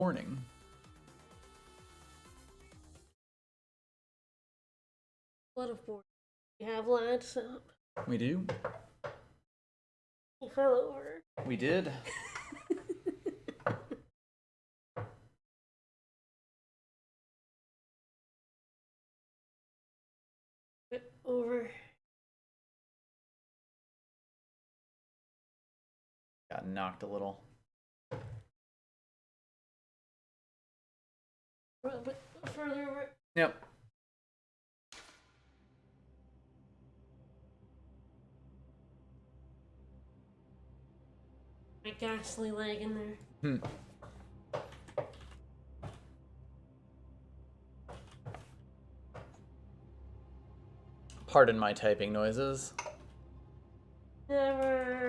Morning. Bloodborne. We have lads up. We do. He fell over. We did. Over. Got knocked a little. A little bit further over. Yep. My ghastly leg in there. Pardon my typing noises. Never.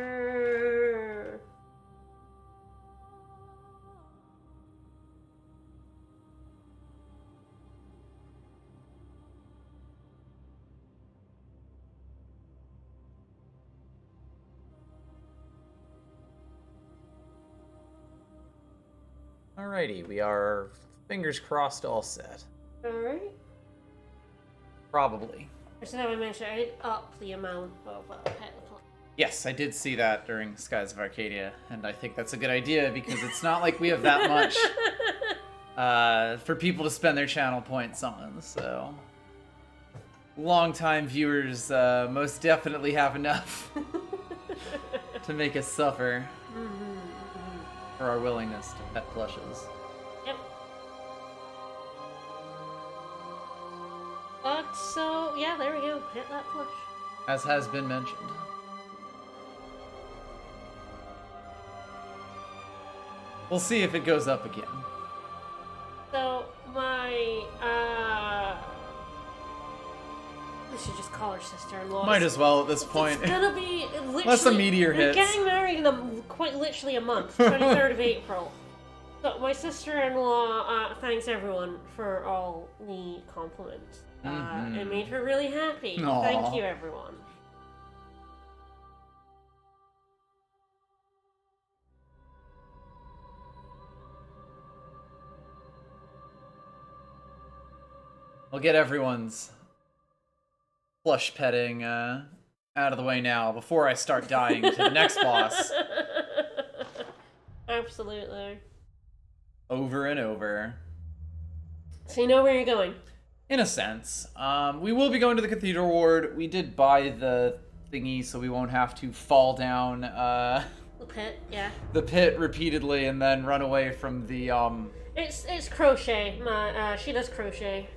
Alrighty, we are fingers crossed all set. Alright. Probably. I should have mentioned I did up the amount of pet play. Yes, I did see that during Skies of Arcadia, and I think that's a good idea because it's not like we have that much for people to spend their channel points on, so... Longtime viewers most definitely have enough to make us suffer for our willingness to pet plushes. Yep. But so yeah, there we go. Hit that plush. As has been mentioned. We'll see if it goes up again. So my we should just call her sister-in-law. Might as well at this point. It's gonna be literally. Unless a meteor we're hits. getting married in quite literally a month, 23rd of April. So my sister-in-law thanks everyone for all the compliments. It made her really happy. Aww. Thank you, everyone. We'll get everyone's plush petting out of the way now before I start dying to the next boss. Absolutely. Over and over. So you know where you're going? In a sense. We will be going to the Cathedral Ward. We did buy the thingy so we won't have to fall down The pit, yeah. the pit repeatedly and then run away from the It's crochet. She does crochet.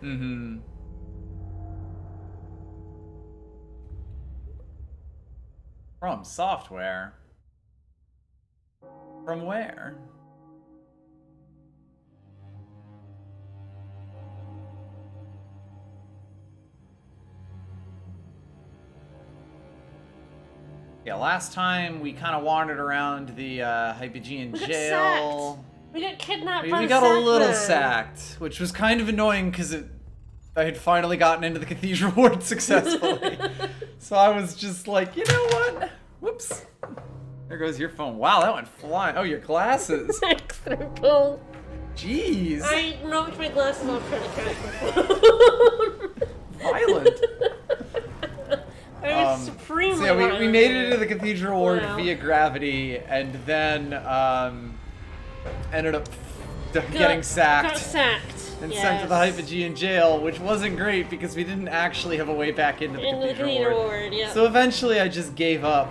From software. From where? Yeah, last time we kind of wandered around the Hypogean We got jail. sacked. We got kidnapped We by got a little man. sacked, which was kind of annoying because I had finally gotten into the Cathedral Ward successfully. So I was just like, you know what? Whoops. There goes your phone. Wow, that went flying. Oh, your glasses. Extra cool. Jeez. I knocked my glasses off trying to catch my phone. Violent. I was supremely So yeah, we violent. made it into the Cathedral Ward Wow. via gravity, and then ended up getting sacked. Got sacked. And yes. sent to the Hypogean jail, which wasn't great because we didn't actually have a way back into the Cathedral Ward. yeah. So eventually I just gave up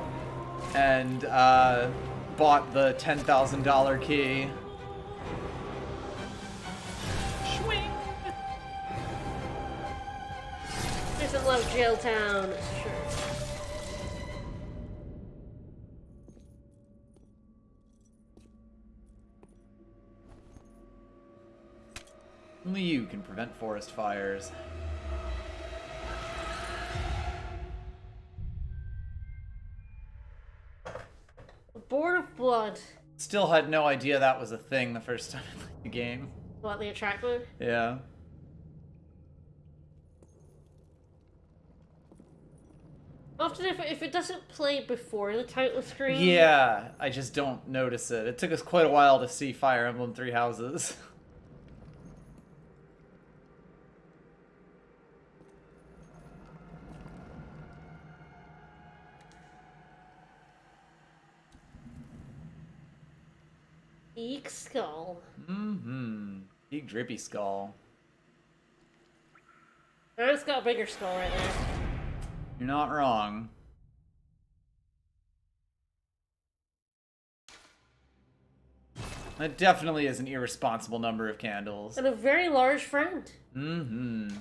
and bought the $10,000 key. Swing! Doesn't love jail town, sure. Only you can prevent forest fires. Board of Blood. Still had no idea that was a thing the first time I played the game. What, the attract mode? Yeah. Often if it doesn't play before the title screen... Yeah, I just don't notice it. It took us quite a while to see Fire Emblem Three Houses. Eek skull. Mm-hmm. Big drippy skull. It's got a bigger skull right there. You're not wrong. That definitely is an irresponsible number of candles. And a very large friend. Mm-hmm.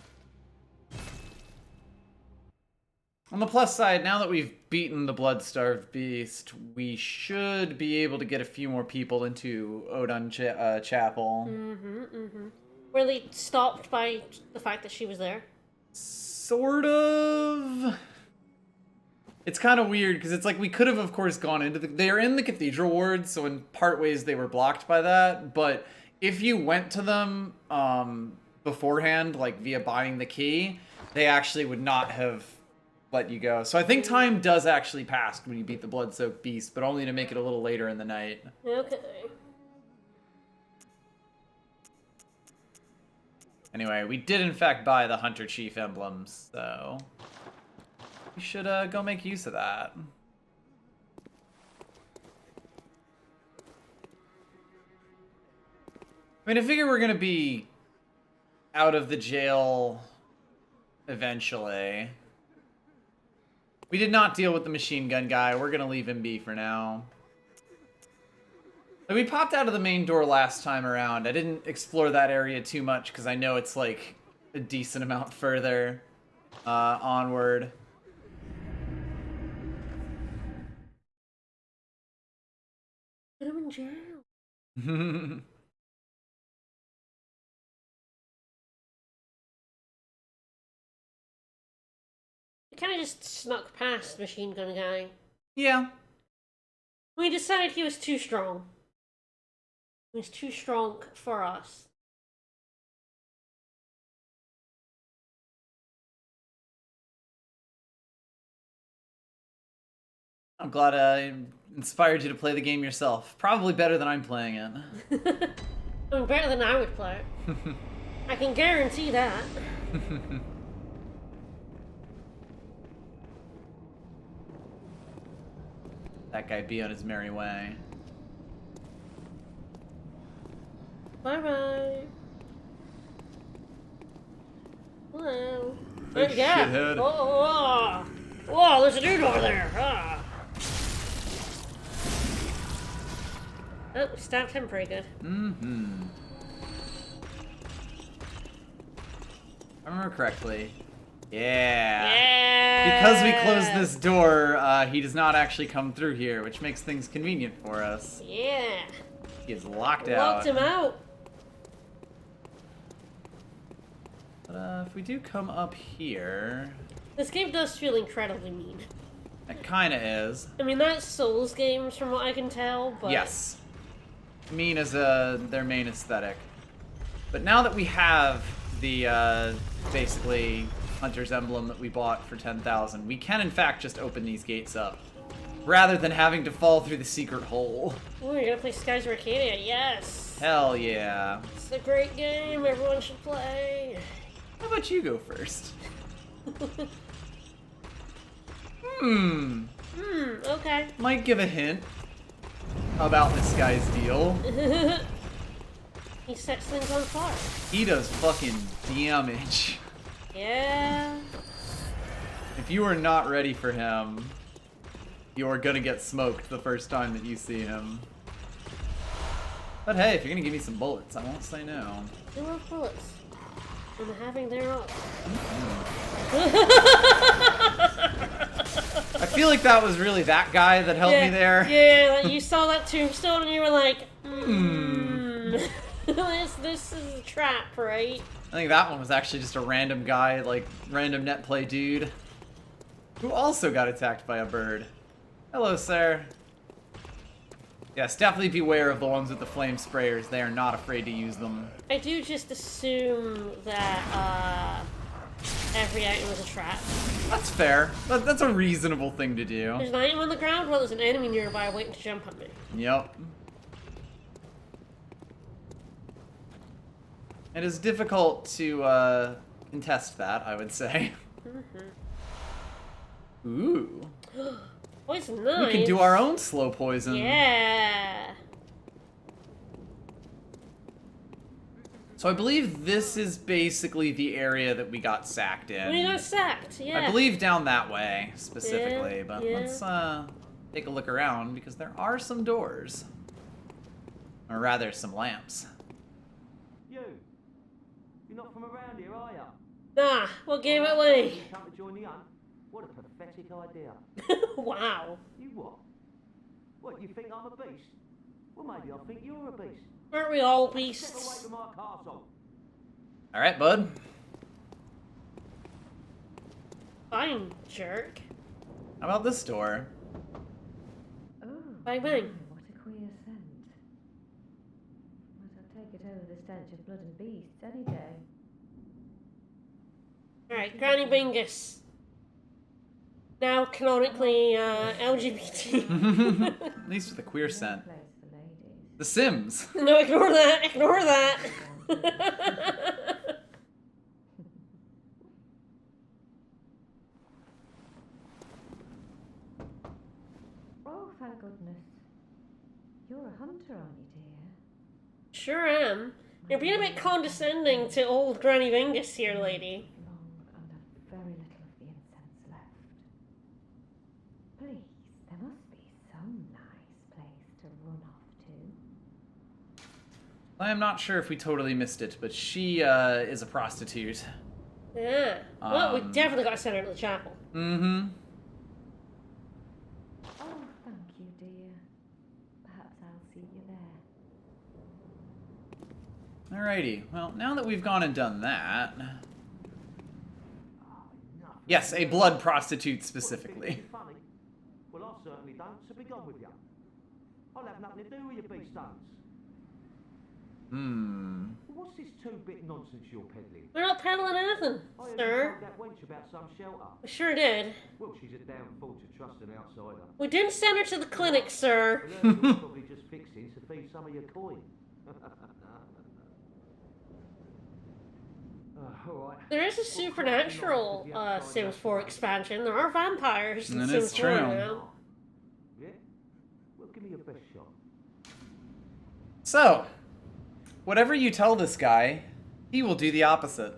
On the plus side, now that we've beaten the blood-starved beast, we should be able to get a few more people into Odun Chapel. Were they stopped by the fact that she was there? Sort of. It's kind of weird, because it's like we could have, of course, gone into the... They're in the cathedral ward, so in part ways they were blocked by that, but if you went to them beforehand, like via buying the key, they actually would not have let you go. So I think time does actually pass when you beat the blood-soaked beast, but only to make it a little later in the night. Okay. Anyway, we did in fact buy the Hunter Chief emblems, so we should go make use of that. I mean, I figure we're gonna be out of the jail eventually. We did not deal with the machine gun guy. We're gonna leave him be for now. We popped out of the main door last time around. I didn't explore that area too much because I know it's like a decent amount further onward. Put him in jail. We kind of just snuck past Machine Gun Guy. Yeah. We decided he was too strong. He was too strong for us. I'm glad I inspired you to play the game yourself. Probably better than I'm playing it. I mean, better than I would play it. I can guarantee that. That guy be on his merry way. Bye-bye. Hello. Big Yeah. shithead. Oh, whoa, there's a dude over there. Ah. Oh, we stabbed him pretty good. Mm-hmm. If I remember correctly. Yeah. Yeah. Because we closed this door, he does not actually come through here, which makes things convenient for us. Yeah. He is locked out. Locked him out. But if we do come up here... This game does feel incredibly mean. It kinda is. I mean, that's Souls games from what I can tell, but... Yes. Mean is their main aesthetic. But now that we have the, basically, Hunter's Emblem that we bought for 10,000, we can in fact just open these gates up. Rather than having to fall through the secret hole. Ooh, you're gonna play Skies of Arcadia, yes! Hell yeah. It's a great game, everyone should play. How about you go first? Okay. Might give a hint about this guy's deal. He sets things on fire. He does fucking damage. Yeah. If you are not ready for him, you are gonna get smoked the first time that you see him. But hey, if you're gonna give me some bullets, I won't say no. I love bullets. And the having thereof. I feel like that was really that guy that helped me there. Yeah, like you saw that tombstone and you were like, this is a trap, right? I think that one was actually just a random guy, like, random net play dude, who also got attacked by a bird. Hello, sir. Yes, definitely beware of the ones with the flame sprayers. They are not afraid to use them. I do just assume that, every item is a trap. That's fair. That's a reasonable thing to do. There's an item on the ground, well, there's an enemy nearby waiting to jump at me. Yep. It is difficult to contest that, I would say. Ooh. Poison nice. We can do our own slow poison. Yeah. So I believe this is basically the area that we got sacked in. We got sacked, yeah. I believe down that way, specifically. Yeah, but yeah. let's take a look around, because there are some doors. Or rather, some lamps. You're not from around here, are you? Nah, what gave it away? Come to join the hunt? What a pathetic idea. Wow. You what? What, you think I'm a beast? Well, maybe I think you're a beast. Aren't we all Step away beasts? from our castle. Alright, bud. Fine, jerk. How about this door? Oh, Bang bang. what a queer scent. But I'll take it over the stench of blood and beasts any day. Alright, Granny Bingus. Now canonically LGBT. At least with a queer No scent. place for ladies. The Sims. No, ignore that, ignore that. Oh, thank goodness. You're a hunter, aren't you, dear? Sure am. You're being a bit condescending to old Granny Bingus here, lady. Long and have very little of the incense left. Please, there must be some nice place to run off to. I am not sure if we totally missed it, but she is a prostitute. Yeah. Well, we definitely got to send her to the chapel. Mm-hmm. Oh, thank you, dear. Perhaps I'll see you there. Alrighty. Well, now that we've gone and done that... Oh, enough. Yes, a blood prostitute What, specifically. think it's funny? Well, I certainly don't, so be gone with you. I'll have nothing to do with your beast stones. What's this two-bit nonsense you're peddling? We're not peddling anything, I heard you sir. told that wench about some shelter. We sure did. Well, she's a damn fool to trust an outsider. We didn't send her to the clinic, sir. Well, her probably just fixing to feed some of your coin. All right. There is a supernatural Sims 4 expansion. There are vampires in That Sims is 4 true. now. Yeah? Well, give me your best shot. So, whatever you tell this guy, he will do the opposite.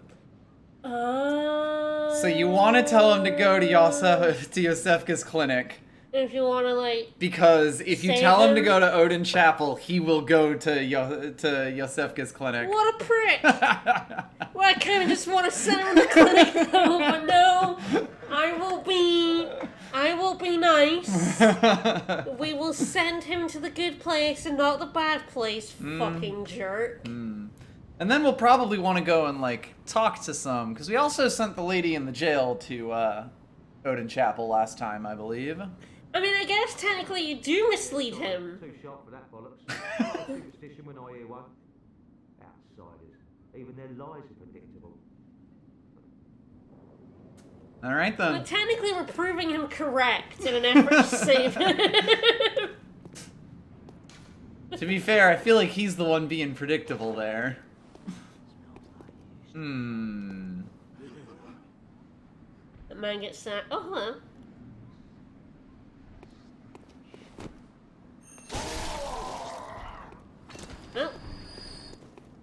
So you want to tell him to go to Yosefka's clinic, If you want to, like, because if you Save tell him to him? go to Odin Chapel, he will go to Yosefka's clinic. what a prick! Well, I kind of just want to send him to the clinic, though, but no. I will be nice. We will send him to the good place and not the bad place, fucking jerk. And then we'll probably want to go and, like, talk to some, because we also sent the lady in the jail to Odin Chapel last time, I believe. I mean, I guess technically you do mislead him. Too sharp for that bollocks. Superstition when I hear one. Outsiders. Even their lies are predictable. Alright then. But technically we're proving him correct in an effort to save him. To be fair, I feel like he's the one being predictable there. The man gets sacked. Oh, hello. Oh.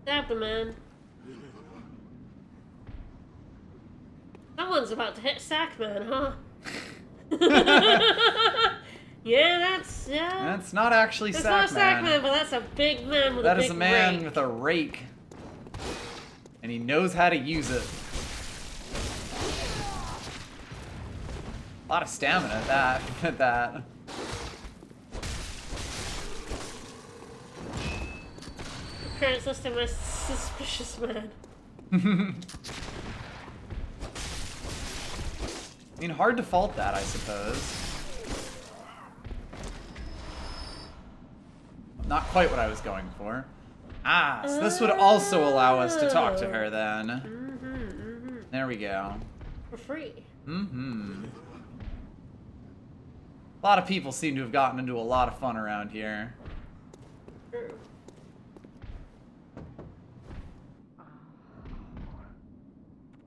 Stab the man. Someone's about to hit Sackman, huh? Yeah, that's... That's not actually That's not a Sackman. Sackman, but that's a big man with That a big is a man rake. with a rake. And he knows how to use it. A lot of stamina at that. Current system is suspicious man. I mean, hard to fault that, I suppose. Not quite what I was going for. Ah, so this would also allow us to talk to her then. There we go. for free. Mm-hmm. A lot of people seem to have gotten into a lot of fun around here. True.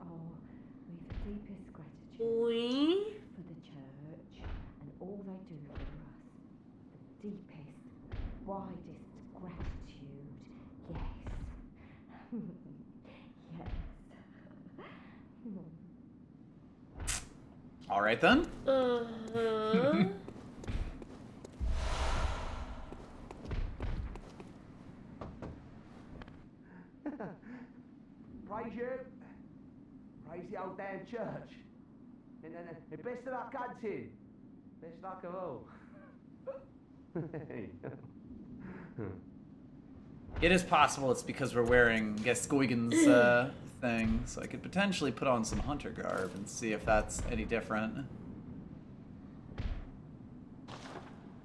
Oh, we've the deepest gratitude We? for the church and all they do for us. The deepest, widest gratitude. Yes. Yes. All right then. Uh-huh. Praise you. Praise the old damn church. And best of luck hunting. Best luck of all. It is possible it's because we're wearing Gascoigne's thing, so I could potentially put on some hunter garb and see if that's any different.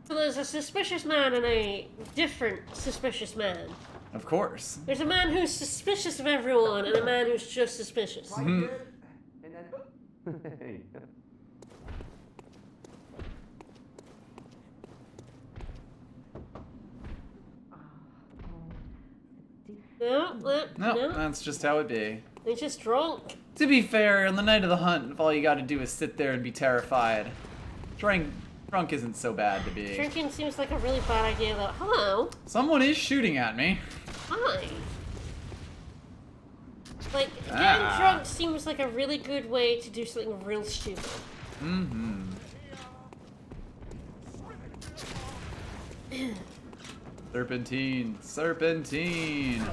So there's a suspicious man and a different suspicious man. Of course. There's a man who's suspicious of everyone and a man who's just suspicious. Praise you. And No, No, that's just how it be. he's just drunk. To be fair, on the night of the hunt, if all you gotta do is sit there and be terrified, drunk isn't so bad to be. Drinking seems like a really bad idea though. Hello. Someone is shooting at me. Hi. Like, getting Ah. drunk seems like a really good way to do something real stupid. Mm-hmm. Serpentine, serpentine.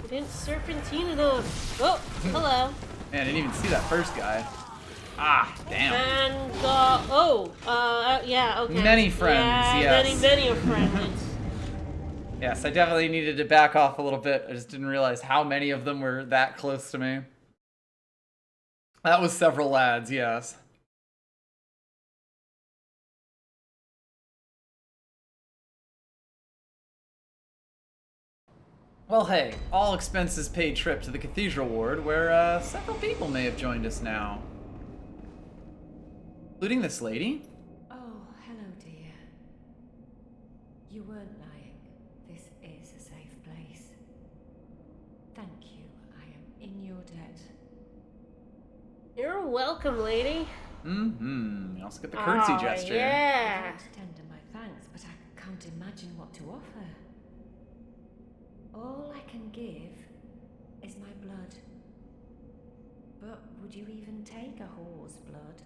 We didn't serpentine enough. Oh, hello. Man, I didn't even see that first guy. Ah, damn. And, yeah, okay. Many friends, yeah, yes. many a friend. Yes, I definitely needed to back off a little bit. I just didn't realize how many of them were that close to me. That was several lads, yes. Well, hey, all expenses paid trip to the Cathedral Ward, where several people may have joined us now. Including this lady. Oh, hello, dear. You weren't lying. This is a safe place. Thank you. I am in your debt. You're welcome, lady. Mm-hmm. You also get the curtsy Aw, gesture. Yeah. I'd like to tender my thanks, but I can't imagine what to offer. All I can give is my blood. But would you even take a whore's blood?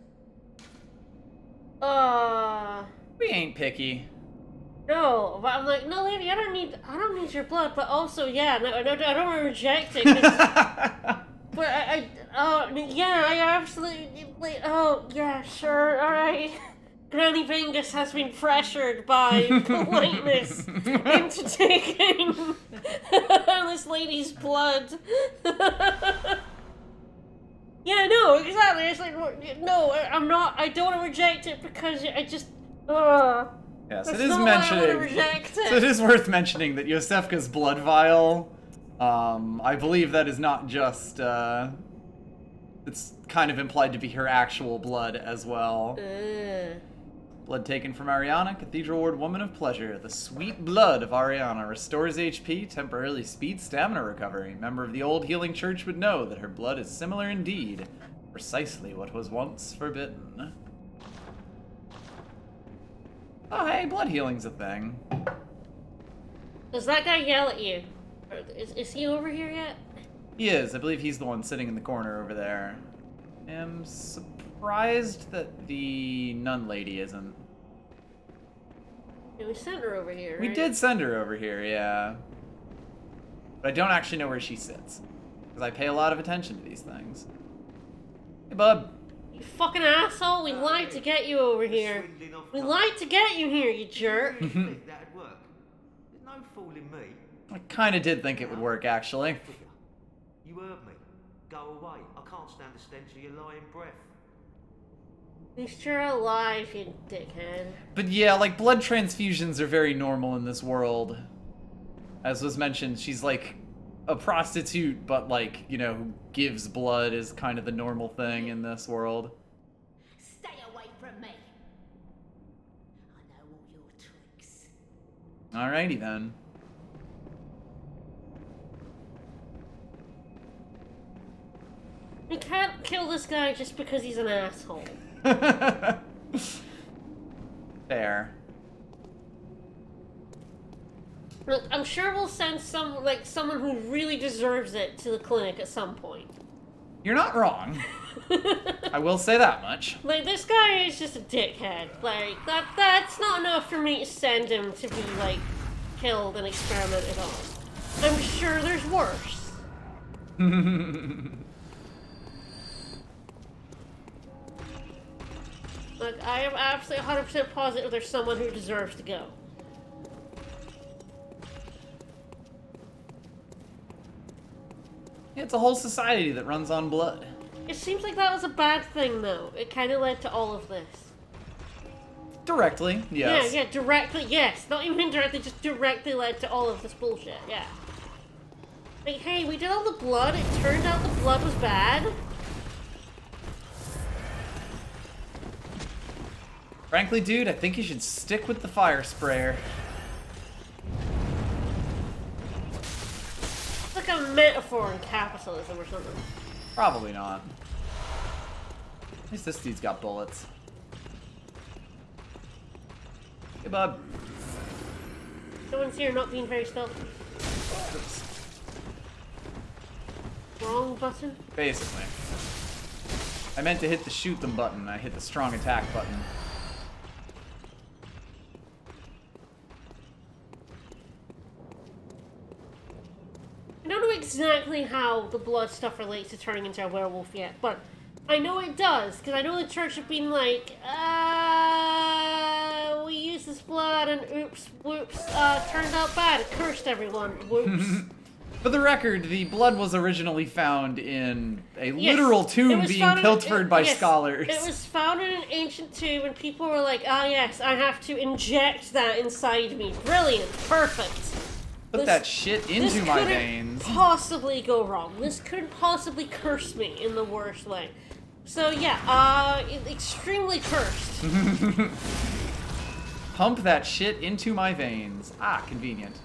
We ain't picky. No, but I'm like, no, lady, I don't need your blood, but also, yeah, no, I don't want to reject it. 'Cause- but yeah, I absolutely, oh, yeah, sure, alright. Granny Bingus has been pressured by politeness into taking this lady's blood. Yeah, no, exactly. It's like, no, I don't want to reject it because I just, Yes, that's it is not why I mentioning. want to reject it. So it is worth mentioning that Yosefka's blood vial, I believe that is not just, it's kind of implied to be her actual blood as well. Blood taken from Ariana, Cathedral Ward Woman of Pleasure. The sweet blood of Ariana restores HP, temporarily speeds stamina recovery. Member of the old healing church would know that her blood is similar indeed. Precisely what was once forbidden. Oh hey, blood healing's a thing. Does that guy yell at you? Is he over here yet? He is. I believe he's the one sitting in the corner over there. I'm surprised that the nun lady isn't. Yeah, we sent her over here, We right? did send her over here, yeah. But I don't actually know where she sits. Because I pay a lot of attention to these things. Hey, bub. You fucking asshole, we lied to get you over here. We lied to get you here, you jerk. That'd work. There's no fooling me. I kind of did think it would work, actually. You heard me. Go away. I can't stand the stench of your lying breath. You're sure alive, you dickhead. But yeah, like, blood transfusions are very normal in this world. As was mentioned, she's like a prostitute, but like, you know, who gives blood is kind of the normal thing in this world. Stay away from me. I know all your tricks. Alrighty then. You can't kill this guy just because he's an asshole. Fair. Look, I'm sure we'll send someone who really deserves it to the clinic at some point. You're not wrong. I will say that much. Like, this guy is just a dickhead. Like, that's not enough for me to send him to be, like, killed and experimented on. I'm sure there's worse. Like, I am absolutely 100% positive there's someone who deserves to go. It's a whole society that runs on blood. It seems like that was a bad thing, though. It kind of led to all of this. Directly, yes. Yeah, directly, yes. Not even indirectly, just directly led to all of this bullshit, yeah. Like, hey, we did all the blood, it turned out the blood was bad. Frankly, dude, I think you should stick with the fire sprayer. It's like a metaphor in capitalism or something. Probably not. At least this dude's got bullets. Hey, bud. Someone's here not being very stealthy. Oops. Wrong button? Basically. I meant to hit the shoot them button. I hit the strong attack button. I don't know exactly how the blood stuff relates to turning into a werewolf yet, but I know it does, because I know the church have been like, we used this blood and oops, whoops, turned out bad, it cursed everyone, whoops. For the record, the blood was originally found in a Yes, literal it tomb was being found in- pilfered by yes, scholars. It was found in an ancient tomb, and people were like, ah yes, I have to inject that inside me. Brilliant, perfect. Put that shit into my veins. Possibly go wrong. This couldn't possibly curse me in the worst way. So yeah, extremely cursed. Pump that shit into my veins. Ah, convenient.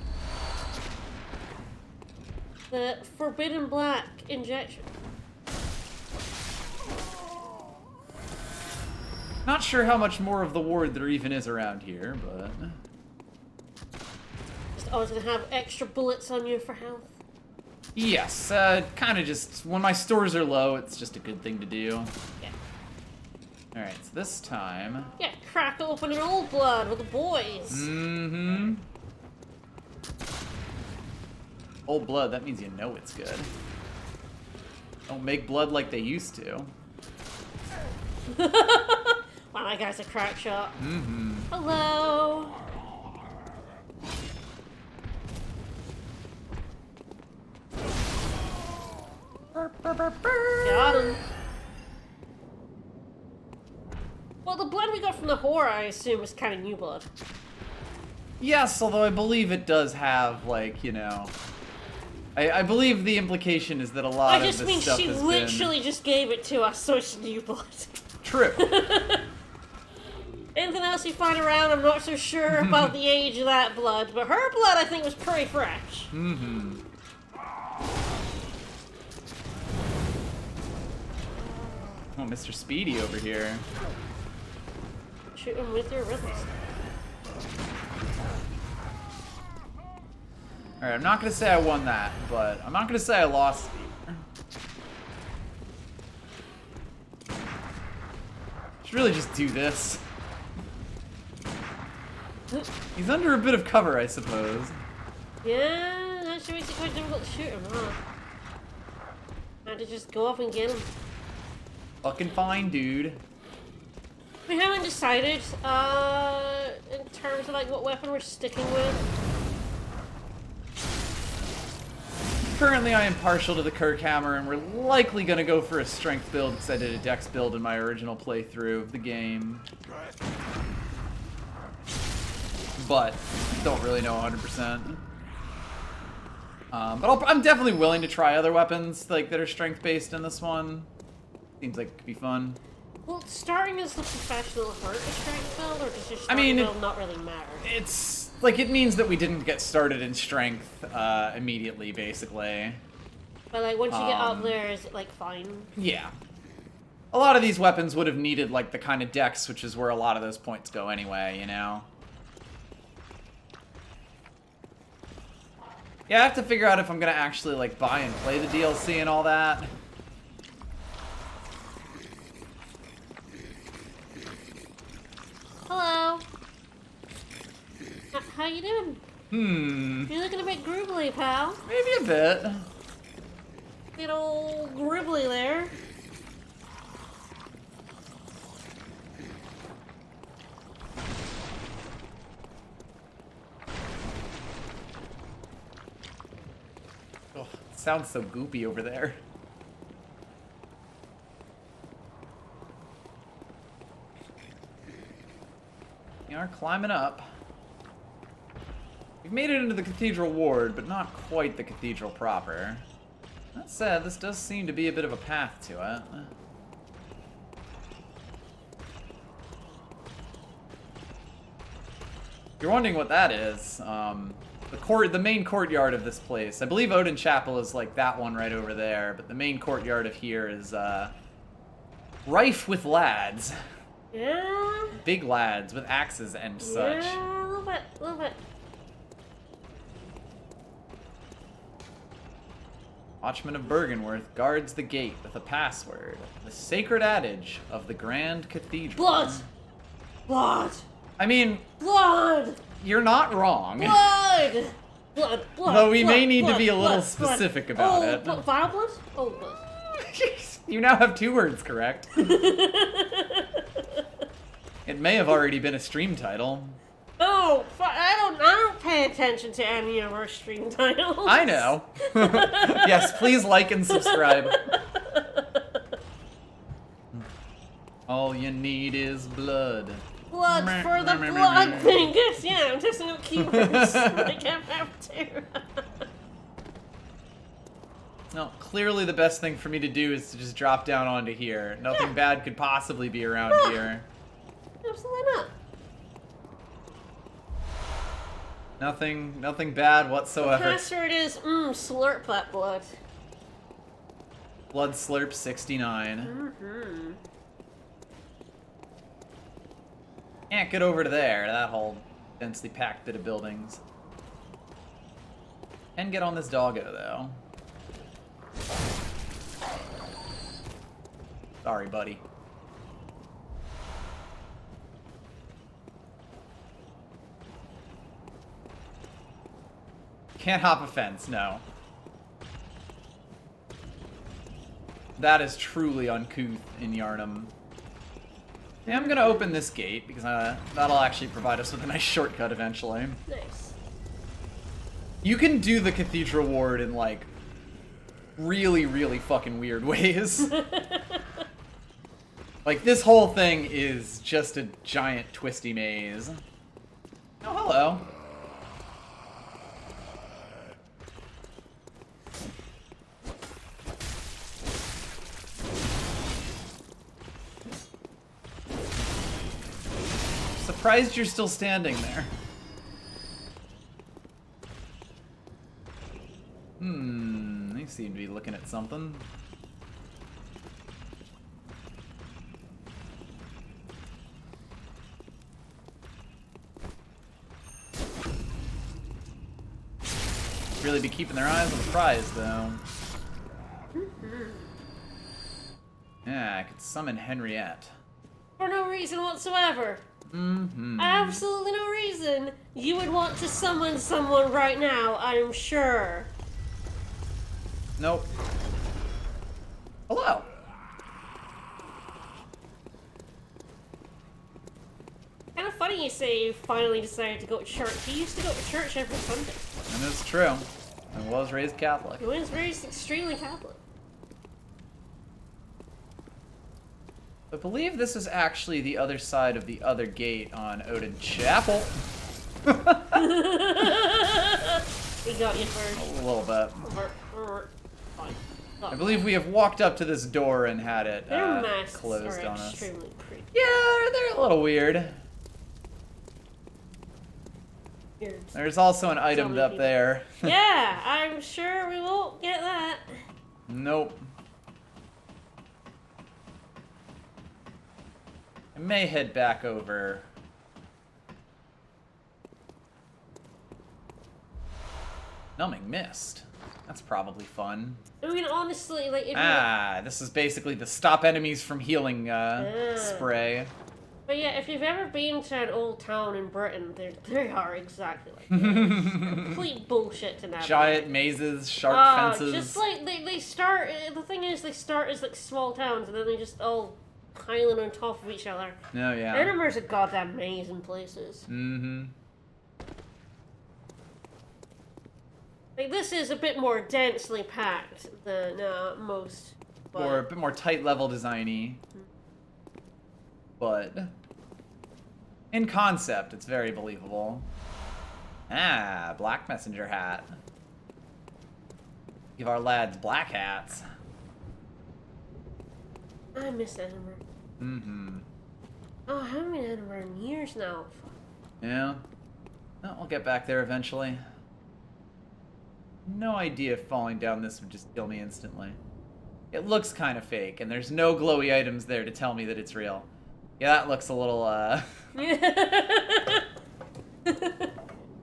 The forbidden black injection. Not sure how much more of the ward there even is around here, but... Just always gonna have extra bullets on you for health. Yes, kind of just... When my stores are low, it's just a good thing to do. Yeah. Alright, so this time... Yeah, crack open an old blood with the boys. Mm-hmm. Old blood, that means you know it's good. Don't make blood like they used to. Wow, that guy's a crack shot. Mm-hmm. Hello. Got him. Well, the blood we got from the whore, I assume, is kind of new blood. Yes, although I believe it does have, like, you know... I believe the implication is that a lot I of just this mean stuff she has literally just gave it to us, so it's new blood. been... True. Anything else you find around, I'm not so sure about the age of that blood, but her blood, I think, was pretty fresh. Mm-hmm. Oh, Mr. Speedy over here. Shoot him with your rhythms. Alright, I'm not gonna say I won that, but I'm not gonna say I lost either. Should really just do this. He's under a bit of cover, I suppose. Yeah, that sure makes it quite difficult to shoot him, huh? I had to just go up and get him. Fucking fine, dude. We haven't decided, in terms of, like, what weapon we're sticking with. Currently, I am partial to the Kirk Hammer, and we're likely gonna go for a strength build because I did a dex build in my original playthrough of the game. But don't really know 100%. But I'm definitely willing to try other weapons like that are strength-based in this one. Seems like it could be fun. Well, starting as the professional hurt a strength build, or does your I starting mean, build not really matter? It's like it means that we didn't get started in strength immediately, basically. But like once you get up there, is it like fine? Yeah. A lot of these weapons would have needed like the kind of dex, which is where a lot of those points go anyway, you know? Yeah, I have to figure out if I'm gonna actually like buy and play the DLC and all that. Hello. How you doing? You're looking a bit groovily, pal. Maybe a bit. Bit old gribbly there. Oh, it sounds so goopy over there. We are climbing up. We've made it into the Cathedral Ward, but not quite the Cathedral proper. That said, this does seem to be a bit of a path to it. If you're wondering what that is, the main courtyard of this place. I believe Odin Chapel is like that one right over there, but the main courtyard of here is rife with lads. Yeah. Big lads with axes and such. Yeah, a little bit. Watchman of Bergenworth guards the gate with a password. The sacred adage of the Grand Cathedral. Blood! Blood! I mean, Blood! you're not wrong. Blood! Blood, blood, Though we blood, may need to blood, be a little blood, specific blood. about Oh, it. Vile blood? Oh, blood. You now have 2 words correct. It may have already been a stream title. Oh, I don't pay attention to any of our stream titles. I know. Yes, please like and subscribe. All you need is blood. Blood for the blood fingers. Yeah, I'm testing out keywords like I have to. No, clearly the best thing for me to do is to just drop down onto here. Nothing bad could possibly be around here. Absolutely not. Nothing bad whatsoever. Password is slurp that blood. Blood Slurp 69. Mm-hmm. Can't get over to there, that whole densely packed bit of buildings. Can get on this doggo, though. Sorry, buddy. Can't hop a fence, no. That is truly uncouth in Yarnum. Yeah, I'm gonna open this gate because that'll actually provide us with a nice shortcut eventually. Nice. You can do the Cathedral Ward in like really, really fucking weird ways. Like this whole thing is just a giant twisty maze. Oh, hello. Surprised you're still standing there. They seem to be looking at something. Really be keeping their eyes on the prize, though. Yeah, I could summon Henriette. For no reason whatsoever. Absolutely no reason. You would want to summon someone right now, I'm sure. Nope. Hello. Kind of funny you say you finally decided to go to church. He used to go to church every Sunday. And it's true. I was raised Catholic. He was raised extremely Catholic. I believe this is actually the other side of the other gate on Odin Chapel. He got you first. A little bit. Fine. I believe we have walked up to this door and had it Their masks closed are on us. extremely pretty. Yeah, they're a little weird. Weird. There's also an item many up people. there. Yeah, I'm sure we won't get that. Nope. I may head back over. Numbing Mist. That's probably fun. I mean, honestly, like, if This is basically the stop enemies from healing spray. But yeah, if you've ever been to an old town in Britain, they are exactly like that. It's complete bullshit to navigate. Giant mazes, sharp fences. Just like, they start, the thing is, they start as like small towns, and then they just all piling on top of each other. Oh, yeah. Edinburgh's a goddamn maze in places. Mm-hmm. Like, this is a bit more densely packed than most. But... Or a bit more tight level designy. But in concept, it's very believable. Black messenger hat. Give our lads black hats. I miss Edinburgh. Mm-hmm. Oh, I haven't been to Edinburgh in years now. Yeah. Well, I'll get back there eventually. No idea if falling down this would just kill me instantly. It looks kind of fake, and there's no glowy items there to tell me that it's real. Yeah, that looks a little, A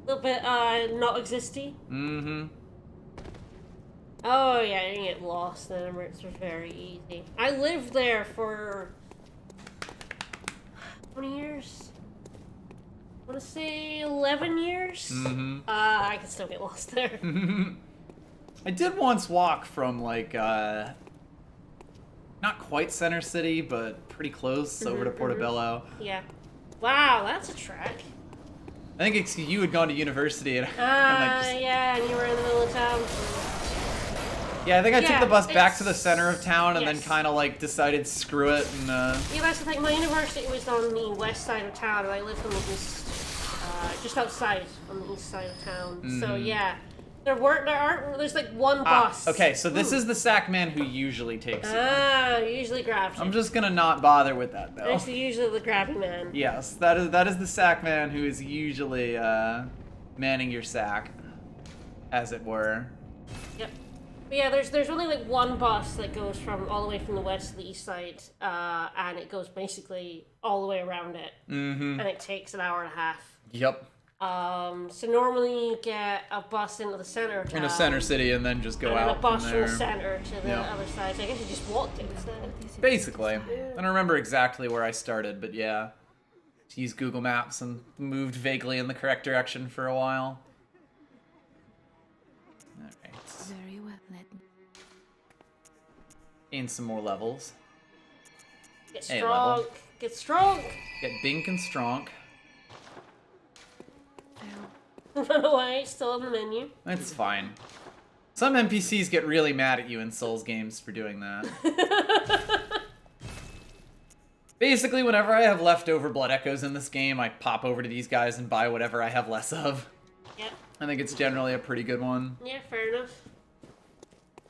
little bit, not existy. Mm-hmm. Oh, yeah, you can get lost in Edinburgh. It's very easy. I lived there for... 20 years? I want to say 11 years? Mm-hmm. I can still get lost there. I did once walk from, like, not quite Center City, but pretty close over to Portobello. Yeah. Wow, that's a trek. I think it's, you had gone to university and, Yeah, and you were in the middle of town. yeah, I think I took the bus back it's- to the center of town and then yes. kind of like decided screw it and Yeah, that's the thing. My university was on the west side of town, and I lived on the east, just outside on the east side of town. So yeah, there's like one bus. okay, so this is the sack man who usually takes you. Usually grabs you. I'm just gonna not bother with that though. It's usually the grabbing man. Yes, that is the sack man who is usually manning your sack, as it were. Yep. But yeah, there's only like one bus that goes from all the way from the west to the east side, and it goes basically all the way around it, and it takes an hour and a half. Yep. So normally you get a bus into the center of town. In a center city and then just go and out then a bus from from there. the center to the Yeah. other side. So I guess you just walked it instead. Basically. I don't remember exactly where I started, but yeah. Just used Google Maps and moved vaguely in the correct direction for a while. Alright. Very well then. Gain some more levels. Get Hey, strong. level. Get strong. Get bink and strong. Run away. Still on the menu. That's fine. Some NPCs get really mad at you in Souls games for doing that. Basically, whenever I have leftover blood echoes in this game, I pop over to these guys and buy whatever I have less of. Yep. I think it's generally a pretty good one. Yeah, fair enough.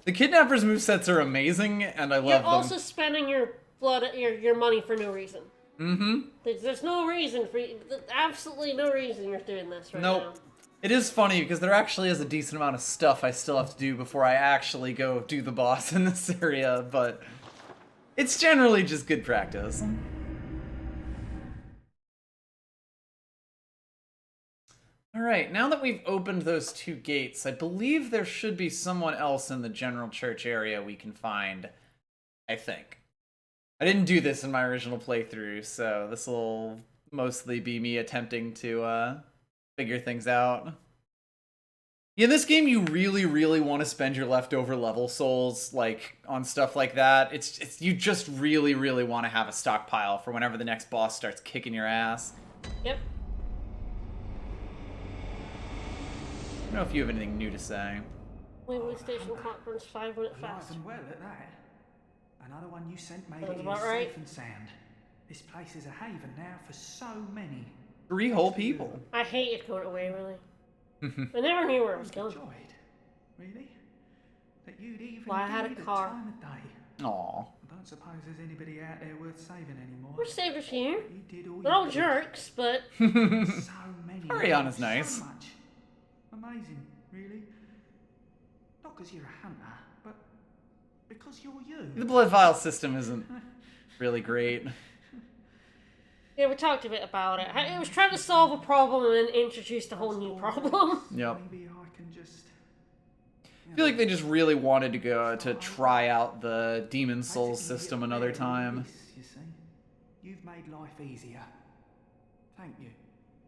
The Kidnappers movesets are amazing, and I love You're them. also spending your your money for no reason. Mm-hmm. There's no reason for you. Absolutely no reason you're doing this right Nope. now. It is funny because there actually is a decent amount of stuff I still have to do before I actually go do the boss in this area, but it's generally just good practice. Alright, now that we've opened those two gates, I believe there should be someone else in the general church area we can find. I think. I didn't do this in my original playthrough, so this will mostly be me attempting to figure things out. Yeah, in this game, you really, really want to spend your leftover level souls, like, on stuff like that. It's you just really, really want to have a stockpile for whenever the next boss starts kicking your ass. Yep. I don't know if you have anything new to say. Railway station clock runs 5 minutes Alive fast. and well at that. Another one you sent made Sounds it about here right. safe and sound. This place is a haven now for so many. 3 whole people. I hated going away, really. I never knew where it was going. Enjoyed, really? That you'd even Well, I had a give me the car. time of day. Aw. I don't suppose there's anybody out there worth saving anymore. We're saved a few. You did all They're you all could. jerks, but So many. Ariana's so nice. much. Amazing, really. Not because you're a hunter, but because you're you. The blood vial system isn't really great. yeah, we talked a bit about it. It was trying to solve a problem and then introduced a whole new problem. Yep. Maybe I can just. I feel like they just really wanted to go to try out the Demon Souls system another time. You see, you've made life easier. Thank you.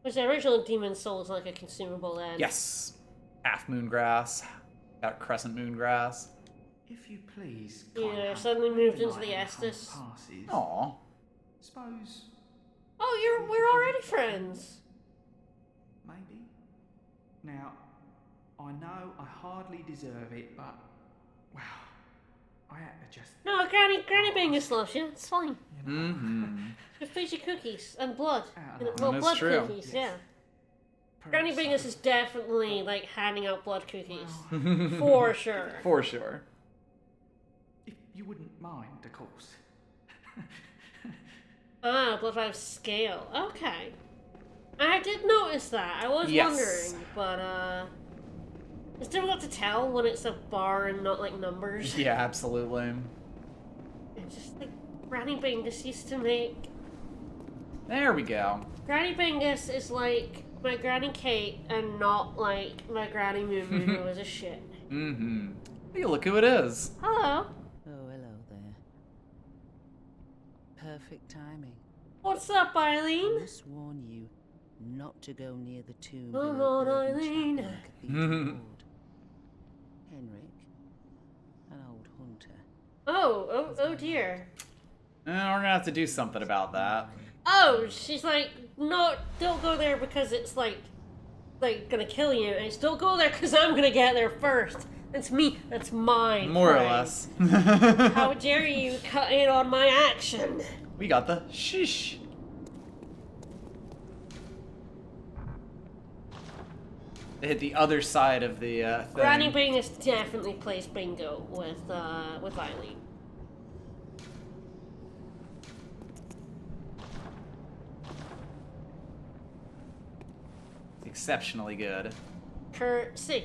Was the original Demon Souls like a consumable then? Yes. Half moon grass. Got crescent moon grass. If you please. Yeah, suddenly moved into the Estus. Aw. Suppose Oh, we're already friends. maybe. Now, I know I hardly deserve it, but wow, I had to just. No, Granny Bingus loves you. It's fine. Mm-hmm. She'll feed you cookies and blood. That Well, is blood true. cookies, yeah. Perhaps Granny Bingus is definitely like handing out blood cookies. For sure. For sure. If you wouldn't mind, of course. Ah, blood vibe scale. Okay. I did notice that. I was Yes. wondering, but it's difficult to tell when it's a bar and not like numbers. Yeah, absolutely. It's just like Granny Bingus used to make. There we go. Granny Bingus is like my Granny Kate and not like my Granny Moo Moo who was a shit. Mm-hmm. Hey, look who it is. Hello. Oh, hello there. Perfect timing. What's up, I Eileen? must warn you not to go near the tomb Come below on, Burton Eileen. Chapel in Cathedral Ward. Henrik, an old hunter. Oh dear. We're gonna have to do something about that. Oh, she's like, no, don't go there because it's like gonna kill you. And it's don't go there because I'm gonna get there first. That's me. That's mine. More or crime. less. How dare you cut in on my action? We got the shish. They hit the other side of the thing. Granny Bingus definitely plays bingo with Eileen. Exceptionally good. Curtsy.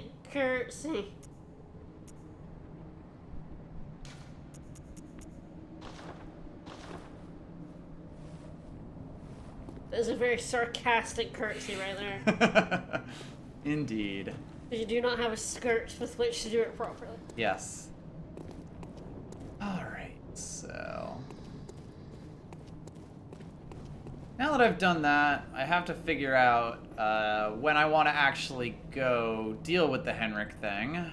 That's a very sarcastic curtsy right there. Indeed. Because you do not have a skirt with which to do it properly. Yes. Alright, so... Now that I've done that, I have to figure out when I want to actually go deal with the Henrik thing.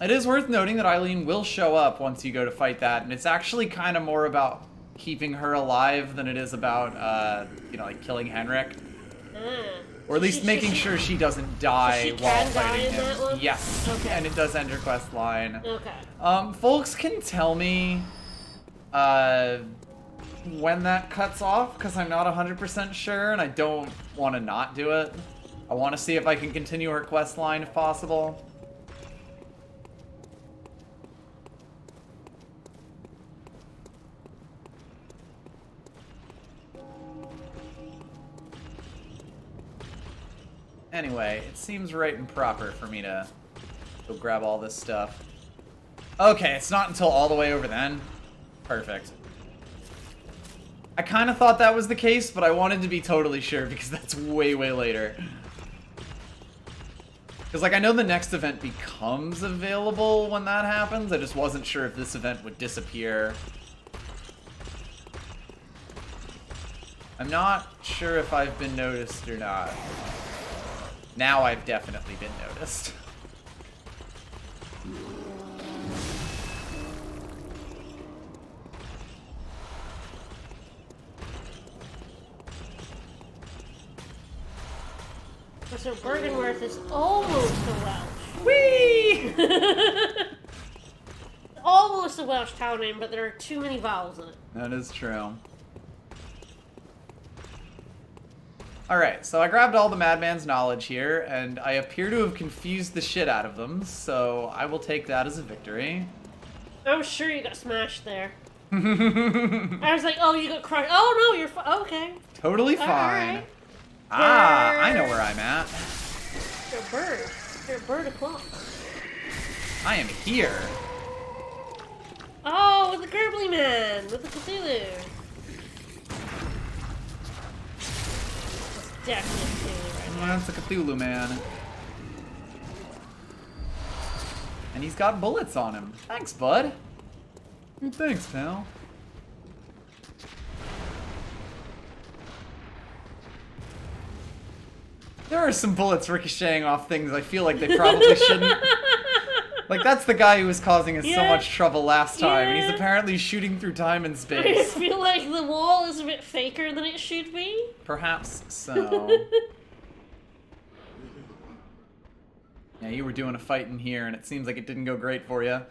It is worth noting that Eileen will show up once you go to fight that, and it's actually kind of more about keeping her alive than it is about, like killing Henrik. Or at least making sure she doesn't die she while can die fighting in him. that one? Yes, Okay. and it does end your quest line. Okay. Folks can tell me when that cuts off, because I'm not 100% sure, and I don't want to not do it. I want to see if I can continue her quest line if possible. Anyway, it seems right and proper for me to go grab all this stuff. Okay, it's not until all the way over then. Perfect. I kind of thought that was the case, but I wanted to be totally sure because that's way, way later. Because, like, I know the next event becomes available when that happens. I just wasn't sure if this event would disappear. I'm not sure if I've been noticed or not. Now I've definitely been noticed. So Bergenworth is almost a Welsh. Whee! Almost a Welsh town name, but there are too many vowels in it. That is true. Alright, so I grabbed all the madman's knowledge here, and I appear to have confused the shit out of them, so I will take that as a victory. I'm sure you got smashed there. I was like, oh, you got crushed. Oh, no, you're okay. Totally fine. Alright. Ah, I know where I'm at. You're a bird. You're a bird o'clock. I am here. Oh, with the Gurgly Man, with the Cthulhu. It's definitely Cthulhu right now. That's a Cthulhu man. And he's got bullets on him. Thanks, bud. Thanks, pal. There are some bullets ricocheting off things I feel like they probably shouldn't. Like, that's the guy who was causing us so Yeah. much trouble last time, and he's Yeah. apparently shooting through time and I space. feel like the wall is a bit faker than it should be. Perhaps so. Yeah, you were doing a fight in here, and it seems like it didn't go great for you.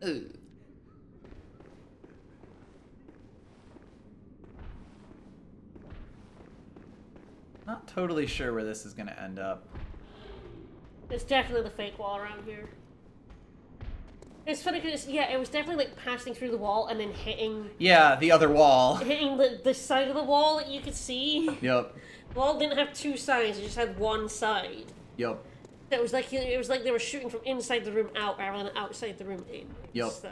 Ugh. Not totally sure where this is going to end up. It's definitely the fake wall around here. It's funny because, yeah, it was definitely like passing through the wall and then hitting Yeah, the other wall. the side of the wall that you could see. Yep. The wall didn't have two sides; it just had one side. Yep. It was like they were shooting from inside the room out rather than outside the room in. Yep. It's,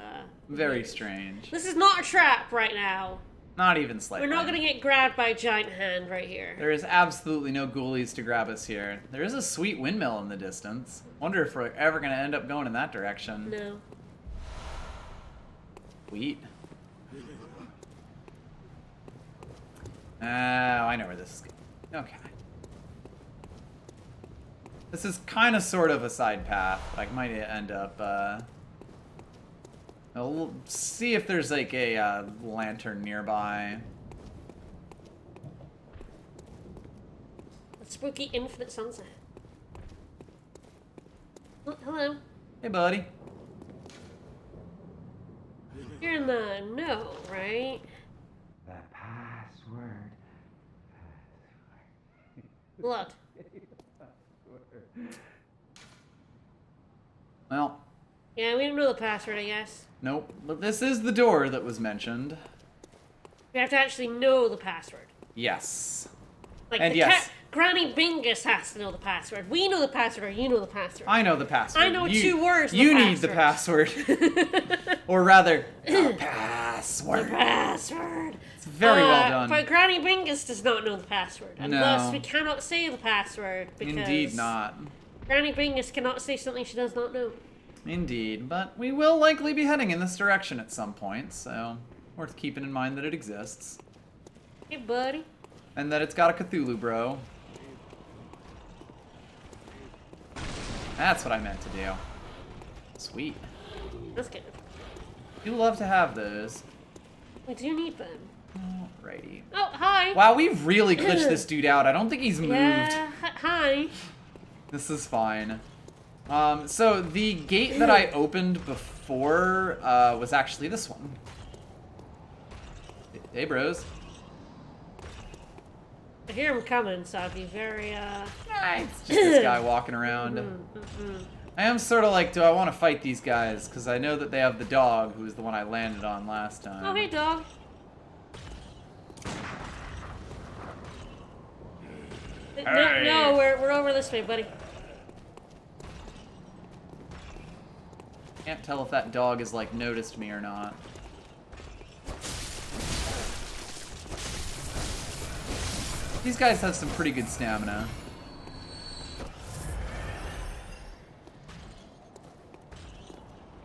Very weird. strange. This is not a trap right now. Not even slightly. We're not gonna get grabbed by a giant hand right here. There is absolutely no ghoulies to grab us here. There is a sweet windmill in the distance. Wonder if we're ever going to end up going in that direction. No. Sweet. Oh, I know where this is going. Okay. This is kind of sort of a side path. Like, might end up, we'll see if there's like a lantern nearby. A spooky infinite sunset. Oh, hello. Hey, buddy. You're in the know, right? The password. Blood. Well, Yeah, we don't know the password, I guess. nope. But this is the door that was mentioned. We have to actually know the password. Yes. Like And the yes. Granny Bingus has to know the password. We know the password, or you know the password. I know the password. I know two words. You need the password. Or rather, the password. The password. It's very well done. But Granny Bingus does not know the password. And No. thus we cannot say the password because Indeed not. Granny Bingus cannot say something she does not know. Indeed. But we will likely be heading in this direction at some point, so worth keeping in mind that it exists. Hey, buddy. And that it's got a Cthulhu bro. That's what I meant to do. Sweet. That's good. You love to have those. We do need them. Alrighty. Oh, hi. Wow, we've really glitched this dude out. I don't think he's moved. Yeah. Hi. This is fine. So the gate that I opened before was actually this one. Hey, bros. I hear him coming, so I'd be very, It's just this guy walking around. I am sort of like, do I want to fight these guys? Because I know that they have the dog, who was the one I landed on last time. Oh, hey, dog. Hey. No, we're over this way, buddy. Can't tell if that dog has, like, noticed me or not. These guys have some pretty good stamina.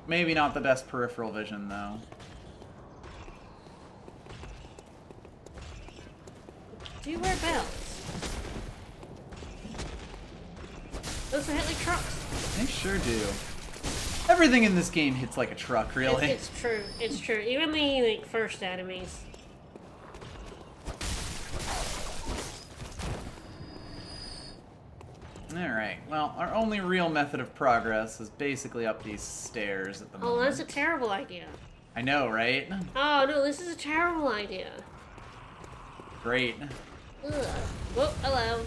Maybe not the best peripheral vision, though. Do you wear bells? Those are hit like trucks. They sure do. Everything in this game hits like a truck, really. It's true. It's true. Even the like first enemies. Alright, well, our only real method of progress is basically up these stairs at the moment. Oh, that's a terrible idea. I know, right? Oh no, this is a terrible idea. Great. Ugh. Whoa, hello.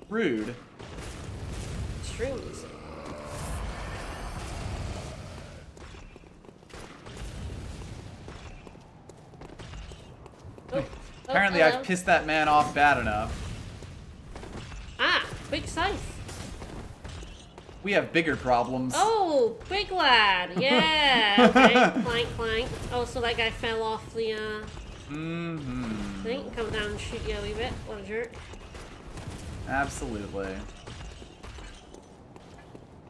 Rude. Shrooms. Oh, Apparently hello. I've pissed that man off bad enough. Ah, big scythe. We have bigger problems. Oh, big lad. Yeah. Okay. Clank, clank. Oh, so that guy fell off the, Mm-hmm. thing. Come down and shoot you a wee bit. What a jerk. Absolutely.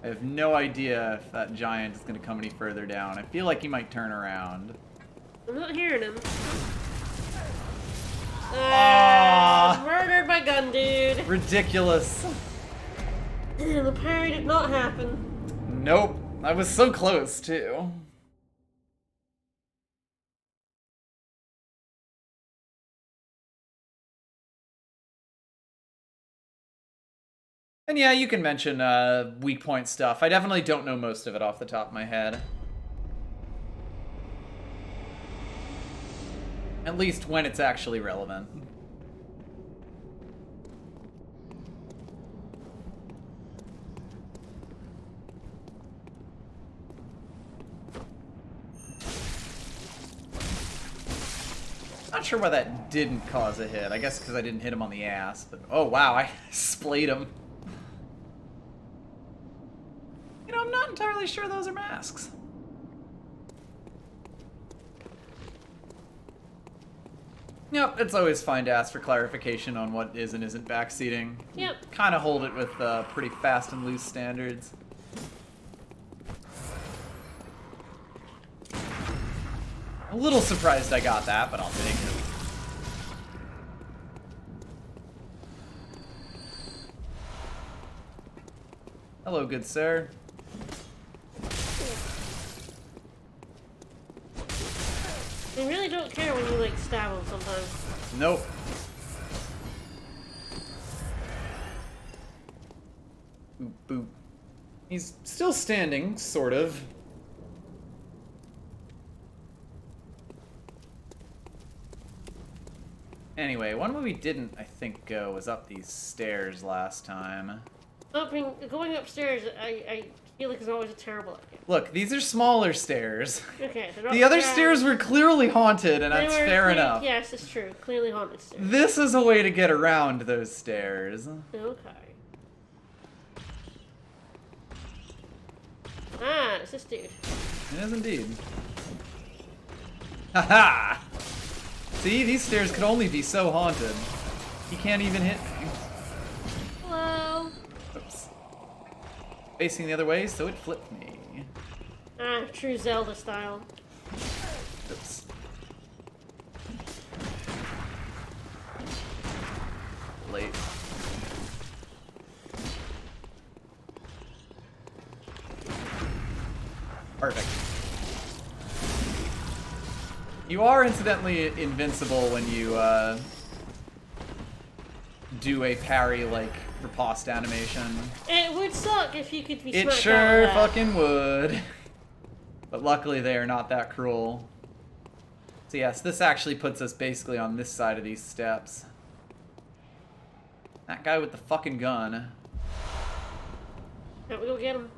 I have no idea if that giant is going to come any further down. I feel like he might turn around. I'm not hearing him. Ah. Murdered by gun dude. Ridiculous. The parry did not happen. Nope. I was so close, too. And yeah, you can mention weak point stuff. I definitely don't know most of it off the top of my head. At least when it's actually relevant. Not sure why that didn't cause a hit. I guess because I didn't hit him on the ass. But oh wow, I splayed him. You know, I'm not entirely sure those are masks. Yep, it's always fine to ask for clarification on what is and isn't backseating. Yep. Kind of hold it with pretty fast and loose standards. A little surprised I got that, but I'll take it. Hello, good sir. They really don't care when you, like, stab them sometimes. Nope. Boop, boop. He's still standing, sort of. Anyway, one way we didn't, I think, go was up these stairs last time. Going upstairs, I feel like it's always a terrible idea. Look, these are smaller stairs. Okay, they're not The other bad. stairs were clearly haunted, and They that's were fair enough. Yes, it's true. Clearly haunted stairs. This is a way to get around those stairs. Okay. Ah, it's this dude. It is indeed. Haha! See, these stairs could only be so haunted. He can't even hit me. Hello. Oops. Facing the other way, so it flipped me. Ah, true Zelda style. Oops. Late. Perfect. You are incidentally invincible when you do a parry like riposte animation. It would suck if you could be It smacked sure out of that. fucking would. But luckily they are not that cruel. So yes, this actually puts us basically on this side of these steps. That guy with the fucking gun. Yeah, we go get him.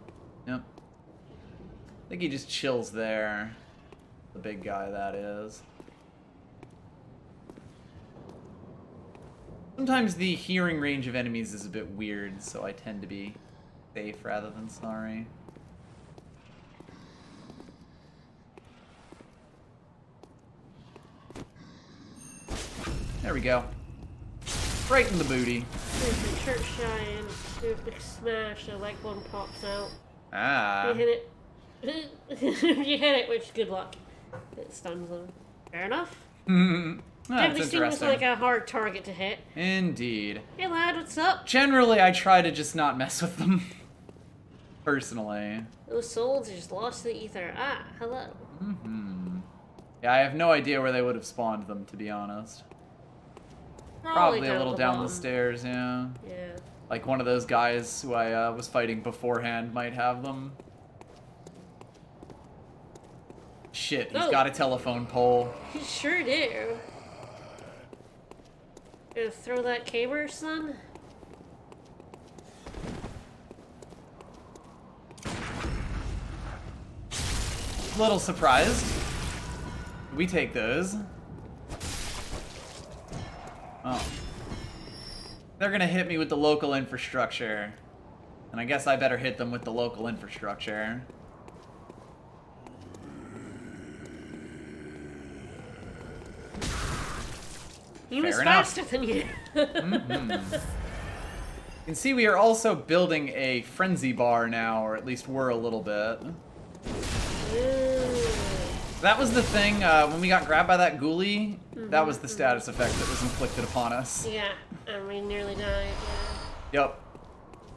Yep. I think he just chills there. The big guy, that is. Sometimes the hearing range of enemies is a bit weird, so I tend to be safe rather than sorry. There we go. Right in the booty. There's a church giant. There's a big smash. A leg one pops out. Ah. You hit it. You hit it, which good luck. It stuns them. Fair enough. That's Definitely seems interesting. like a hard target to hit. Indeed. Hey lad, what's up? Generally, I try to just not mess with them. Personally. Those souls just lost to the ether. Ah, hello. Mm-hmm. Yeah, I have no idea where they would have spawned them, to be honest. Probably A little at down the bottom. stairs, yeah. Yeah. Like one of those guys who I was fighting beforehand might have them. Shit, he's Oh. got a telephone pole. You sure do. Gonna throw that caber, son? Little surprised. We take those. Oh. They're gonna hit me with the local infrastructure. And I guess I better hit them with the local infrastructure. He was Fair enough. faster than you. You can see we are also building a frenzy bar now, or at least were a little bit. That was the thing, when we got grabbed by that ghoulie, that was the status effect that was inflicted upon us. Yeah, and we nearly died. Yep.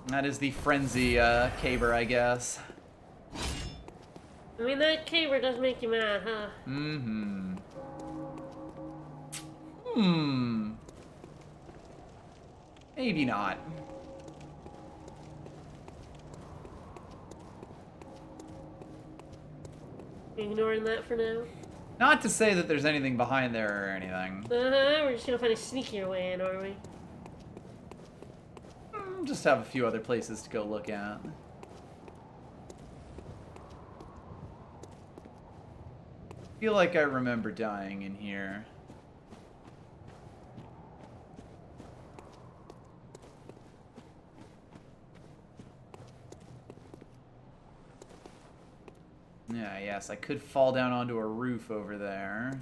That is the frenzy, caber, I guess. I mean, that caber does make you mad, huh? Maybe not. Ignoring that for now. Not to say that there's anything behind there or anything. We're just gonna find a sneakier way in, are we? Just have a few other places to go look at. Feel like I remember dying in here. Yeah, yes, I could fall down onto a roof over there.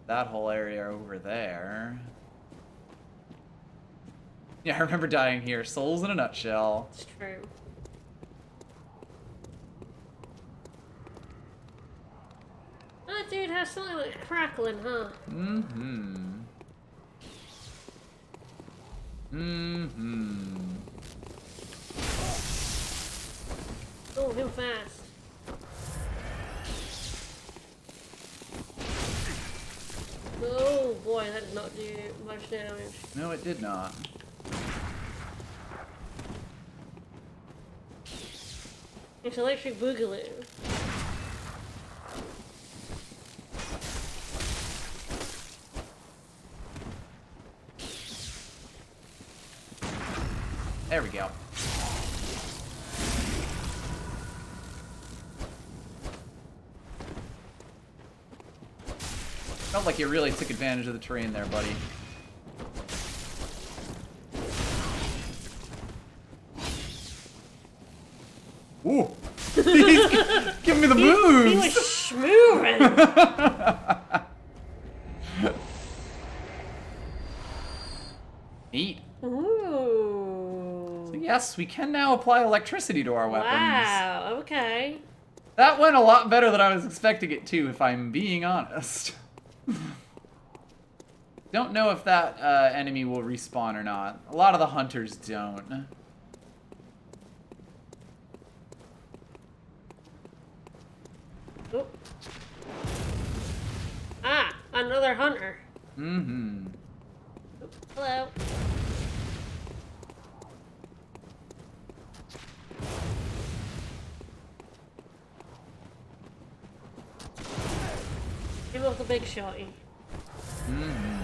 That whole area over there. Yeah, I remember dying here. Souls in a nutshell. It's true. That dude has something like crackling, huh? Oh, real fast. Oh boy, that did not do much damage. No, it did not. It's electric boogaloo. There we go. Felt like you really took advantage of the terrain there, buddy. Ooh! Give me the moves! He was schmoving! Neat. Ooh. So yes, we can now apply electricity to our weapons. Wow, okay. That went a lot better than I was expecting it to, if I'm being honest. Don't know if that enemy will respawn or not. A lot of the hunters don't. Oh. Ah, another hunter. Mm-hmm. Oh, hello. Give up the big shotty. Mm-hmm.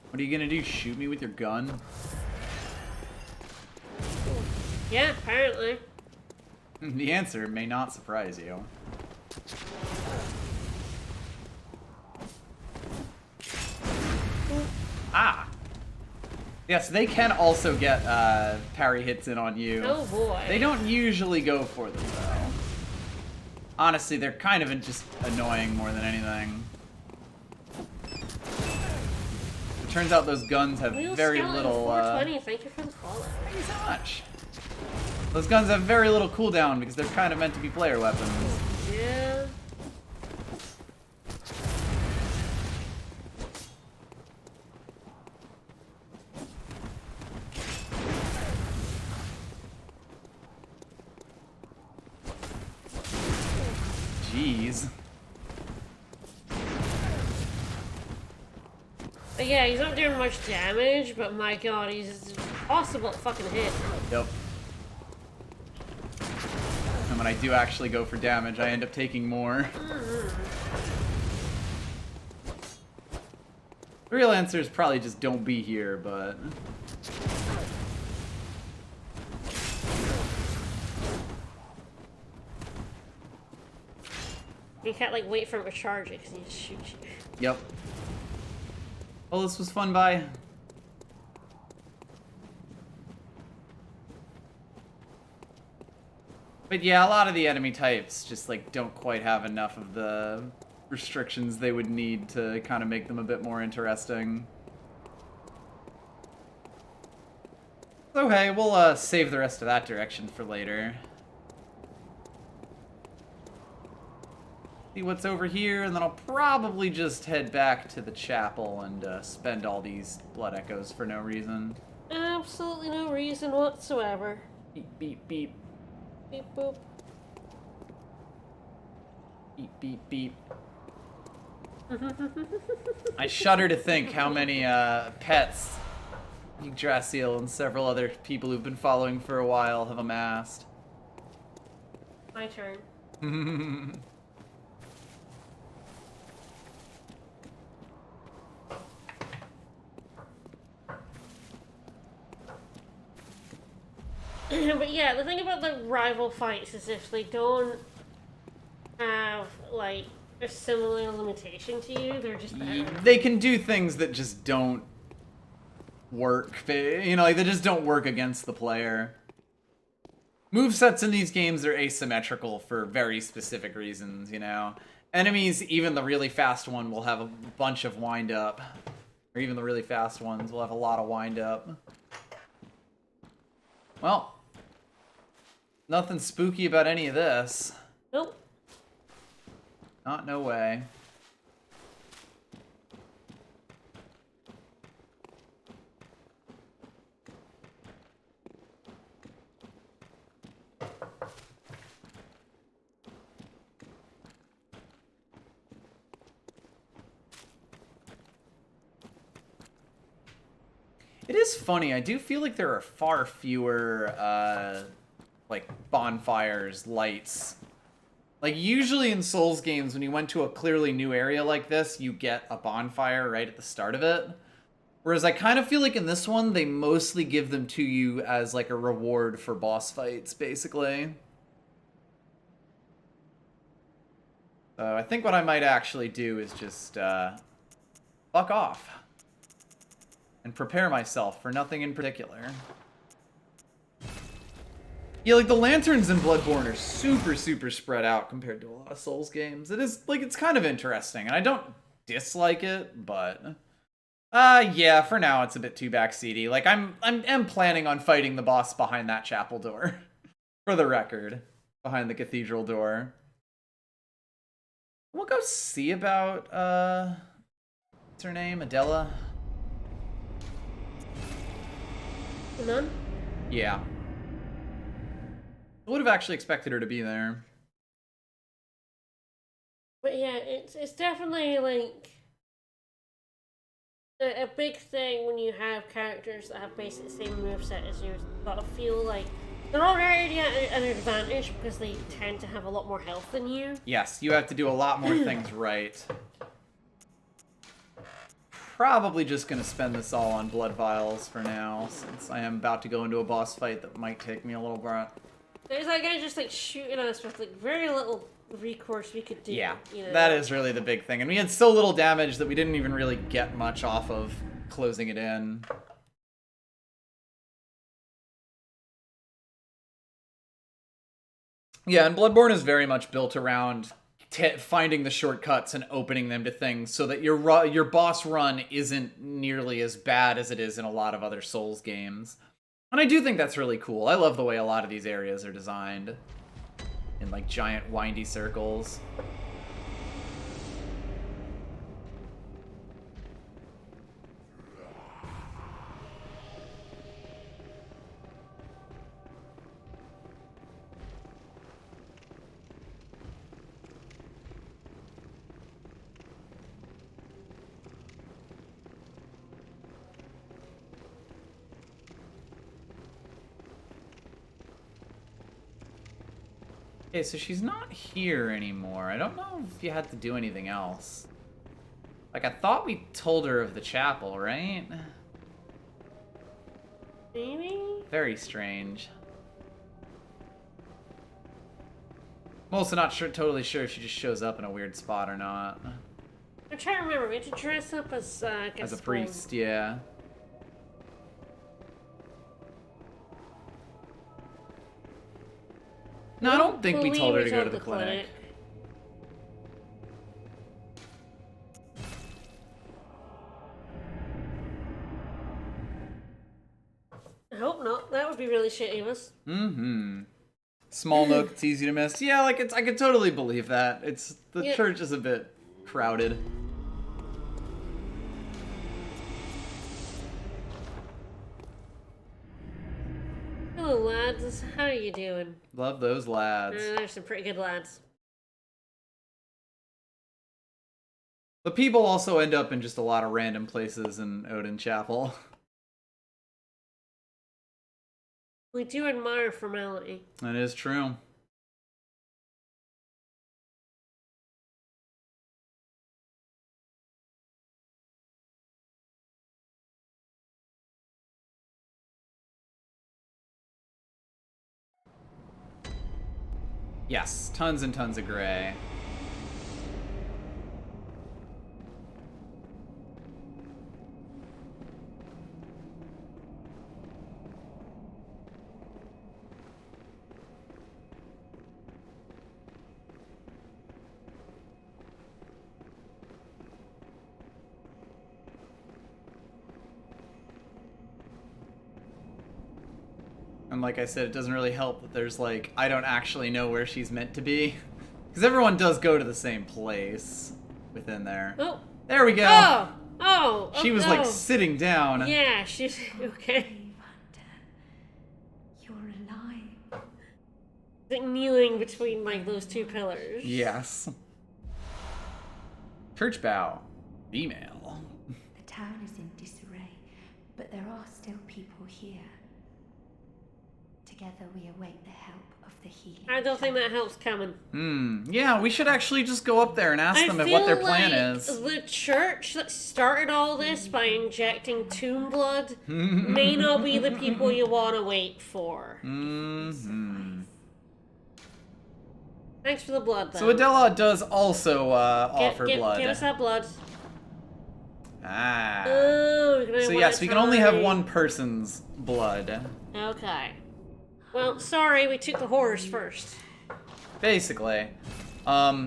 What are you gonna do? Shoot me with your gun? Yeah, apparently. The answer may not surprise you. Ah! Yes, they can also get parry hits in on you. Oh boy. They don't usually go for them, though. Honestly, they're kind of just annoying more than anything. It turns out those guns have Wheel very Skeleton little... 420, thank you for the follow. Thank you so much. Those guns have very little cooldown because they're kind of meant to be player weapons. Yeah. Jeez. But yeah, he's not doing much damage, but my god, he's impossible to fucking hit. Yep. And when I do actually go for damage, I end up taking more. The real answer is probably just don't be here, but... You can't, like, wait for him to charge it, because he just shoots you. Yep. Well, this was fun, bye. But yeah, a lot of the enemy types just, like, don't quite have enough of the restrictions they would need to kind of make them a bit more interesting. So hey, we'll save the rest of that direction for later. See what's over here, and then I'll probably just head back to the chapel and spend all these blood echoes for no reason. Absolutely no reason whatsoever. Beep, beep, beep. Beep boop. Beep, beep, beep. I shudder to think how many pets Yggdrasil and several other people who've been following for a while have amassed. My turn. But yeah, the thing about the rival fights is if they don't have, like, a similar limitation to you, they're just better. They can do things that just don't work. You know, like, they just don't work against the player. Movesets in these games are asymmetrical for very specific reasons, you know? Enemies, even the really fast one, will have a bunch of wind-up. Or even the really fast ones will have a lot of wind-up. Well, nothing spooky about any of this. Nope. Not no way. It is funny, I do feel like there are far fewer, like, bonfires, lights. Like, usually in Souls games, when you went to a clearly new area like this, you get a bonfire right at the start of it. Whereas I kind of feel like in this one, they mostly give them to you as, like, a reward for boss fights, basically. So I think what I might actually do is just, fuck off. And prepare myself for nothing in particular. Yeah, like, the lanterns in Bloodborne are super, super spread out compared to a lot of Souls games. It is, like, it's kind of interesting, and I don't dislike it, but... yeah, for now it's a bit too backseaty. Like, I'm planning on fighting the boss behind that chapel door. For the record. Behind the cathedral door. We'll go see about, what's her name? Adela? The nun? Yeah. I would have actually expected her to be there. But yeah, it's definitely, like, a big thing when you have characters that have basically the same moveset as you. You've got to feel like they're already at an advantage because they tend to have a lot more health than you. Yes, you have to do a lot more things right. Probably just gonna spend this all on blood vials for now, since I am about to go into a boss fight that might take me a little bit. There's that guy just, like, shooting us with, like, very little recourse we could do. Yeah, you know? that is really the big thing. And we had so little damage that we didn't even really get much off of closing it in. Yeah, and Bloodborne is very much built around finding the shortcuts and opening them to things so that your boss run isn't nearly as bad as it is in a lot of other Souls games. And I do think that's really cool. I love the way a lot of these areas are designed in, like, giant windy circles. Okay, so she's not here anymore. I don't know if you had to do anything else. Like, I thought we told her of the chapel, right? Maybe? Very strange. I'm also not totally sure if she just shows up in a weird spot or not. I'm trying to remember. We had to dress up as As a priest, yeah. No, I don't think we told her to go to the clinic. I hope not. That would be really shitty of us. Mm-hmm. Small note that's easy to miss. Yeah, like I could totally believe that. The church is a bit crowded. Hello, lads. How are you doing? Love those lads. There's some pretty good lads. But people also end up in just a lot of random places in Odin Chapel. We do admire formality. That is true. Yes, tons and tons of gray. And like I said, it doesn't really help that there's like, I don't actually know where she's meant to be. Because everyone does go to the same place within there. Oh. There we go. Oh. Oh. She was like sitting down. Yeah, she's okay. You're alive. Like kneeling between like those two pillars. Yes. Church bow. Female. The town is in disarray, but there are still people here. Together we await the help of the healing. I don't think that helps coming. Yeah, we should actually just go up there and ask them what their plan is. The church that started all this by injecting tomb blood may not be the people you want to wait for. Thanks for the blood, though. So Adela does also offer blood. Give us that blood. Ah. Oh, so yes, we can only have one person's blood. Okay. Well, sorry, we took the horse first. Basically.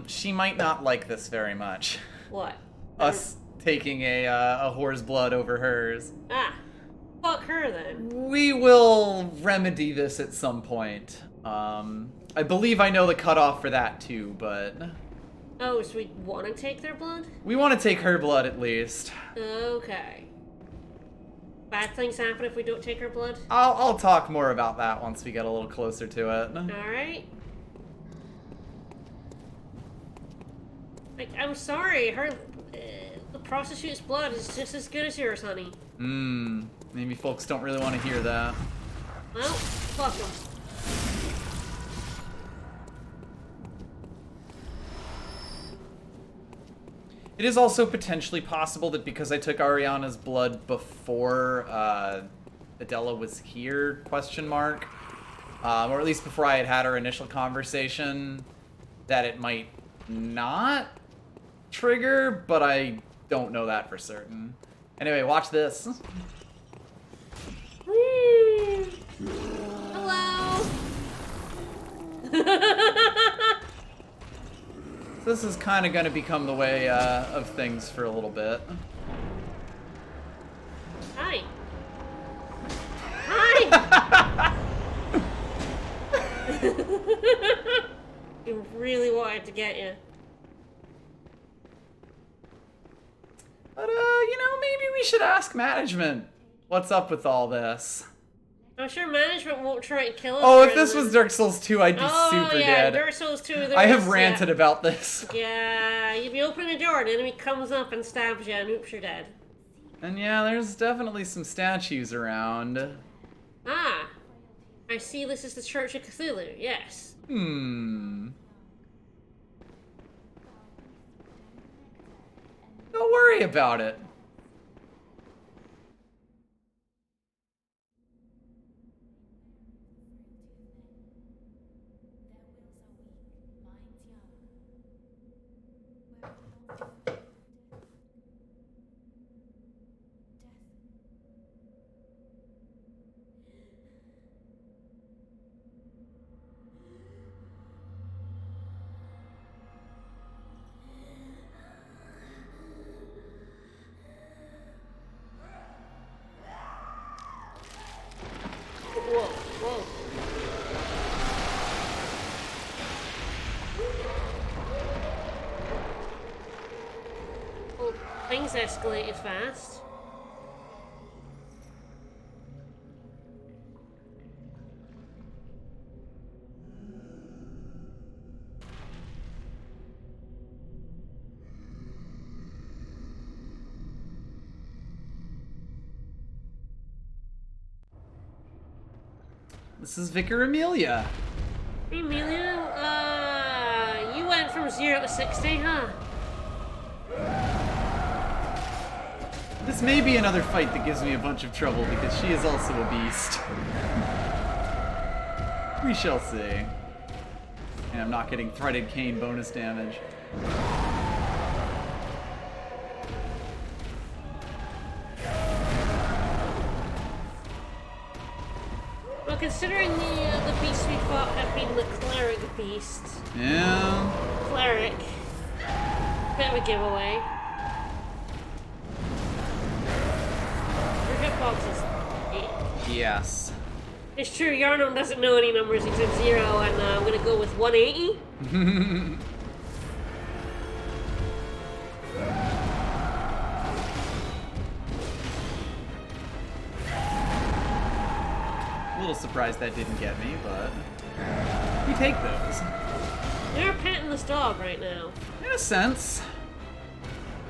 She might not like this very much. What? Us taking a whore's blood over hers. Ah. Fuck her, then. We will remedy this at some point. I believe I know the cutoff for that too, but... Oh, so we want to take their blood? We want to take her blood at least. Okay. Bad things happen if we don't take her blood? I'll talk more about that once we get a little closer to it. Alright. Like, I'm sorry, her... the prostitute's blood is just as good as yours, honey. Maybe folks don't really want to hear that. Well, fuck them. It is also potentially possible that because I took Ariana's blood before Adela was here, question mark, or at least before I had our initial conversation, that it might not trigger, but I don't know that for certain. Anyway, watch this. Whee! Hello! This is kind of going to become the way of things for a little bit. Hi. Hi! You really wanted to get you. But, you know, maybe we should ask management what's up with all this. I'm sure management won't try and kill us. Oh, if this was Dark Souls 2, I'd be super dead. Dark Souls 2. I have ranted about this. Yeah, you'd be opening a door, an enemy comes up and stabs you, and oops, you're dead. And yeah, there's definitely some statues around. Ah. I see this is the Church of Cthulhu, yes. Don't worry about it. Whoa, whoa. Well, things escalated fast. This is Vicar Amelia. Hey, Amelia, you went from 0 to 60, huh? This may be another fight that gives me a bunch of trouble because she is also a beast. We shall see. And I'm not getting threaded cane bonus damage. Well, considering the beasts we fought have been the cleric beast. Yeah. Cleric. Bit of a giveaway. Your hitbox is 8. Yes. It's true, Yarnum doesn't know any numbers except 0, and I'm gonna go with 180. A little surprised that didn't get me, but we take those. You're petting this dog right now. In a sense.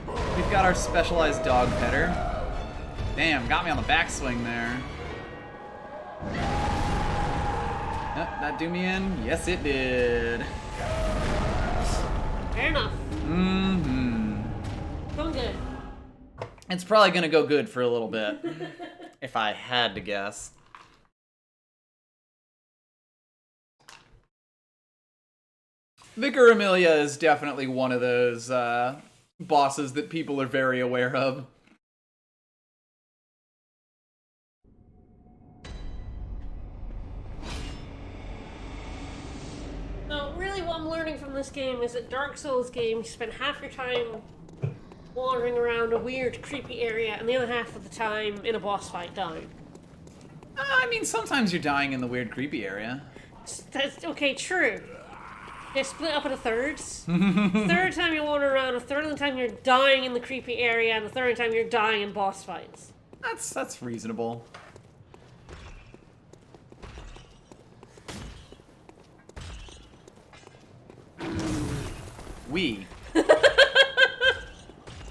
We've got our specialized dog petter. Damn, got me on the backswing there. Yep, that do me in? Yes, it did. Fair enough. Mm-hmm. Going good. It's probably gonna go good for a little bit. If I had to guess. Vicar Amelia is definitely one of those bosses that people are very aware of. So, really what I'm learning from this game is that Dark Souls games, you spend half your time wandering around a weird, creepy area, and the other half of the time in a boss fight dying. I mean, sometimes you're dying in the weird, creepy area. That's, okay, true. They split up into thirds. Third time you wander around, a third of the time you're dying in the creepy area, and the third time you're dying in boss fights. That's reasonable. We.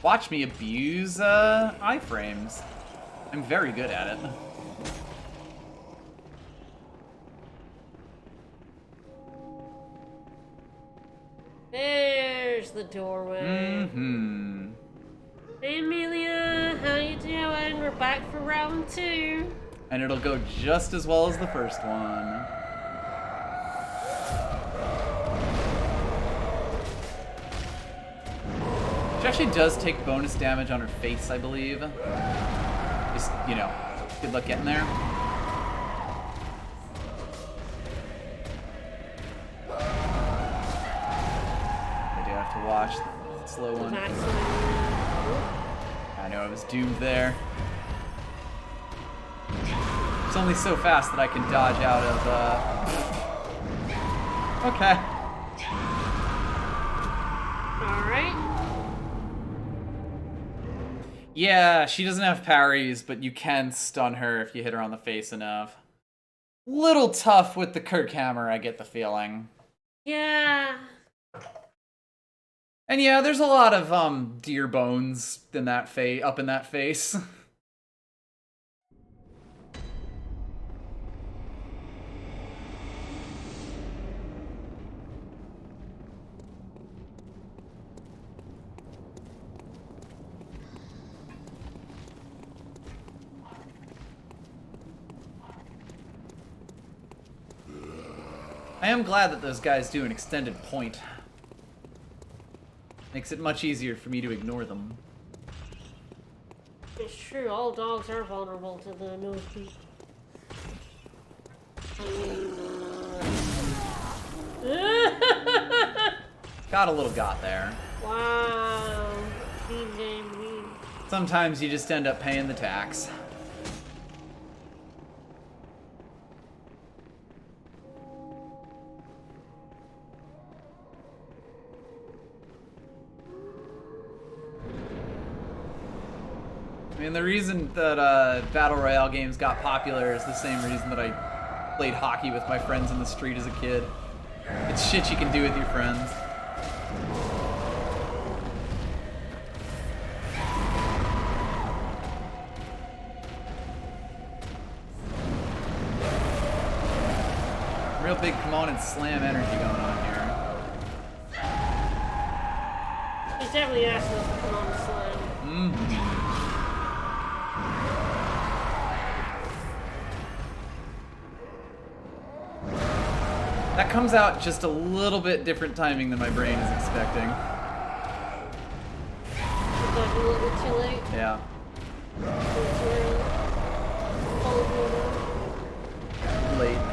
Watch me abuse iframes. I'm very good at it. There's the doorway. Mm-hmm. Hey Amelia, how you doing? We're back for round 2. And it'll go just as well as the first one. She actually does take bonus damage on her face, I believe. Just, you know, good luck getting there. I do have to watch the slow one. I know I was doomed there. It's only so fast that I can dodge out of, Okay. Alright. Yeah, she doesn't have parries, but you can stun her if you hit her on the face enough. Little tough with the Kirk hammer, I get the feeling. Yeah. And yeah, there's a lot of deer bones in that up in that face. I am glad that those guys do an extended point. Makes it much easier for me to ignore them. It's true, all dogs are vulnerable to the nose beat. Got a little got there. Wow. Mean game, mean. Sometimes you just end up paying the tax. I mean, the reason that Battle Royale games got popular is the same reason that I played hockey with my friends in the street as a kid. It's shit you can do with your friends. Real big come on and slam energy going on here. He's definitely asking us to come on the slam. Mm-hmm. That comes out just a little bit different timing than my brain is expecting. Is that a little bit too late? Yeah. Too early? Late.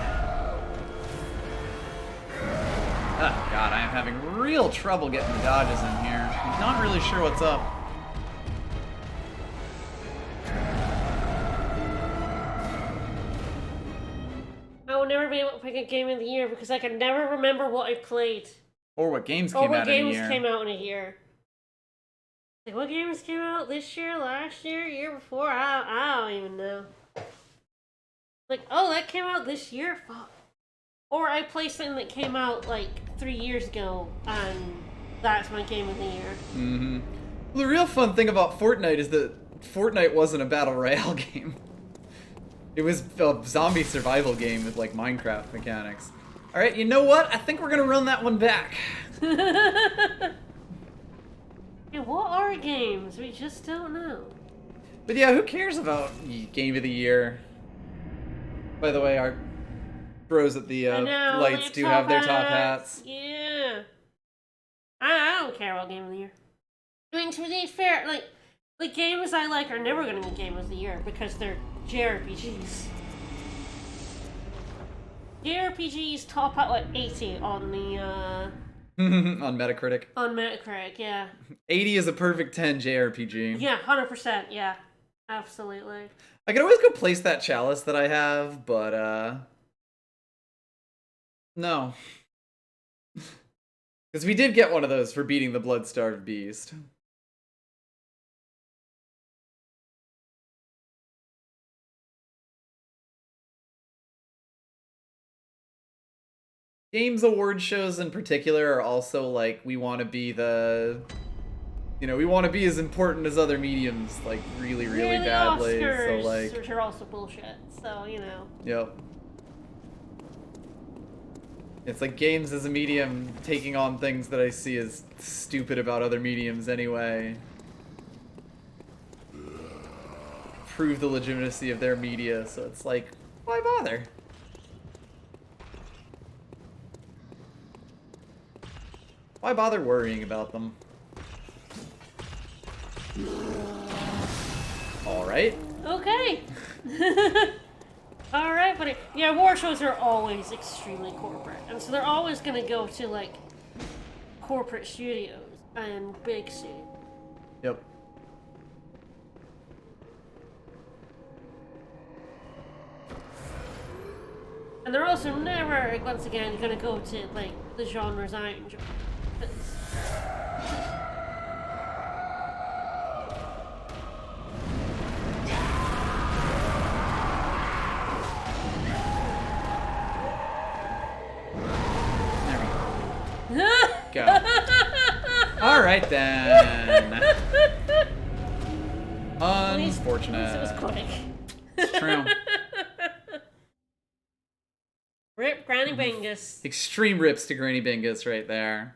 Oh god, I am having real trouble getting the dodges in here. I'm not really sure what's up. I will never be able to pick a game of the year because I can never remember what I played. Or what games Or came what out in a games year. came out in a year. Like, what games came out this year, last year, year before? I don't even know. Like, oh, that came out this year? Fuck. Or I played something that came out, like, 3 years ago, and that's my game of the year. Mm-hmm. Well, the real fun thing about Fortnite is that Fortnite wasn't a Battle Royale game. It was a zombie survival game with, like, Minecraft mechanics. Alright, you know what? I think we're gonna run that one back. Yeah, what are games? We just don't know. But yeah, who cares about Game of the Year? By the way, our bros at the lights do have their top hats. Yeah. I don't care about Game of the Year. I mean, to be fair, like, the games I like are never going to be Game of the Year because they're JRPGs. JRPGs top at, like, 80 on the, On Metacritic. on Metacritic, yeah. 80 is a perfect 10 JRPG. Yeah, 100%, yeah. Absolutely. I could always go place that chalice that I have, but, no. Because we did get one of those for beating the Blood-Starved Beast. Games award shows in particular are also like, we want to be the... You know, we want to be as important as other mediums, like, really, really badly. Oscars, so, like... which are also bullshit, so, you know. Yep. It's like games as a medium taking on things that I see as stupid about other mediums anyway. Prove the legitimacy of their media, so it's like, why bother? Why bother worrying about them? Alright. Okay. Alright, but yeah, award shows are always extremely corporate. And so they're always going to go to, like, corporate studios and big studios. Yep. And they're also never, once again, going to go to, like, the genres I enjoy. Go. Alright then. Unfortunate. It was quick. It's true. Rip Granny Bingus. Extreme rips to Granny Bingus right there.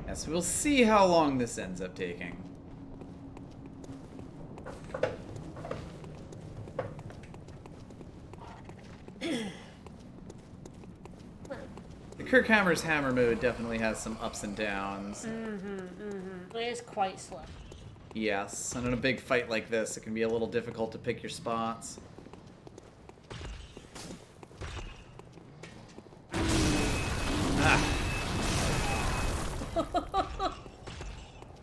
Yes, we'll see how long this ends up taking. The Kirkhammer's hammer mode definitely has some ups and downs. It is quite slow. Yes, and in a big fight like this, it can be a little difficult to pick your spots. Ah.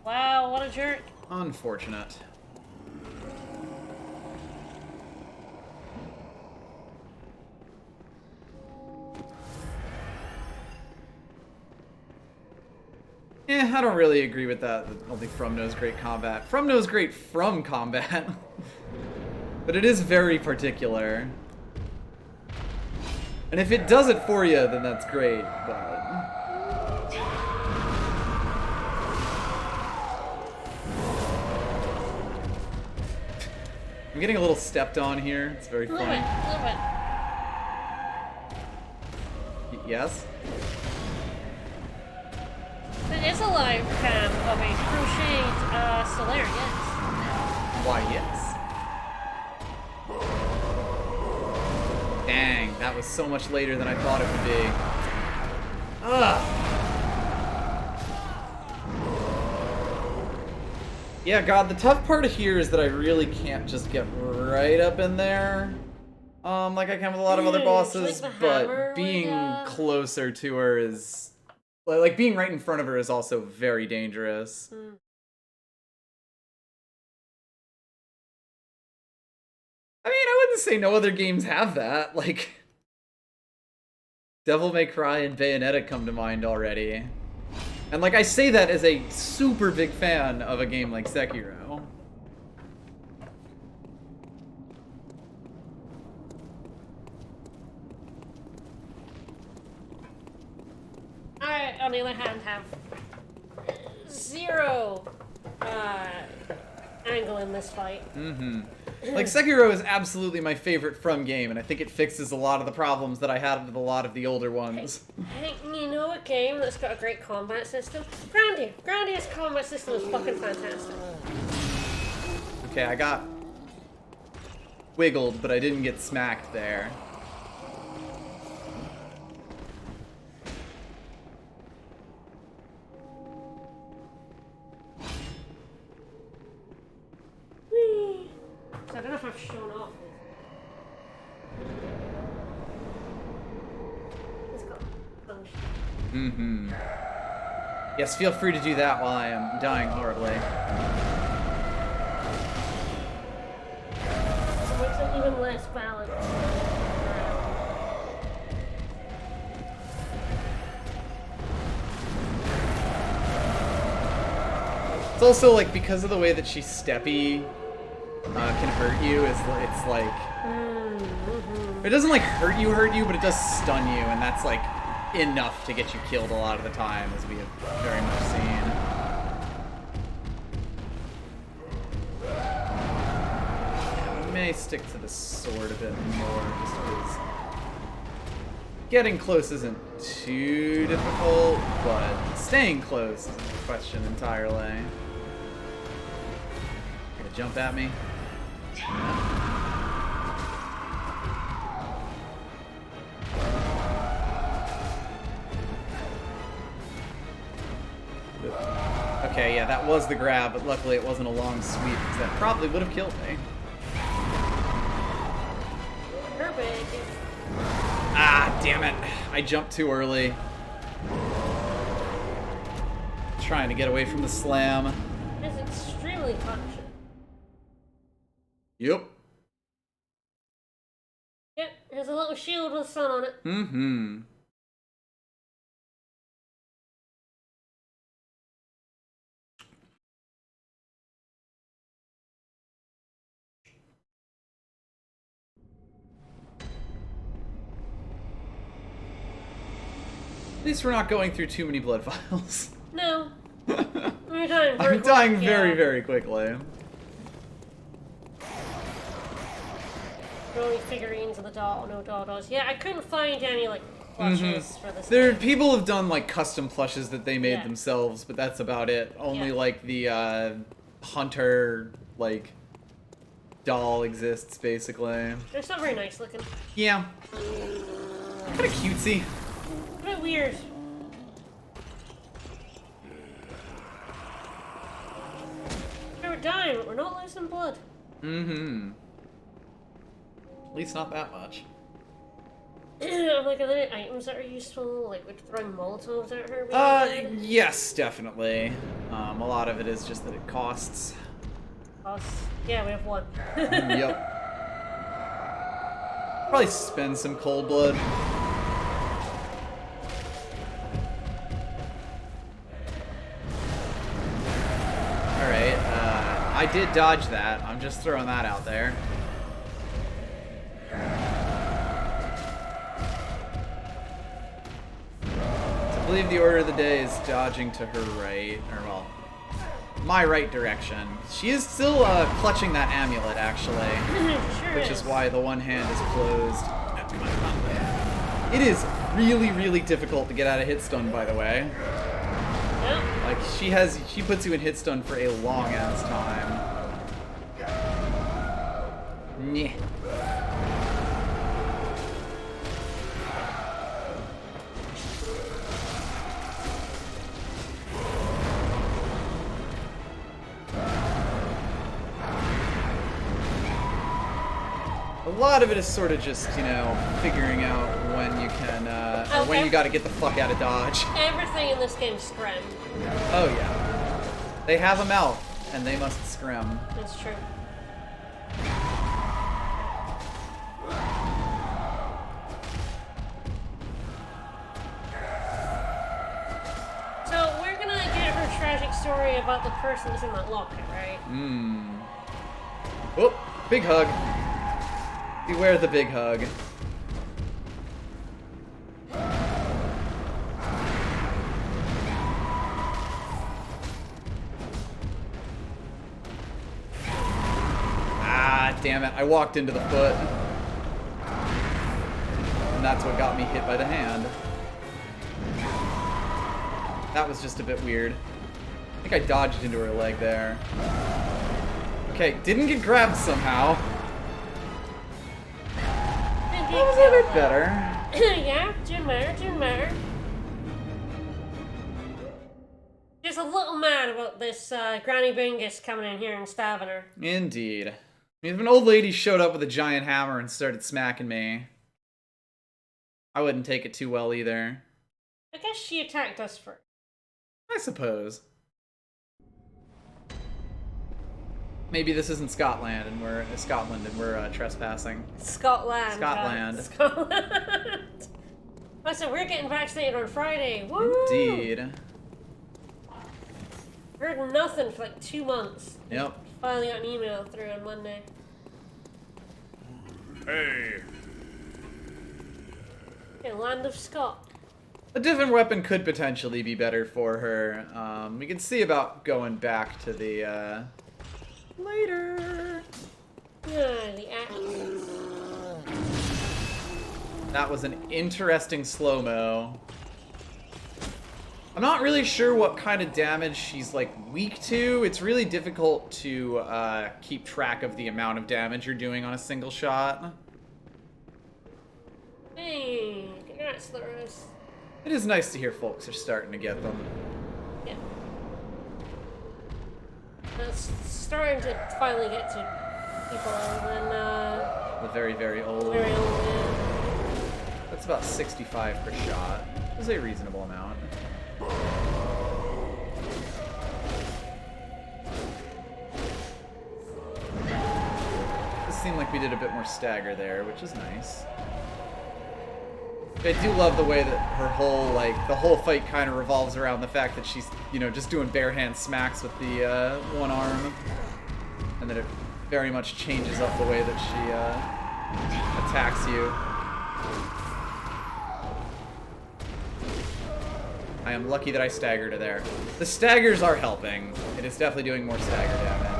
Wow, what a jerk. Unfortunate. I don't really agree with that. Only From knows great combat. From knows great from combat. But it is very particular. And if it does it for you, then that's great, but... I'm getting a little stepped on here. It's very funny. A little bit. Yes? There is a live cam of a crocheted Solaire, yes. Why, yes. Dang, that was so much later than I thought it would be. Ugh. Yeah, God, the tough part here is that I really can't just get right up in there. Like I can with a lot of other bosses, like the but hammer being would, closer to her is... Like, being right in front of her is also very dangerous. I mean, I wouldn't say no other games have that. Like, Devil May Cry and Bayonetta come to mind already. And, like, I say that as a super big fan of a game like Sekiro. I, on the other hand, have zero angle in this fight. Like, Sekiro is absolutely my favorite From game, and I think it fixes a lot of the problems that I had with a lot of the older ones. Hey, you know a game that's got a great combat system? Grandia. Grandia's combat system is fucking fantastic. Okay, I got wiggled, but I didn't get smacked there. So I don't know if I've shown off. Let's go. Function. Yes, feel free to do that while I am dying horribly. So it makes it even less balanced. It's also like because of the way that she's steppy can hurt you. It's like it doesn't like hurt you, but it does stun you, and that's like enough to get you killed a lot of the time, as we have very much seen. I may stick to the sword a bit more, just because getting close isn't too difficult, but staying close isn't a question entirely. Gonna jump at me? Okay, yeah, that was the grab, but luckily it wasn't a long sweep, because that probably would have killed me. You're big. Ah, damn it. I jumped too early. Trying to get away from the slam. It's extremely punishing. Yep. Yep, there's a little shield with sun on it. At least we're not going through too many blood vials. No. You're dying very I'm dying quick, very, yeah. very quickly. Throwing figurines of the doll, no doll dolls. Yeah, I couldn't find any, like, plushes for this There, game. people have done like custom plushes that they made Yeah. themselves, but that's about it. Only Yeah. like the hunter like doll exists basically. It's not very nice looking. Yeah, kind of cutesy. A bit weird. We're dying, but we're not losing blood. Mm-hmm. At least not that much. Like, are there items that are useful? Like, would throwing Molotovs at her be good? Yes, definitely. A lot of it is just that it costs. Yeah, we have one. Yep. Probably spend some cold blood. Alright, I did dodge that. I'm just throwing that out there. I believe the order of the day is dodging to her right, or well, my right direction. She is still clutching that amulet, actually, Sure which is why the one hand is closed. Oh, come on, come on. It is really, really difficult to get out of hit stun, by the way. Yep. Like, she puts you in hit stun for a long ass time. Nyeh. A lot of it is sort of just, you know, figuring out when you can, or when you gotta get the fuck out of dodge. Everything in this game is scrim. Oh yeah. They have a mouth, and they must scrim. That's true. So, we're gonna get her tragic story about the person that's in that locker, right? Oh, big hug. Beware the big hug. Ah, damn it. I walked into the foot. And that's what got me hit by the hand. That was just a bit weird. I think I dodged into her leg there. Okay, didn't get grabbed somehow. That was a bit better. Yeah, doing better. Just a little mad about this Granny Bingus coming in here and stabbing her. Indeed. If an old lady showed up with a giant hammer and started smacking me, I wouldn't take it too well either. I guess she attacked us first. I suppose. Maybe this isn't Scotland and we're trespassing. Scotland. Scotland. Scotland. Listen, we're getting vaccinated on Friday. Woo! Indeed. Heard nothing for like 2 months. Yep. Finally got an email through on Monday. Hey. Okay, Land of Scott. A different weapon could potentially be better for her. We can see about going back to the, later. The axe. That was an interesting slow-mo. I'm not really sure what kind of damage she's, like, weak to. It's really difficult to, keep track of the amount of damage you're doing on a single shot. Hey, congrats, Larus. It is nice to hear folks are starting to get them. Yeah. It's starting to finally get to people other than, The very, very old. very old man. That's about 65 per shot. It's a reasonable amount. It seemed like we did a bit more stagger there, which is nice. I do love the way that her whole, like, the whole fight kind of revolves around the fact that she's, you know, just doing bare hand smacks with the one arm. And that it very much changes up the way that she attacks you. I am lucky that I staggered her there. The staggers are helping. It is definitely doing more stagger damage.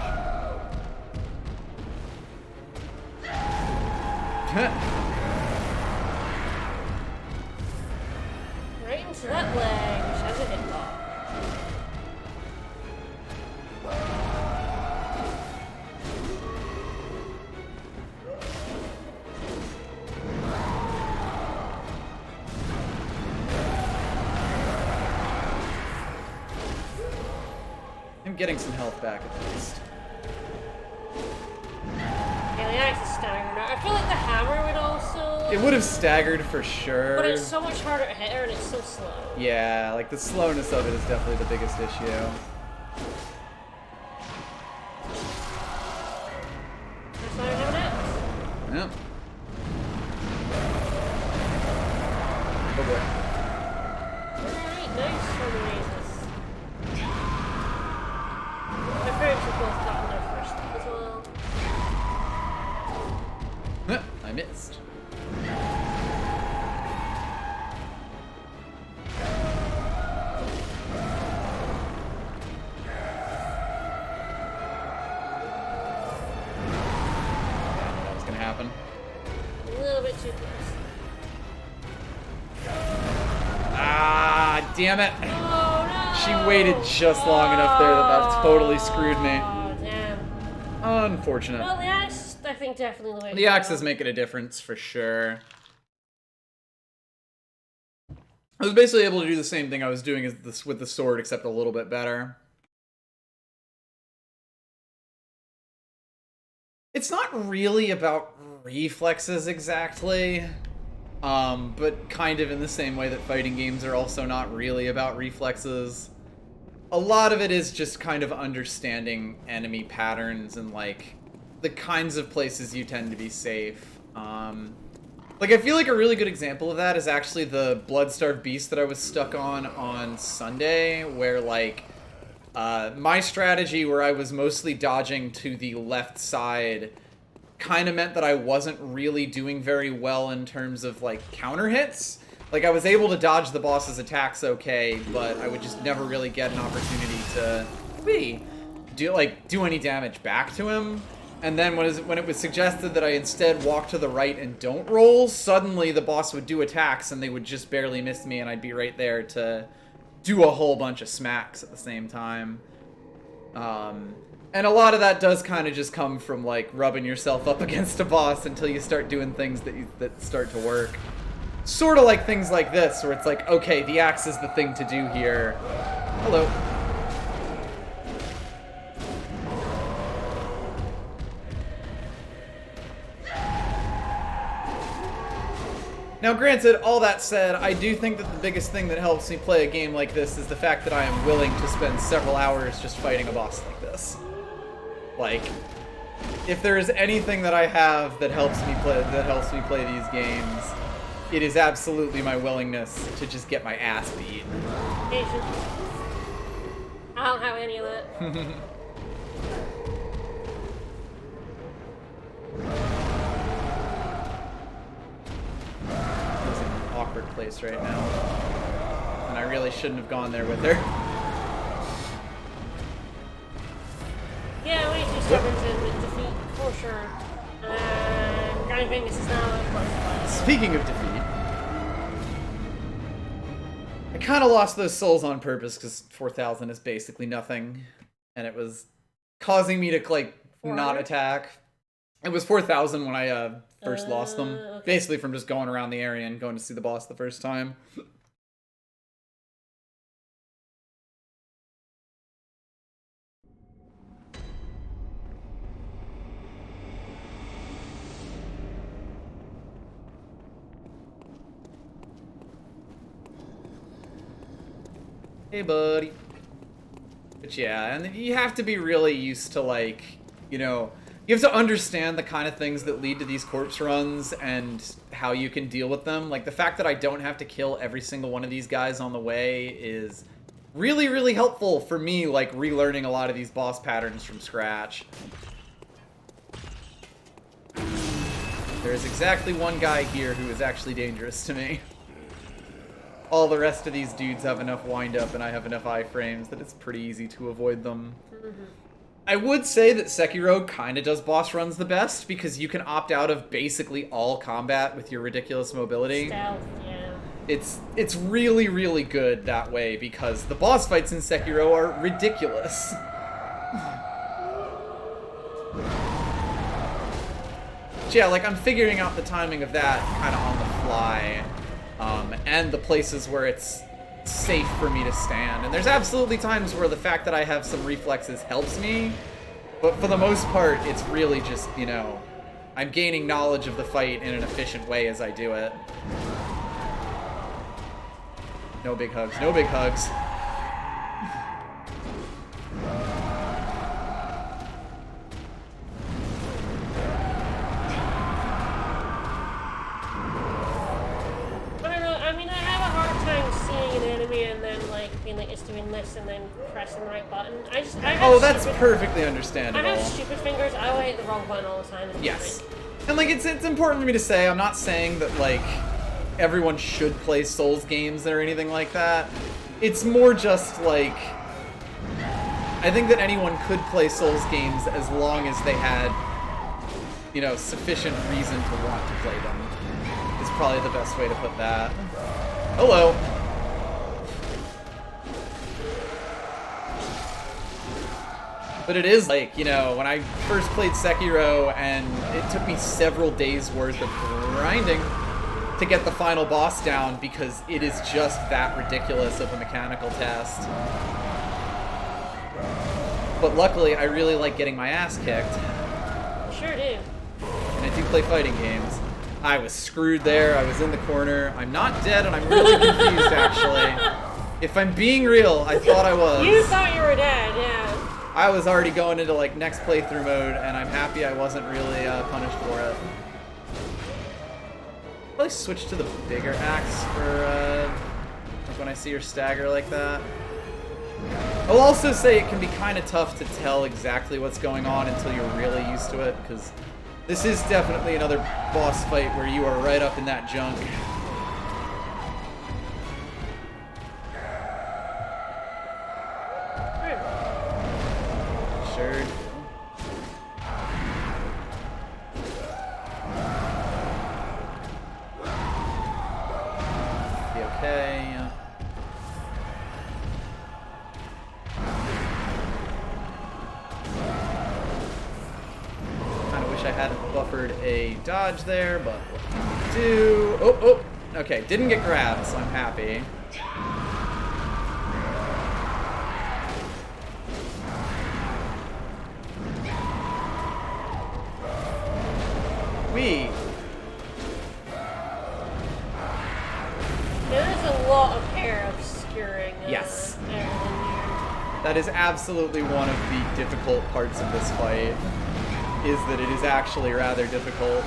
into that leg, which has a hitbox. I'm getting some health back at least. Yeah, the axe is staggered. I feel like the hammer would also... It would have staggered for sure. But it's so much harder to hit her and it's so slow. Yeah, like the slowness of it is definitely the biggest issue. That's why I have an axe. Yep. Oh boy. Alright, nice for the raises. My frames have both gotten their first as well. I missed. Happen. A little bit too close. Ah, damn it. Oh no! She waited just long enough there that totally screwed me. Oh, damn. Unfortunate. Well, the axe, I think, definitely the way to The axe go. is making a difference for sure. I was basically able to do the same thing I was doing as this with the sword, except a little bit better. It's not really about reflexes exactly, but kind of in the same way that fighting games are also not really about reflexes. A lot of it is just kind of understanding enemy patterns and like the kinds of places you tend to be safe. Like I feel like a really good example of that is actually the Bloodstarved Beast that I was stuck on Sunday, where like my strategy where I was mostly dodging to the left side kind of meant that I wasn't really doing very well in terms of like counter hits. Like I was able to dodge the boss's attacks okay, but I would just never really get an opportunity to do any damage back to him. And then when it was suggested that I instead walk to the right and don't roll, suddenly the boss would do attacks and they would just barely miss me and I'd be right there to do a whole bunch of smacks at the same time. And a lot of that does kind of just come from like rubbing yourself up against a boss until you start doing things that start to work. Sort of like things like this, where it's like, okay, the axe is the thing to do here. Hello. Now granted, all that said, I do think that the biggest thing that helps me play a game like this is the fact that I am willing to spend several hours just fighting a boss like this. Like, if there is anything that I have that helps me play these games, it is absolutely my willingness to just get my ass beat. Patience. I don't have any of that. It's an awkward place right now. And I really shouldn't have gone there with her. Yeah, way too stubborn to defeat, for sure. Grinding Fingers is now a plus. Speaking of defeat, I kind of lost those souls on purpose because 4,000 is basically nothing. And it was causing me to, like, not attack. It was 4,000 when I first lost them. Okay. Basically from just going around the area and going to see the boss the first time. Hey, buddy. But yeah, and you have to be really used to, like, you know, you have to understand the kind of things that lead to these corpse runs and how you can deal with them. Like, the fact that I don't have to kill every single one of these guys on the way is really, really helpful for me, like, relearning a lot of these boss patterns from scratch. There's exactly one guy here who is actually dangerous to me. All the rest of these dudes have enough wind-up and I have enough iframes that it's pretty easy to avoid them. I would say that Sekiro kind of does boss runs the best because you can opt out of basically all combat with your ridiculous mobility. Stealth, yeah. It's really, really good that way because the boss fights in Sekiro are ridiculous. Yeah, like I'm figuring out the timing of that kind of on the fly, and the places where it's safe for me to stand. And there's absolutely times where the fact that I have some reflexes helps me, but for the most part, it's really just, you know, I'm gaining knowledge of the fight in an efficient way as I do it. No big hugs, no big hugs. Being like, it's doing this and then pressing the right button. I Oh, that's perfectly understandable. I have stupid fingers. I will hit the wrong button all the time. Yes. And like, it's important for me to say, I'm not saying that like everyone should play Souls games or anything like that. It's more just like, I think that anyone could play Souls games as long as they had, you know, sufficient reason to want to play them. Is probably the best way to put that. Hello. But it is like, you know, when I first played Sekiro and it took me several days worth of grinding to get the final boss down because it is just that ridiculous of a mechanical test. But luckily, I really like getting my ass kicked. Sure do. And I do play fighting games. I was screwed there, I was in the corner. I'm not dead and I'm really confused actually. If I'm being real, I thought I was. You thought you were dead, yeah. I was already going into like next playthrough mode, and I'm happy I wasn't really punished for it. I'll probably switch to the bigger axe for like when I see her stagger like that. I'll also say it can be kind of tough to tell exactly what's going on until you're really used to it, because this is definitely another boss fight where you are right up in that junk. Sure do. Be okay. Kinda wish I hadn't buffered a dodge there, but what can we do? Oh, oh! Okay, didn't get grabbed, so I'm happy. There's a lot of hair obscuring yes. everything here. That is absolutely one of the difficult parts of this fight, is that it is actually rather difficult.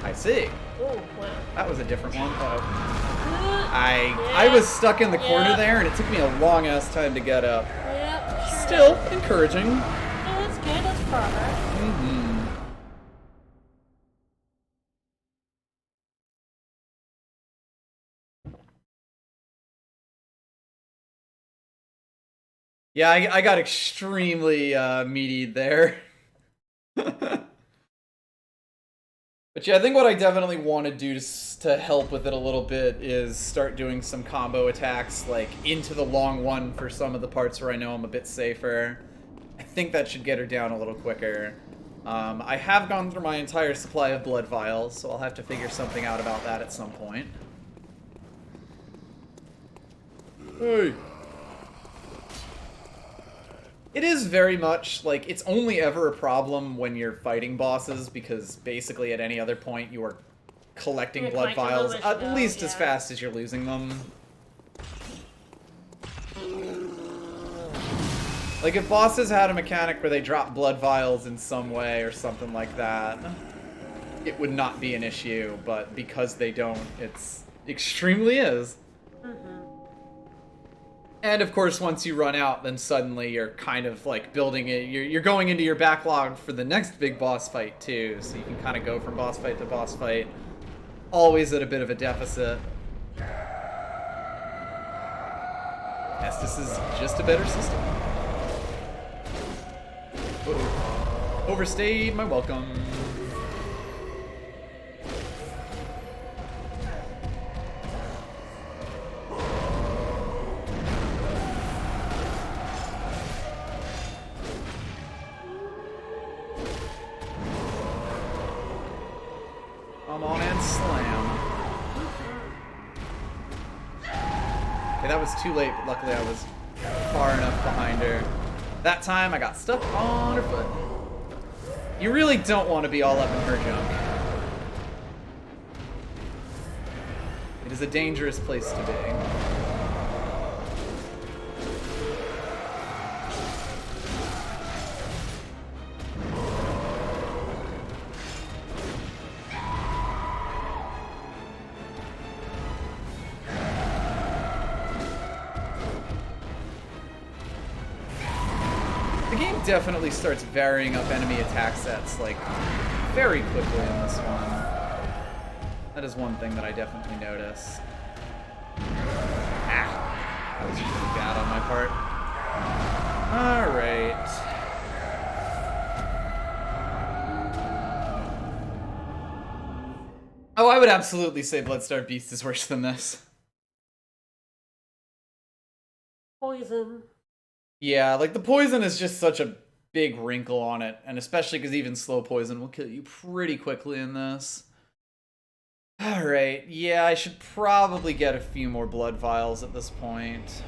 I see. Ooh, wow. That was a different one. Uh-oh. I was stuck in the corner there, and it took me a long ass time to get up. Yep, sure Still did. encouraging. Yeah, that's good. That's progress. Mm-hmm. Yeah, I got extremely meatied there. But yeah, I think what I definitely want to do to help with it a little bit is start doing some combo attacks, like into the long one for some of the parts where I know I'm a bit safer. I think that should get her down a little quicker. I have gone through my entire supply of blood vials, so I'll have to figure something out about that at some point. Hey! It is very much, like, it's only ever a problem when you're fighting bosses, because basically at any other point you are collecting blood vials at least as fast as you're losing them. Like, if bosses had a mechanic where they drop blood vials in some way or something like that, it would not be an issue, but because they don't, it's extremely is. And of course, once you run out, then suddenly you're kind of like building it. You're going into your backlog for the next big boss fight too, so you can kind of go from boss fight to boss fight, always at a bit of a deficit. Estus is just a better system. Uh-oh. Overstayed my welcome. Come on and slam. Okay, that was too late, but luckily I was far enough behind her. That time I got stuck on her foot. You really don't want to be all up in her junk. It is a dangerous place to be. Definitely starts varying up enemy attack sets, like, very quickly in this one. That is one thing that I definitely notice. Ah, that was just really bad on my part. Alright. Oh, I would absolutely say Bloodstarved Beast is worse than this. Poison. Yeah, like the poison is just such a big wrinkle on it, and especially because even slow poison will kill you pretty quickly in this. Alright, yeah, I should probably get a few more blood vials at this point.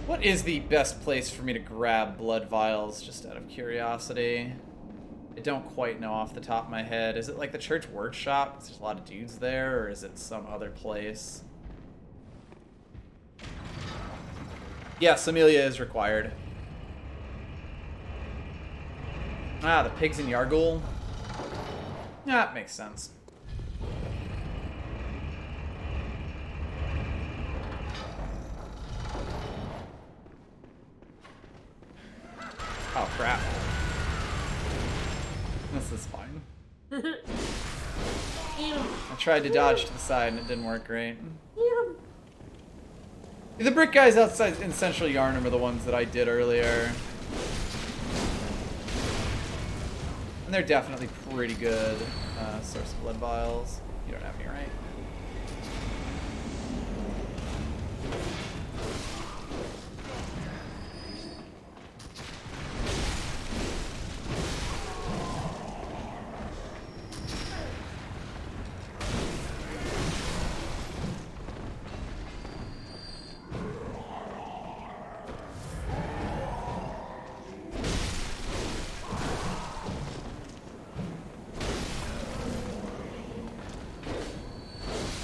What is the best place for me to grab blood vials, just out of curiosity? I don't quite know off the top of my head. Is it like the church workshop? 'Cause there's a lot of dudes there, or is it some other place? Yes, Amelia is required. Ah, the pigs in Yargul. Yeah, that makes sense. Oh, crap. This is fine. I tried to dodge to the side and it didn't work great. The brick guys outside in Central Yarnum are the ones that I did earlier. And they're definitely pretty good source of blood vials. You don't have any, right?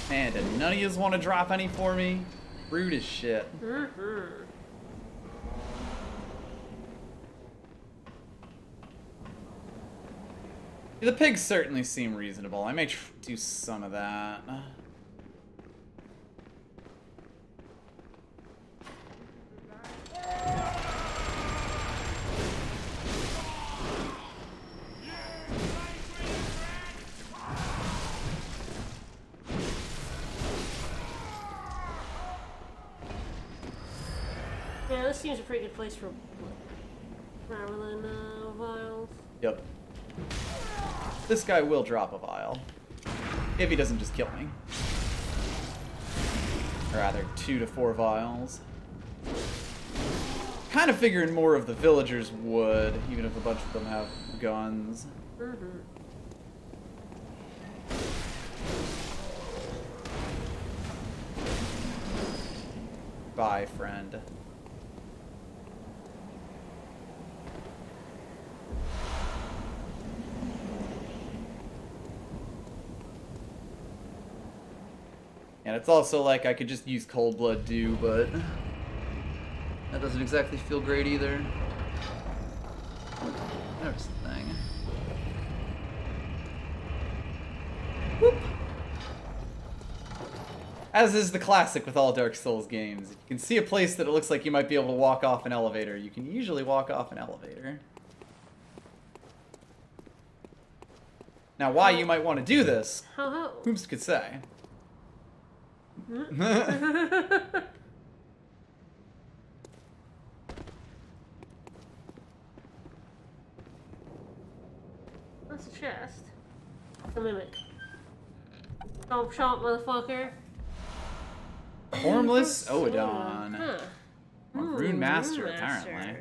Man, did none of yous want to drop any for me? Rude as shit. The pigs certainly seem reasonable. I may do some of that. Yeah, this seems a pretty good place for Ravelin vials. Yep. This guy will drop a vial. If he doesn't just kill me. Or rather, 2 to 4 vials. Kind of figuring more of the villagers would, even if a bunch of them have guns. Bye, friend. And it's also like I could just use Cold Blood Dew, but that doesn't exactly feel great either. There's the thing. Whoop. As is the classic with all Dark Souls games, if you can see a place that it looks like you might be able to walk off an elevator, you can usually walk off an elevator. Now, why you might want to do this, whom's could say? That's a chest. The mimic. Chomp chomp, motherfucker. Formless Odon. Huh. Or Rune Master, apparently.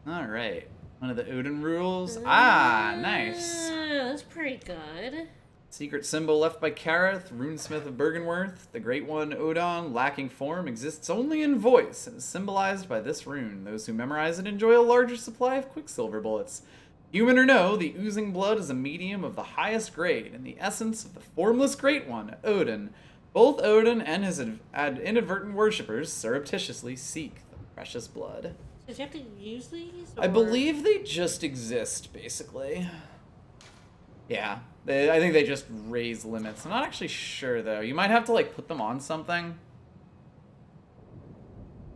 Alright. One of the Odin rules. Ah, nice. That's pretty good. Secret symbol left by Kareth, runesmith of Bergenworth. The Great One Odon, lacking form, exists only in voice and is symbolized by this rune. Those who memorize it enjoy a larger supply of quicksilver bullets. Human or no, the oozing blood is a medium of the highest grade, and the essence of the formless Great One, Odin. Both Odin and his inadvertent worshippers surreptitiously seek the precious blood. Did you have to use these? I believe they just exist, basically. Yeah, I think they just raise limits. I'm not actually sure, though. You might have to, like, put them on something.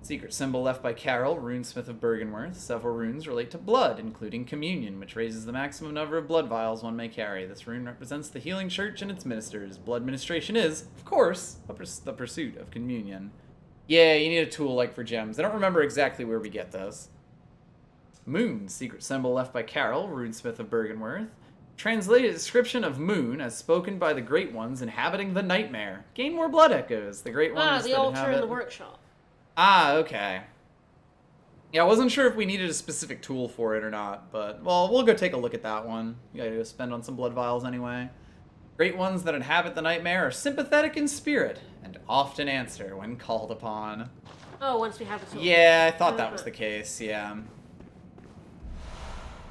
Secret symbol left by Carol, runesmith of Bergenworth. Several runes relate to blood, including communion, which raises the maximum number of blood vials one may carry. This rune represents the healing church and its ministers. Blood ministration is, of course, the pursuit of communion. Yeah, you need a tool like for gems. I don't remember exactly where we get those. Moon, secret symbol left by Carol, runesmith of Bergenworth. Translated description of Moon as spoken by the Great Ones inhabiting the Nightmare. Gain more blood echoes. The Great Ones the altar in the workshop. Ah, okay. Yeah, I wasn't sure if we needed a specific tool for it or not, but, well, we'll go take a look at that one. You gotta go spend on some blood vials anyway. Great Ones that inhabit the Nightmare are sympathetic in spirit and often answer when called upon. Oh, once we have the tool. Yeah, I thought that was the case, yeah.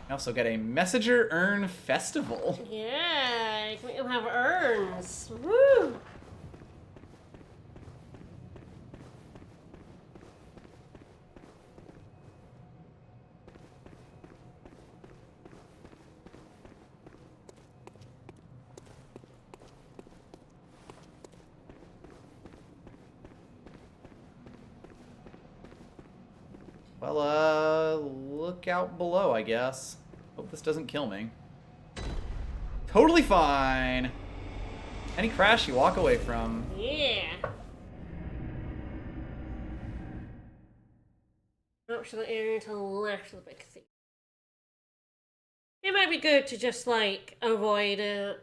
We also get a Messenger Urn Festival. Yeah, you can make them have urns. Woo! Well, look out below, I guess. Hope this doesn't kill me. Totally fine. Any crash you walk away from. Yeah. Up to the area to the left of the big thing. It might be good to just, like, avoid it.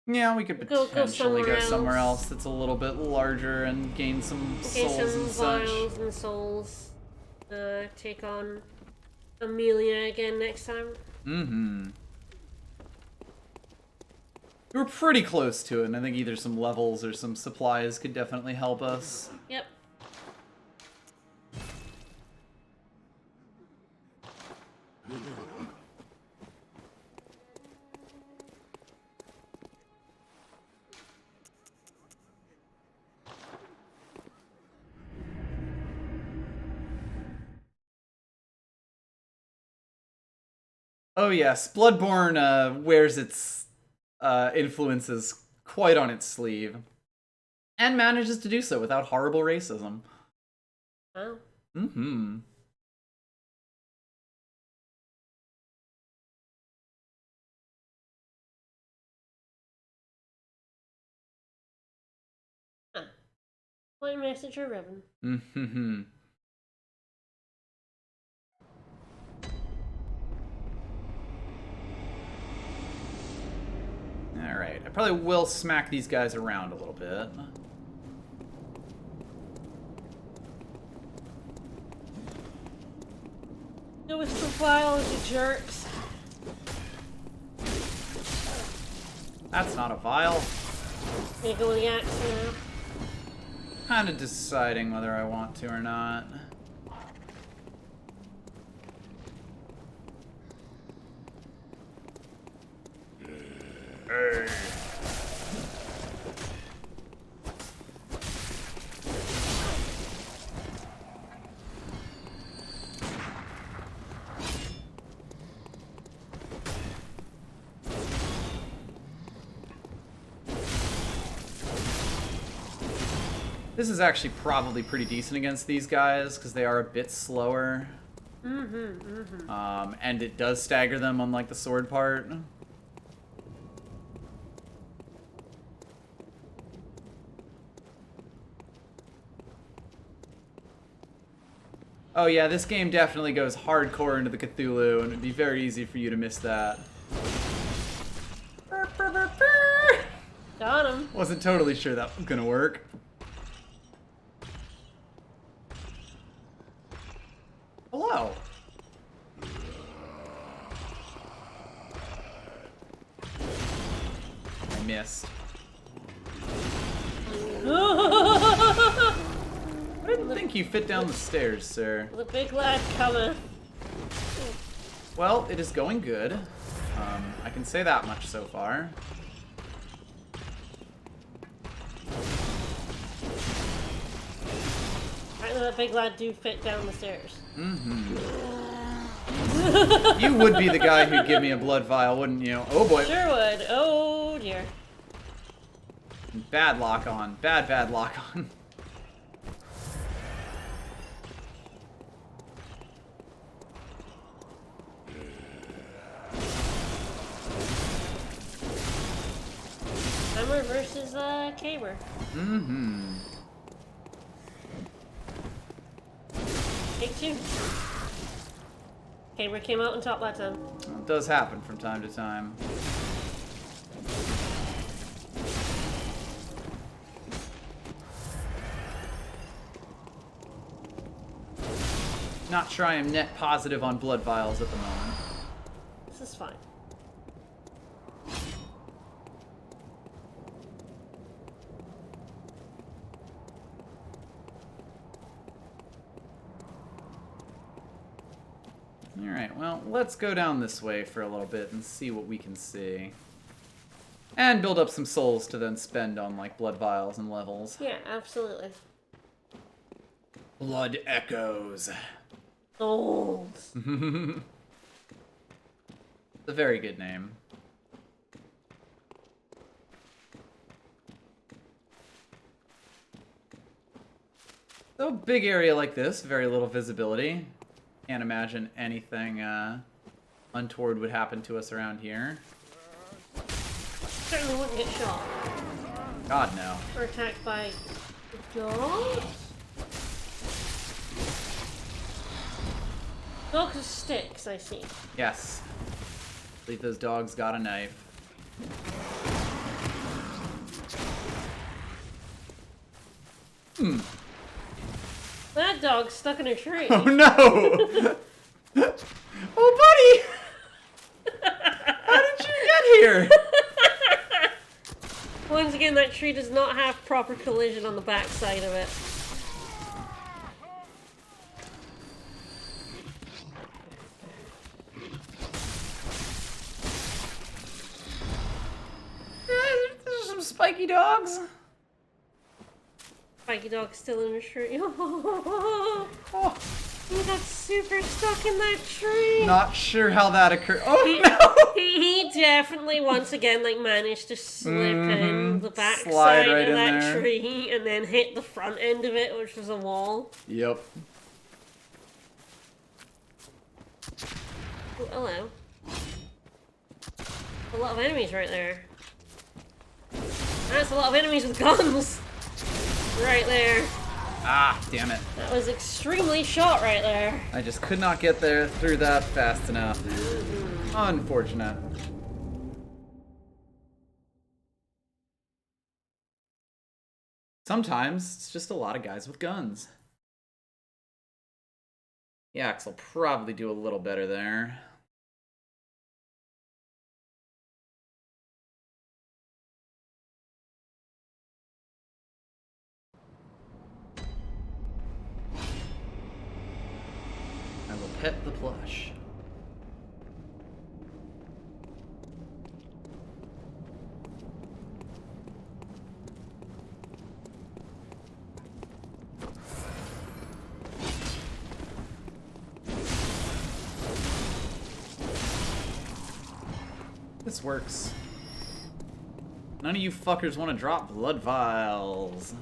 Yeah, we could Go potentially go somewhere somewhere else that's a little bit larger and gain some souls and such. Vials and souls. Take on Amelia again next time. Mm-hmm. We were pretty close to it, and I think either some levels or some supplies could definitely help us. Yep. Oh yes, Bloodborne wears its influences quite on its sleeve. And manages to do so without horrible racism. Oh. Mm-hmm. Point message or ribbon. Mm-hmm. Alright, I probably will smack these guys around a little bit. Go with some files, you jerks. That's not a vial. You go with the axe now. Kind of deciding whether I want to or not. Hey. This is actually probably pretty decent against these guys because they are a bit slower. And it does stagger them unlike the sword part. Oh yeah, this game definitely goes hardcore into the Cthulhu, and it'd be very easy for you to miss that. Got him. Wasn't totally sure that was gonna work. Hello. I missed. I didn't think you fit down the stairs, sir. The big lad cometh. Well, it is going good. I can say that much so far. Right now, that big lad do fit down the stairs. Mm-hmm. You would be the guy who'd give me a blood vial, wouldn't you? Oh boy. Sure would. Oh dear. Bad lock on. Bad lock on. Summer versus Caber. Mm-hmm. Take two. Caber came out on top that time. It does happen from time to time. Not sure I am net positive on blood vials at the moment. This is fine. Alright, well, let's go down this way for a little bit and see what we can see. And build up some souls to then spend on, like, blood vials and levels. Yeah, absolutely. Blood Echoes. Old. It's a very good name. So, big area like this, very little visibility. Can't imagine anything untoward would happen to us around here. Certainly wouldn't get shot. God, no. Or attacked by dogs? Dogs with sticks, I see. Yes. I believe those dogs got a knife. That dog's stuck in a tree. Oh no! Oh, buddy! How did you get here? Once again, that tree does not have proper collision on the backside of it. There's some spiky dogs. Spiky dog's still in the tree. Oh, He got super stuck in that tree. not sure how that occurred. Oh no! He definitely once again like managed to slip in the back Slide side right of in that there. tree and then hit the front end of it, which was a wall. Yep. Oh, hello. A lot of enemies right there. That's a lot of enemies with guns. Right there. Ah, damn it. That was extremely shot right there. I just could not get there through that fast enough. Unfortunate. Sometimes it's just a lot of guys with guns. The axe will probably do a little better there. I will pet the plush. This works. None of you fuckers want to drop blood vials.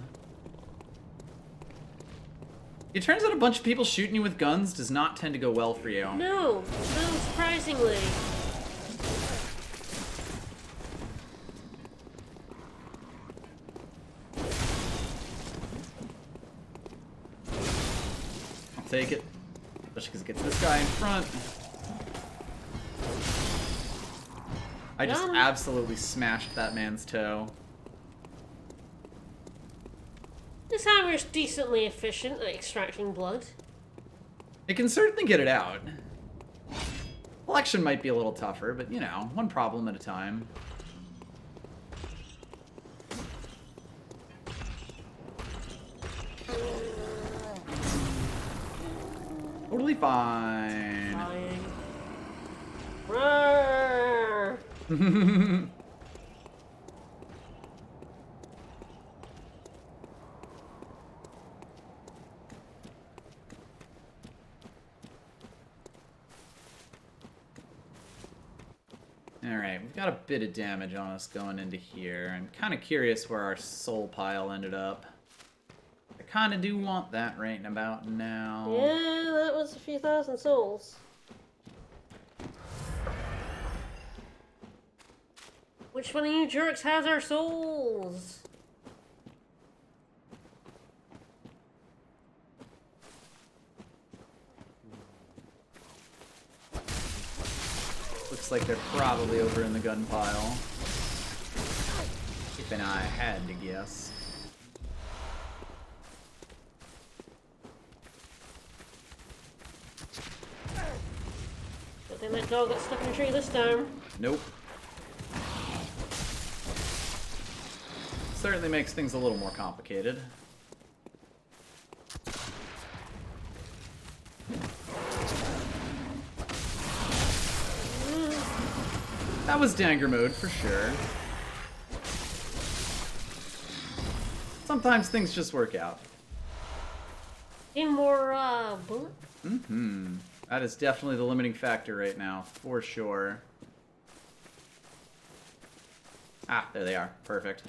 It turns out a bunch of people shooting you with guns does not tend to go well for you. No, surprisingly. I'll take it. Especially because it gets this guy in front. I just absolutely smashed that man's toe. This hammer's decently efficient at extracting blood. It can certainly get it out. Collection might be a little tougher, but you know, one problem at a time. Totally fine. Roar! Alright, we've got a bit of damage on us going into here. I'm kind of curious where our soul pile ended up. I kind of do want that right about now. Yeah, that was a few thousand souls. Which one of you jerks has our souls? Looks like they're probably over in the gun pile. If and I had to guess. Good thing that dog got stuck in a tree this time. Nope. Certainly makes things a little more complicated. That was danger mode for sure. Sometimes things just work out. Need more bullets? Mm-hmm. That is definitely the limiting factor right now, for sure. Ah, there they are. Perfect.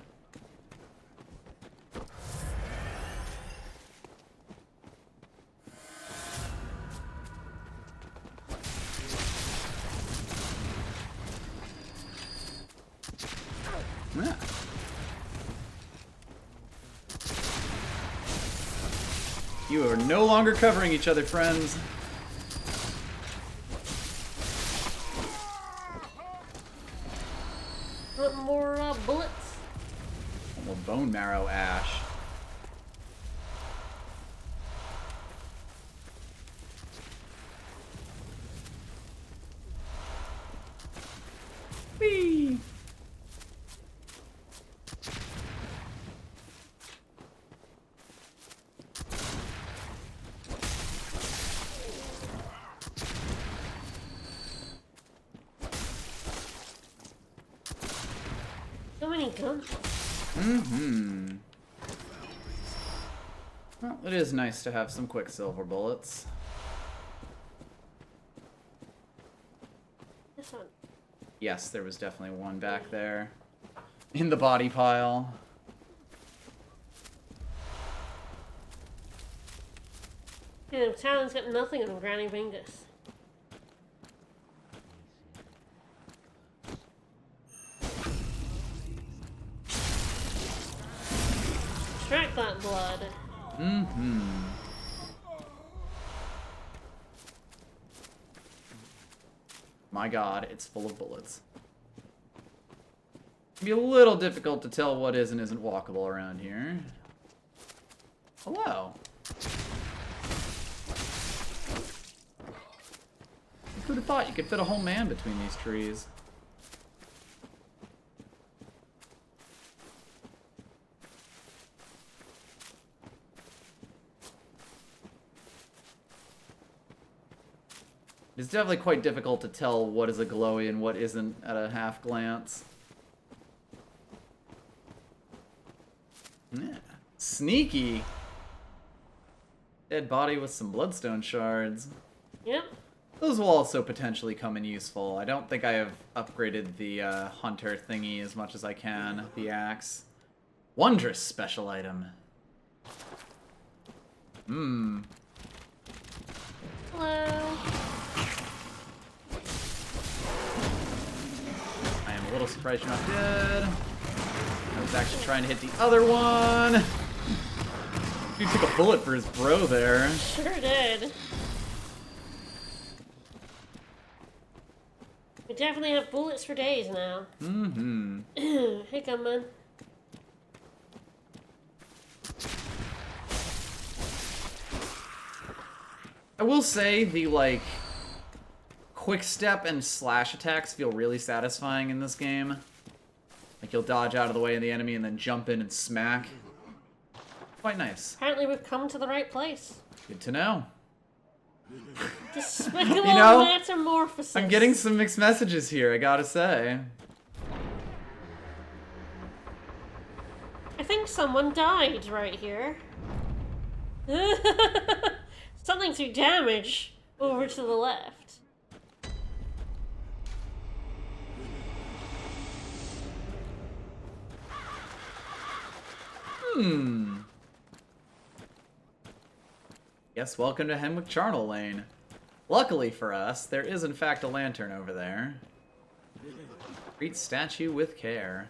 Yeah. You are no longer covering each other, friends. Want more bullets? More bone marrow ash. Whee! So many guns. Mm-hmm. Well, it is nice to have some quicksilver bullets. This one. Yes, there was definitely one back there. In the body pile. Yeah, the town's got nothing on Granny Bingus. Extract that blood. Mm-hmm. My god, it's full of bullets. It'd be a little difficult to tell what is and isn't walkable around here. Hello. Who'd have thought you could fit a whole man between these trees? It's definitely quite difficult to tell what is a glowy and what isn't at a half glance. Yeah. Sneaky! Dead body with some bloodstone shards. Yep. Those will also potentially come in useful. I don't think I have upgraded the hunter thingy as much as I can. The axe. Wondrous special item. Mmm. Hello. I am a little surprised you're not dead. I was actually trying to hit the other one. Dude took a bullet for his bro there. Sure did. definitely have bullets for days now. Mm-hmm. Hey, gunman. I will say the, like, quick step and slash attacks feel really satisfying in this game. Like, you'll dodge out of the way of the enemy and then jump in and smack. Quite nice. Apparently we've come to the right place. Good to know. Despicable You know, metamorphosis. I'm getting some mixed messages here, I gotta say. I think someone died right here. Something to damage over to the left. Yes, welcome to Henwick Charnel Lane. Luckily for us, there is in fact a lantern over there. Treat statue with care.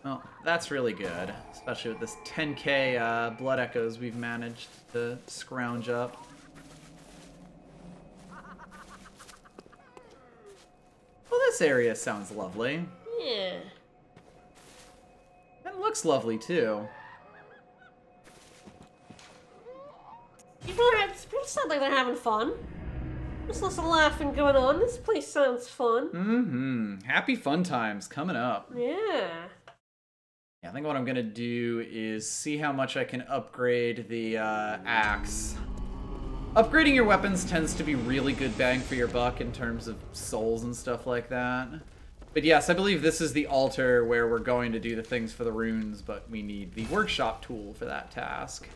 Well, that's really good, especially with this 10k blood echoes we've managed to scrounge up. Well, this area sounds lovely. Yeah. And looks lovely too. People sound like they're having fun. There's lots of laughing going on. This place sounds fun. Mm-hmm. Happy fun times coming up. Yeah. Yeah, I think what I'm gonna do is see how much I can upgrade the axe. Upgrading your weapons tends to be really good bang for your buck in terms of souls and stuff like that. But yes, I believe this is the altar where we're going to do the things for the runes, but we need the workshop tool for that task.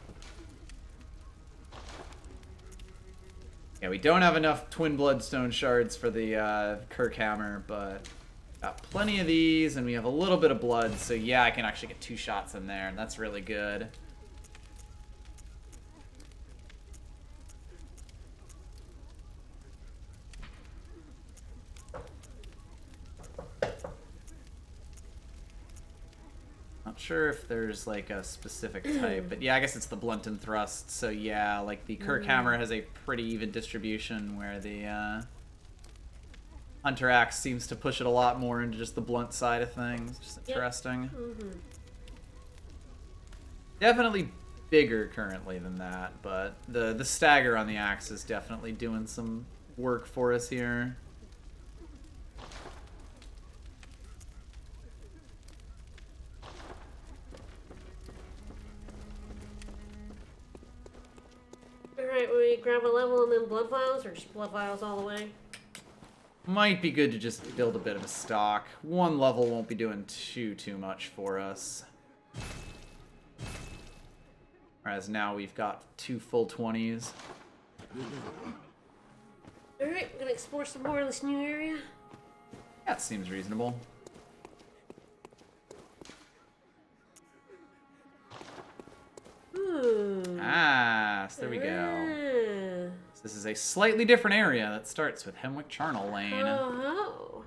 Yeah, we don't have enough twin bloodstone shards for the Kirk hammer, but got plenty of these, and we have a little bit of blood, so yeah, I can actually get 2 shots in there, and that's really good. Not sure if there's like a specific type, but yeah, I guess it's the blunt and thrust. So yeah, like the Kirk hammer has a pretty even distribution, where the Hunter axe seems to push it a lot more into just the blunt side of things. Just interesting. Definitely bigger currently than that, but the stagger on the axe is definitely doing some work for us here. Alright, we grab a level and then blood vials, or just blood vials all the way? Might be good to just build a bit of a stock. 1 level won't be doing too much for us. Whereas now we've got 2 full 20s. Alright, we're gonna explore some more of this new area. That seems reasonable. Ah, so there we go. So this is a slightly different area that starts with Henwick Charnel Lane. Oh.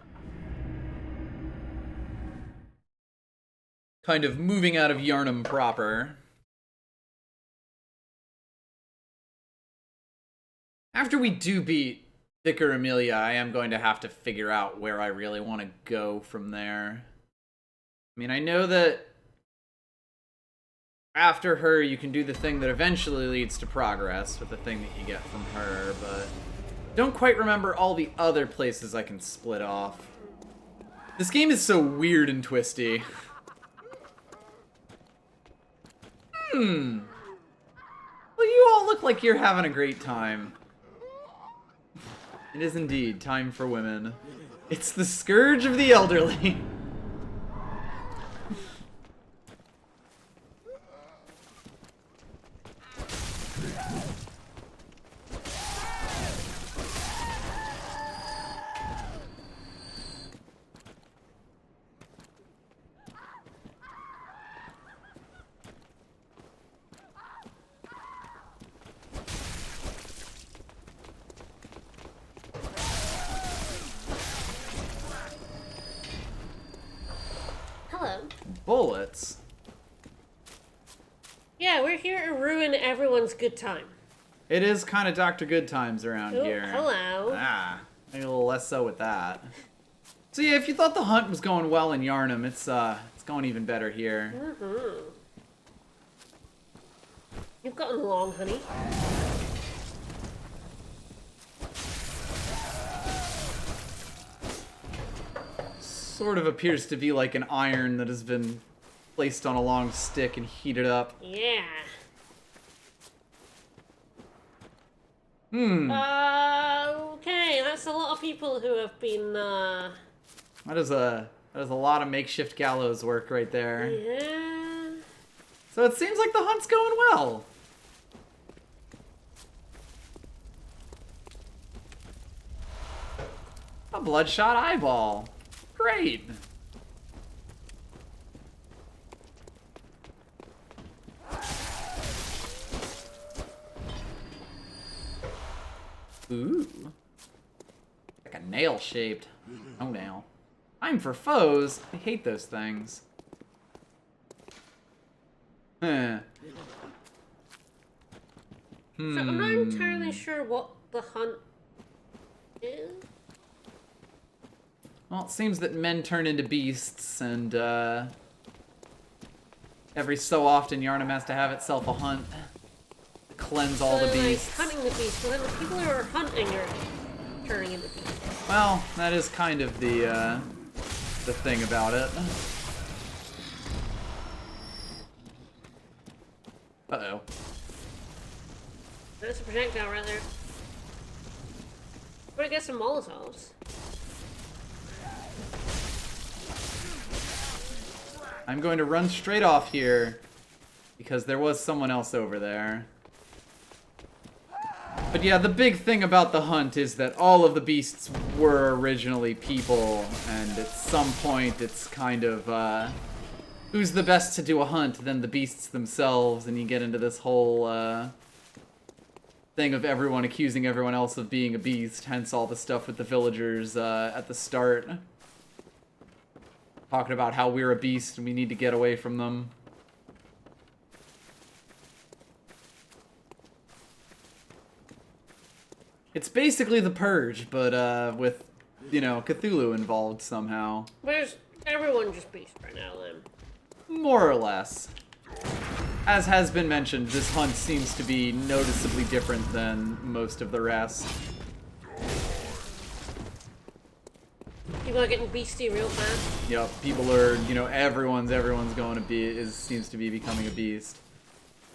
Kind of moving out of Yarnum proper. After we do beat Vicar Amelia, I am going to have to figure out where I really want to go from there. I mean, I know that after her, you can do the thing that eventually leads to progress with the thing that you get from her, but don't quite remember all the other places I can split off. This game is so weird and twisty. Well, you all look like you're having a great time. It is indeed time for women. It's the scourge of the elderly. Hello. Bullets? Yeah, we're here to ruin everyone's good time. It is kind of Dr. Good Times around Oh, here. hello. Ah. Maybe a little less so with that. So yeah, if you thought the hunt was going well in Yarnum, it's going even better here. Mm-hmm. You've gotten along, honey. Sort of appears to be like an iron that has been placed on a long stick and heated up. Yeah. Okay, that's a lot of people who have been, That is a lot of makeshift gallows work right there. Yeah. So it seems like the hunt's going well. A bloodshot eyeball. Great. Ooh. Like a nail shaped. Oh, nail. Time for foes. I hate those things. Huh. So I'm not entirely sure what the hunt is. Well, it seems that men turn into beasts, and every so often Yarnum has to have itself a hunt to cleanse all the they're, beasts. like, hunting the beasts, but then the people who are hunting are turning into beasts. Well, that is kind of the thing about it. Uh-oh. There's a projectile right there. I'm gonna get some Molotovs. I'm going to run straight off here because there was someone else over there. But yeah, the big thing about the hunt is that all of the beasts were originally people, and at some point it's kind of, who's the best to do a hunt than the beasts themselves, and you get into this whole, thing of everyone accusing everyone else of being a beast, hence all the stuff with the villagers, at the start. Talking about how we're a beast and we need to get away from them. It's basically the Purge, but with, you know, Cthulhu involved somehow. Where's everyone just beast right now then? More or less. As has been mentioned, this hunt seems to be noticeably different than most of the rest. People are getting beastie real fast. Yep, people are, you know, everyone's going to be, seems to be becoming a beast.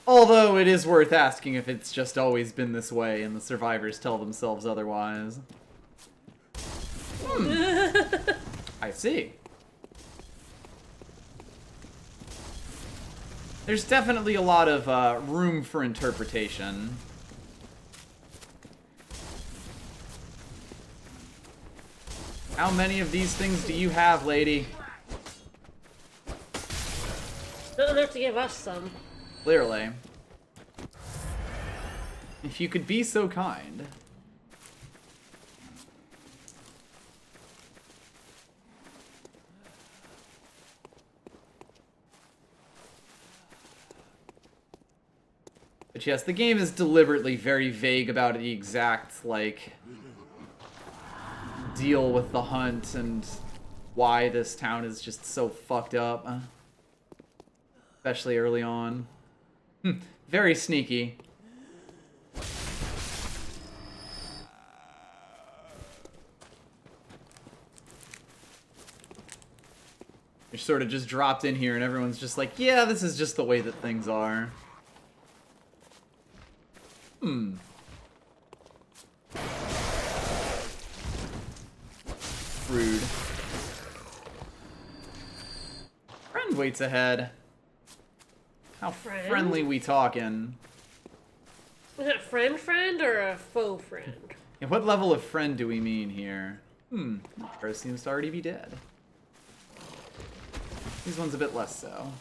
Although it is worth asking if it's just always been this way and the survivors tell themselves otherwise. I see. There's definitely a lot of room for interpretation. How many of these things do you have, lady? Not enough to give us some. Clearly. If you could be so kind. But yes, the game is deliberately very vague about the exact, like, deal with the hunt and why this town is just so fucked up. Especially early on. Very sneaky. You're sort of just dropped in here and everyone's just like, yeah, this is just the way that things are. Rude. Friend waits ahead. How Friend? friendly we talking? Was it a friend or a faux friend? Yeah, what level of friend do we mean here? That person seems to already be dead. These ones a bit less so.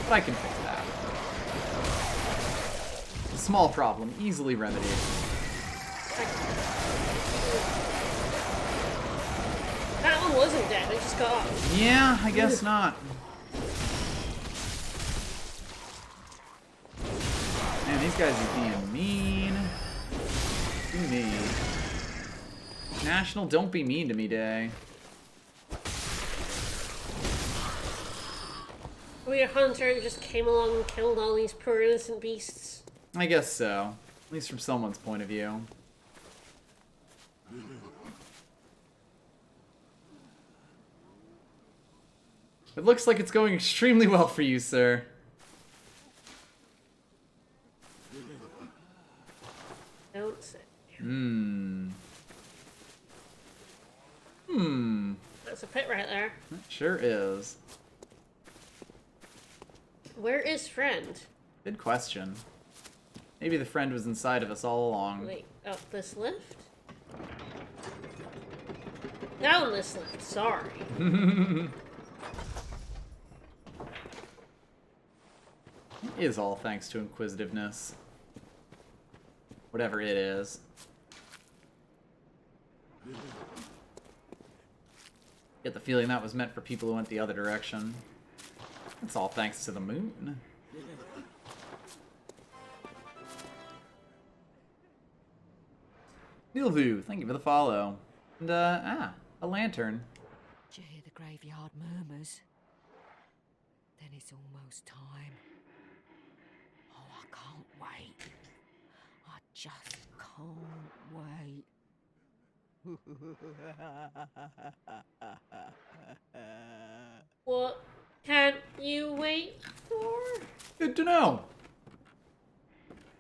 But I can fix that. A small problem, easily remedied. That one wasn't dead, it just got up. Yeah, I guess not. And these guys are being mean to me. National Don't Be Mean to Me Day. We a hunter and just came along and killed all these poor innocent beasts. I guess so. At least from someone's point of view. It looks like it's going extremely well for you, sir. Don't say. That's a pit right there. It sure is. Where is friend? Good question. Maybe the friend was inside of us all along. Wait, up this lift? Down this lift, sorry. It is all thanks to inquisitiveness. Whatever it is. Get the feeling that was meant for people who went the other direction. It's all thanks to the moon. Milvu, thank you for the follow. And, a lantern. Do you hear the graveyard murmurs? Then it's almost time. Oh, I can't wait. I just can't wait. What can you wait for? Good to know.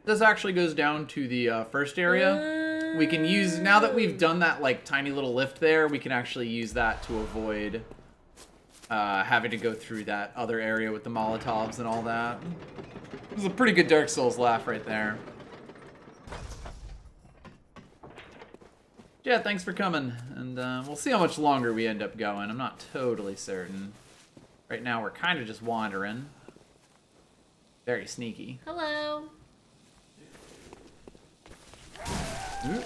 This actually goes down to the first area. We can use, now that we've done that like tiny little lift there, we can actually use that to avoid having to go through that other area with the Molotovs and all that. It was a pretty good Dark Souls laugh right there. Yeah, thanks for coming. And we'll see how much longer we end up going. I'm not totally certain. Right now we're kind of just wandering. Very sneaky. Hello. Oop.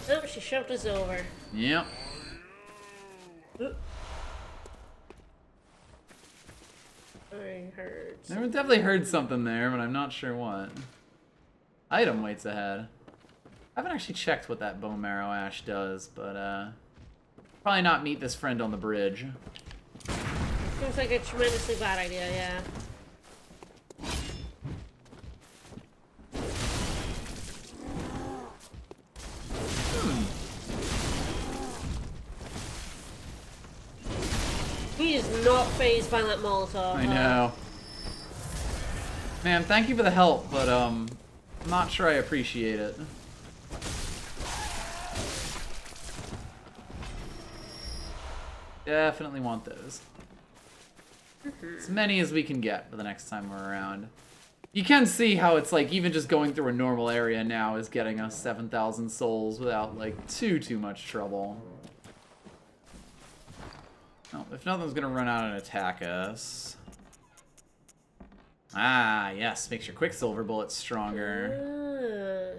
Oh, she shoved us over. Yep. Oop. I heard. I definitely heard something there, but I'm not sure what. Item waits ahead. I haven't actually checked what that bone marrow ash does, but probably not meet this friend on the bridge. Seems like a tremendously bad idea, yeah. He is not fazed by that Molotov. I know. Man, thank you for the help, but I'm not sure I appreciate it. Definitely want those. As many as we can get for the next time we're around. You can see how it's like even just going through a normal area now is getting us 7,000 souls without like too much trouble. Oh, if nothing's gonna run out and attack us. Ah, yes, makes your Quicksilver bullets stronger.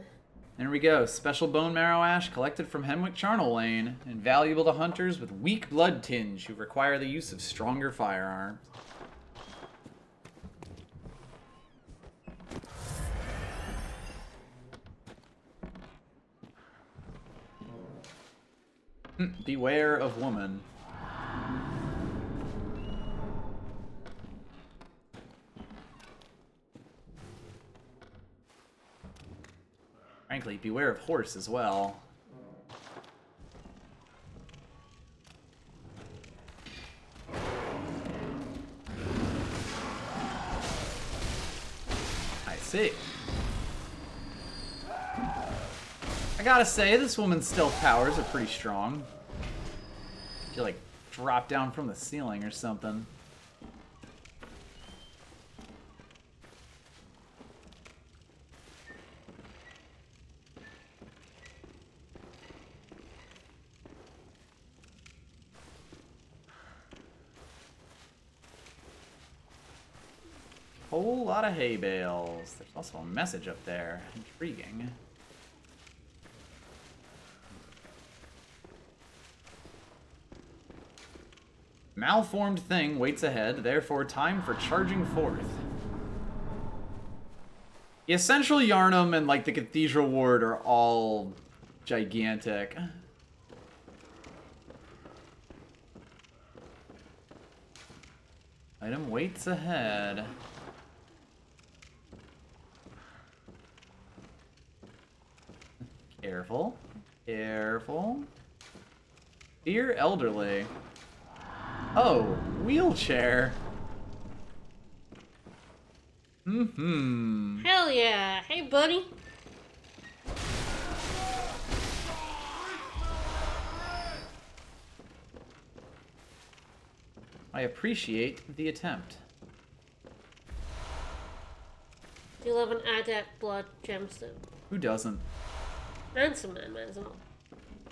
There we go. Special bone marrow ash collected from Henwick Charnel Lane. Invaluable to hunters with weak blood tinge who require the use of stronger firearms. Beware of woman. Frankly, beware of horse as well. I see. I gotta say, this woman's stealth powers are pretty strong. She like drop down from the ceiling or something. Whole lot of hay bales. There's also a message up there. Intriguing. Malformed thing waits ahead, therefore time for charging forth. Yeah, Central Yarnum and like the Cathedral Ward are all gigantic. Item waits ahead. Careful. Careful. Dear elderly. Oh, wheelchair. Mm-hmm. Hell yeah. Hey, buddy. I appreciate the attempt. Do you love an adept blood gemstone? Who doesn't? And some man as well.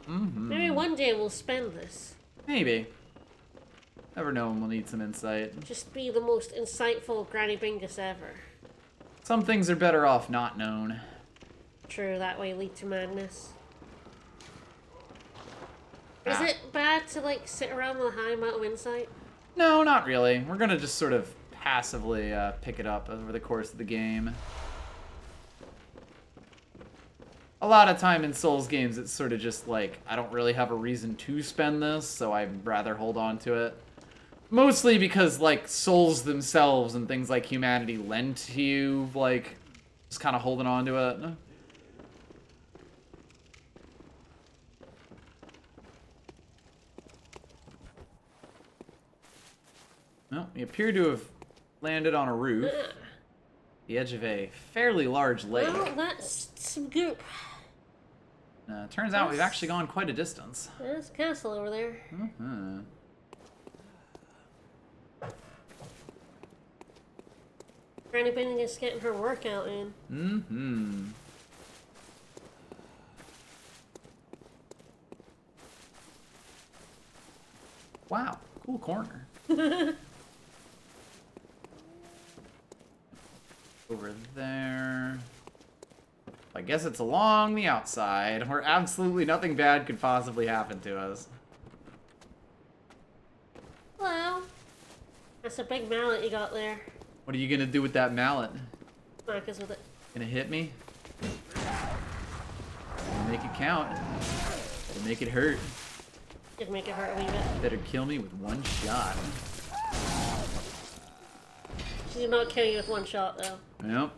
Mm-hmm. Maybe one day we'll spend this. Maybe. Never know when we'll need some insight. Just be the most insightful Granny Bingus ever. Some things are better off not known. True, that way lead to madness. Is it bad to, like, sit around with a high amount of insight? No, not really. We're gonna just sort of passively pick it up over the course of the game. A lot of time in Souls games, it's sort of just like, I don't really have a reason to spend this, so I'd rather hold on to it. Mostly because, like, Souls themselves and things like Humanity lend to you, like, just kind of holding on to it. Well, we appear to have landed on a roof. The edge of a fairly large lake. Well, that's some goop. Turns out we've actually gone quite a distance. There's a castle over there. Mm-hmm. Granny Bingus getting her workout in. Mm-hmm. Wow, cool corner. Over there. I guess it's along the outside, where absolutely nothing bad could possibly happen to us. Hello. That's a big mallet you got there. What are you gonna do with that mallet? Smack us with it. Gonna hit me? Make it count. Gonna make it hurt. Did make it hurt a wee bit. Better kill me with one shot. She did not kill you with one shot, though. Yep.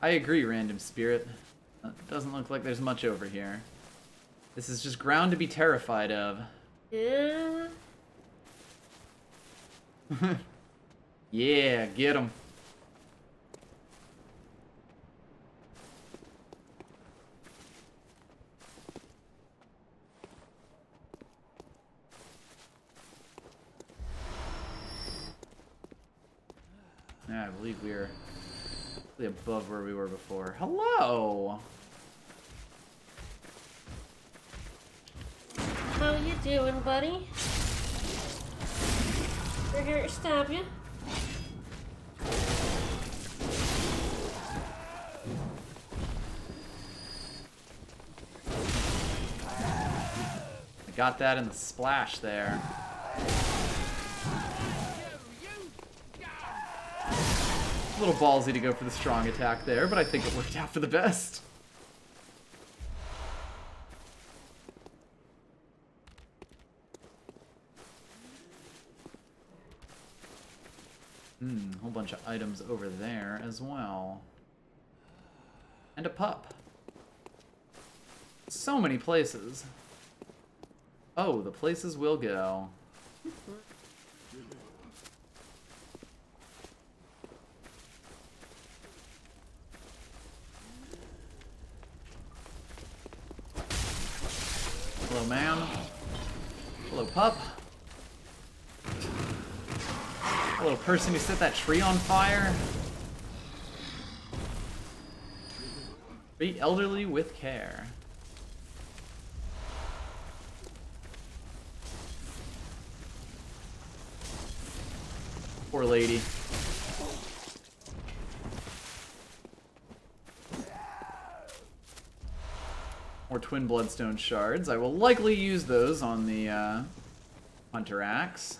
I agree, random spirit. Doesn't look like there's much over here. This is just ground to be terrified of. Yeah. Yeah, get him. Yeah, I believe we are above where we were before. Hello! How you doing, buddy? We're here to stab you. I got that in the splash there. A little ballsy to go for the strong attack there, but I think it worked out for the best. Whole bunch of items over there as well. And a pup. So many places. Oh, the places we'll go. Hello, ma'am. Hello, pup. Hello, person who set that tree on fire. Treat elderly with care. Poor lady. More twin bloodstone shards. I will likely use those on the hunter axe.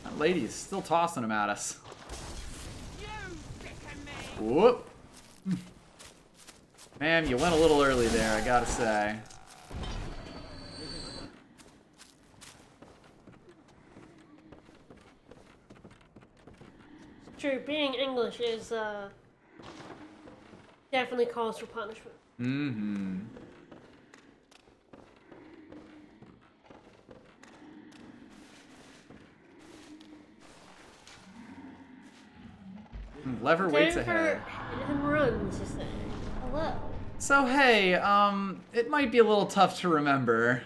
That lady's still tossing them at us. Whoop. Ma'am, you went a little early there, I gotta say. True, being English is definitely calls for punishment. Mm-hmm. Lever waits ahead. And runs, you say. Hello. So hey, it might be a little tough to remember,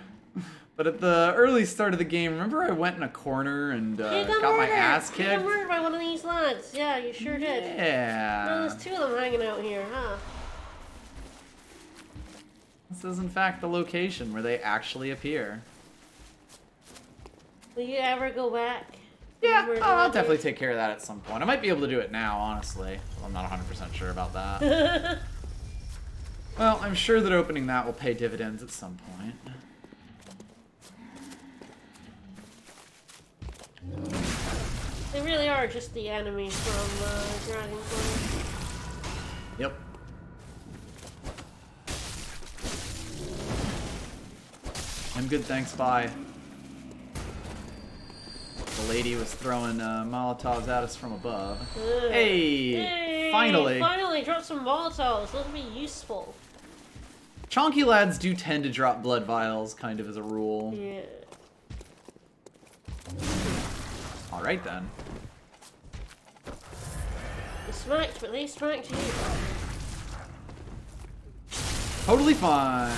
but at the early start of the game, remember I went in a corner and got my ass kicked? You got murdered by one of these lads. Yeah, you sure did. Yeah. No, there's two of them hanging out here, huh? This is in fact the location where they actually appear. Will you ever go back? Yeah, Murder I'll others? definitely take care of that at some point. I might be able to do it now, honestly. I'm not 100% sure about that. Well, I'm sure that opening that will pay dividends at some point. They really are just the enemies from Dragon Quest. Yep. I'm good, thanks, bye. The lady was throwing Molotovs at us from above. Hey! Finally! Finally, drop some Molotovs. Those would be useful. Chonky lads do tend to drop blood vials, kind of as a rule. Yeah. Alright then. You smacked, but they smacked you. Totally fine.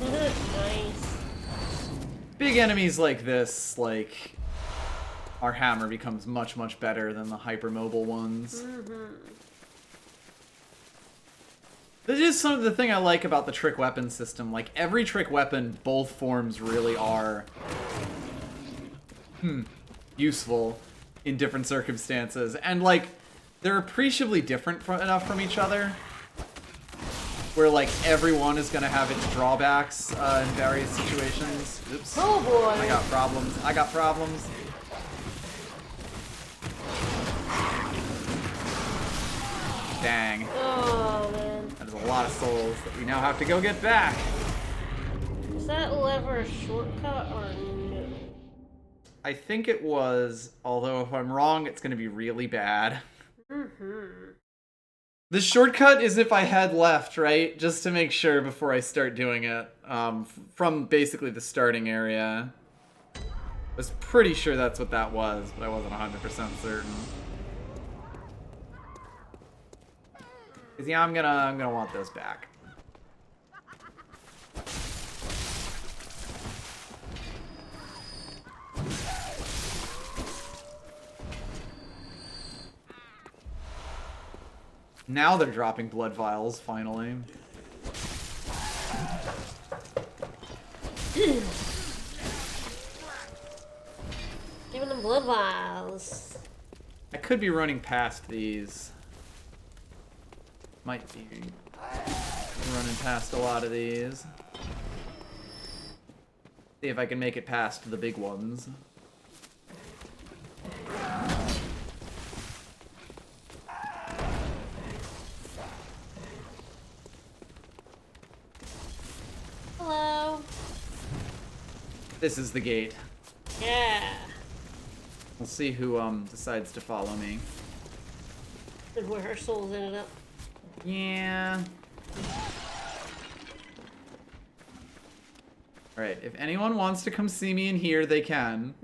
Nice. Big enemies like this, like, our hammer becomes much, much better than the hypermobile ones. This is some of the thing I like about the trick weapon system. Like, every trick weapon, both forms really are useful in different circumstances. And, like, they're appreciably different enough from each other where, like, everyone is going to have its drawbacks in various situations. Oops. Oh boy. I got problems. I got problems. Dang. Oh man. That is a lot of souls that we now have to go get back. Is that lever a shortcut or no? I think it was, although if I'm wrong, it's going to be really bad. The shortcut is if I head left, right? Just to make sure before I start doing it. From basically the starting area. I was pretty sure that's what that was, but I wasn't 100% certain. 'Cause yeah, I'm gonna want those back. Now they're dropping blood vials, finally. Giving them blood vials. I could be running past these. Might be running past a lot of these. See if I can make it past the big ones. Hello. This is the gate. Yeah. We'll see who decides to follow me. And where her souls ended up. Yeah. Alright, if anyone wants to come see me in here, they can.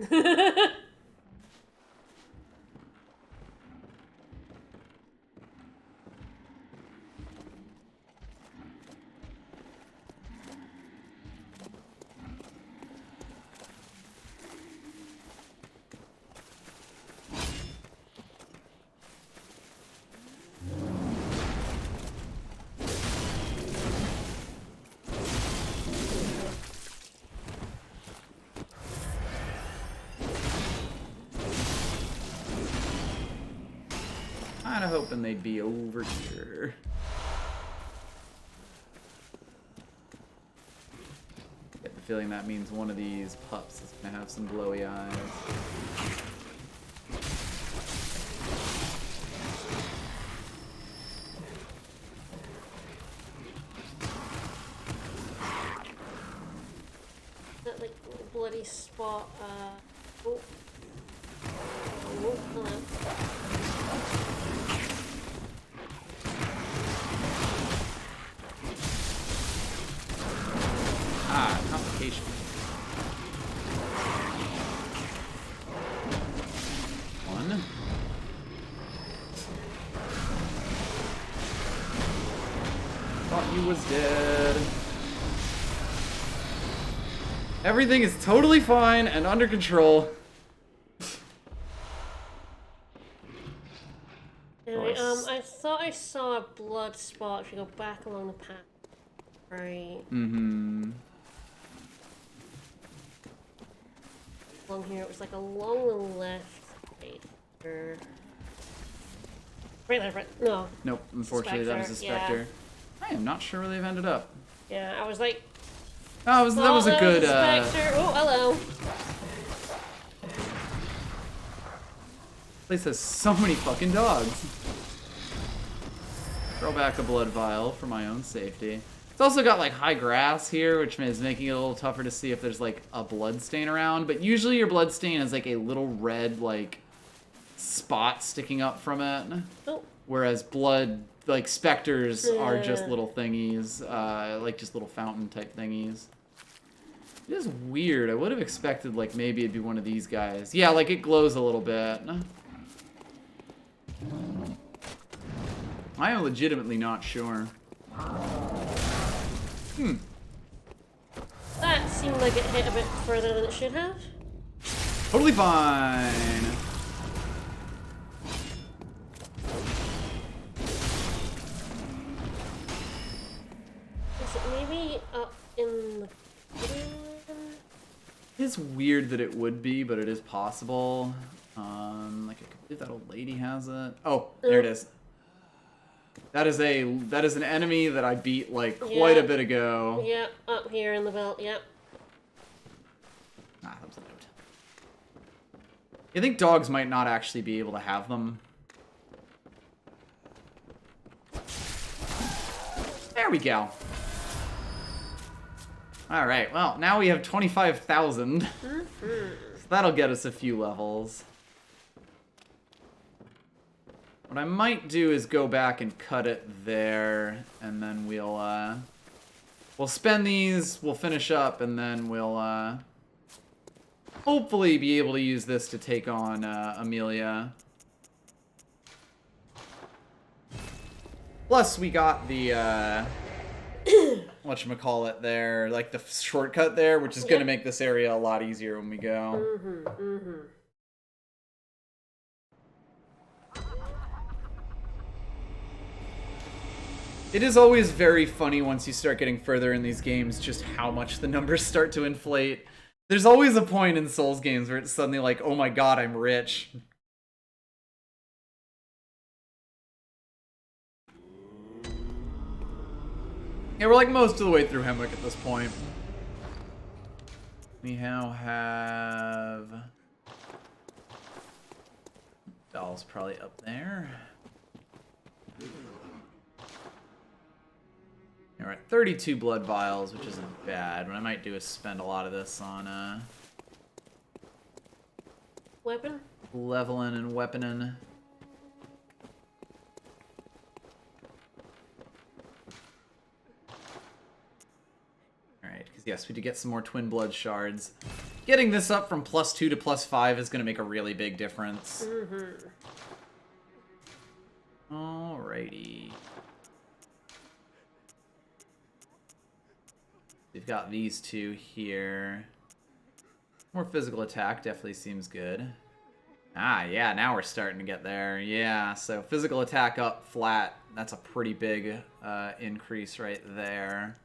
hoping they'd be over here. Get the feeling that means one of these pups is gonna have some glowy eyes. That like bloody spot. Oh. Oh, hello. Ah, complication. One. Thought you was dead. Everything is totally fine and under control. Anyway, I thought I saw a blood spot if you go back along the path. Right. Mm-hmm. Along here, it was like along the left. Right there, right. No. Nope, unfortunately that was a Spectre. Yeah. I am not sure where they've ended up. Yeah, I was like, Oh, that was a good, Spectre. Oh, hello. place has so many fucking dogs. Throw back a blood vial for my own safety. It's also got like high grass here, which is making it a little tougher to see if there's like a blood stain around. But usually your blood stain is like a little red like spot sticking up from it. Oh. Whereas blood, like specters, are just little thingies, like just little fountain type thingies. It is weird. I would have expected like maybe it'd be one of these guys. Yeah, like it glows a little bit. I am legitimately not sure. That seemed like it hit a bit further than it should have. Totally fine. Is it maybe up in the... It's weird that it would be, but it is possible. Like I believe that old lady has it. Oh, there it is. That is an enemy that I beat like quite a bit ago. Yeah, up here in the belt. Yep. Ah, that was a note. You think dogs might not actually be able to have them? There we go. All right. Well, now we have 25,000. So that'll get us a few levels. What I might do is go back and cut it there, and then we'll spend these, we'll finish up, and then we'll hopefully be able to use this to take on Amelia. Plus, we got the whatchamacallit there, like the shortcut there, which is gonna make this area a lot easier when we go. It is always very funny once you start getting further in these games just how much the numbers start to inflate. There's always a point in Souls games where it's suddenly like, oh my god, I'm rich. Yeah, we're like most of the way through Hemwick at this point. We now have... Doll's probably up there. We're at 32 blood vials, which isn't bad. What I might do is spend a lot of this on Weapon? leveling and weaponing. Alright, because yes, we do get some more twin blood shards. Getting this up from +2 to +5 is going to make a really big difference. Alrighty. We've got these two here. More physical attack definitely seems good. Ah, yeah, now we're starting to get there. Yeah, so physical attack up flat. That's a pretty big increase right there.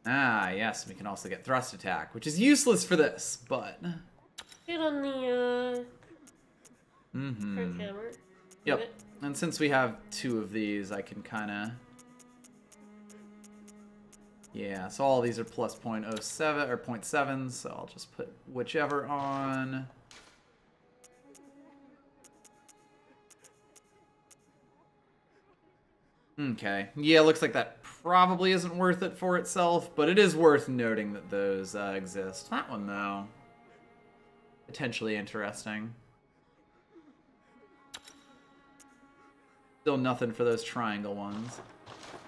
Ah, yes, we can also get thrust attack, which is useless for this, but... Get on the front camera. Yep. Okay. And since we have 2 of these, I can kind of... Yeah, so all these are plus 0.07 or 0.7, so I'll just put whichever on. Okay. Yeah, looks like that probably isn't worth it for itself, but it is worth noting that those exist. That one, though, potentially interesting. Still nothing for those triangle ones.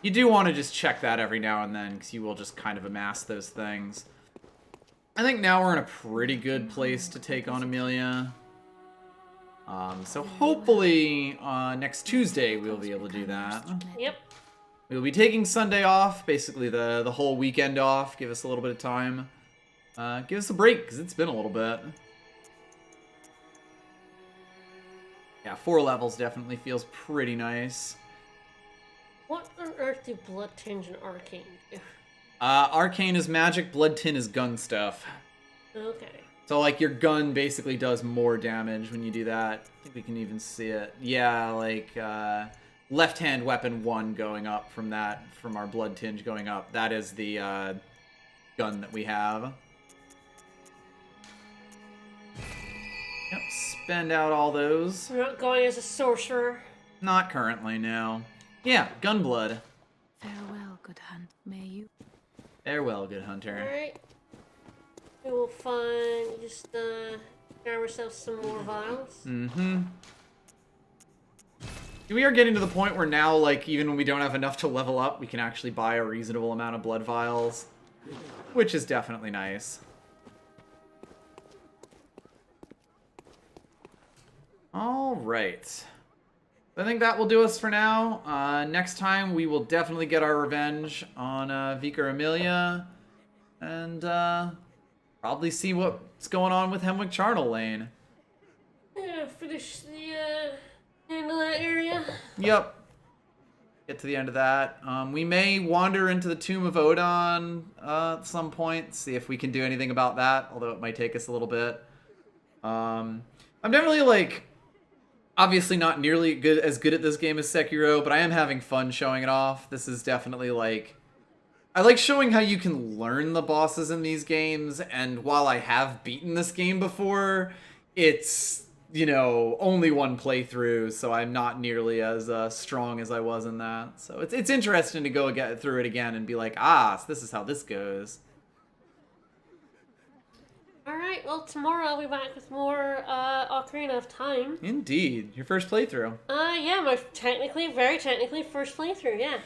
You do want to just check that every now and then, because you will just kind of amass those things. I think now we're in a pretty good place to take on Amelia. So hopefully next Tuesday we'll be able to do that. Yep. We'll be taking Sunday off, basically the whole weekend off, give us a little bit of time. Give us a break, because it's been a little bit. Yeah, 4 levels definitely feels pretty nice. What on earth do Blood Tinge and Arcane do? Arcane is magic, Blood Tin is gun stuff. Okay. So, like, your gun basically does more damage when you do that. I think we can even see it. Yeah, like, left-hand weapon 1 going up from that, from our Blood Tinge going up. That is the, gun that we have. Yep, spend out all those. We're not going as a sorcerer. Not currently, no. Yeah, Gunblood. Farewell, good hunt. May you. Farewell, good hunter. Alright. We will just grab ourselves some more vials. Mm-hmm. We are getting to the point where now, like, even when we don't have enough to level up, we can actually buy a reasonable amount of blood vials, which is definitely nice. All right. I think that will do us for now. Next time, we will definitely get our revenge on Vicar Amelia, and probably see what's going on with Hemwick Charnel Lane. Yeah, finish the end of that area. Yep. Get to the end of that. We may wander into the Tomb of Odon at some point, see if we can do anything about that, although it might take us a little bit. I'm definitely, like, obviously not nearly as good at this game as Sekiro, but I am having fun showing it off. This is definitely, like... I like showing how you can learn the bosses in these games, and while I have beaten this game before, it's, you know, only one playthrough, so I'm not nearly as strong as I was in that. So it's interesting to go get through it again and be like, so this is how this goes. Alright, well, tomorrow I'll be back with more Ocarina of Time. Indeed. Your first playthrough. Yeah, my very technically first playthrough, yeah.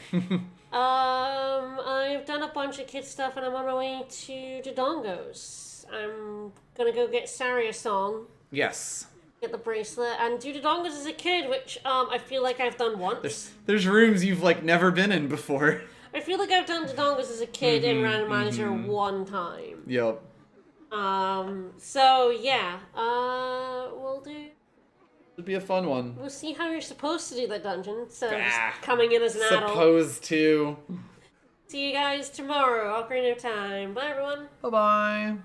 I've done a bunch of kid stuff and I'm on my way to Dodongo's. I'm gonna go get Saria Song, Yes. get the bracelet, and do Dodongo's as a kid, which I feel like I've done once. There's rooms you've, like, never been in before. I feel like I've done Dodongo's as a kid in Random Manager one time. Yep. So yeah, we'll do... It'd be a fun one. We'll see how you're supposed to do that dungeon, so just coming in as an adult. Supposed to. See you guys tomorrow, Ocarina of Time. Bye, everyone. Bye-bye.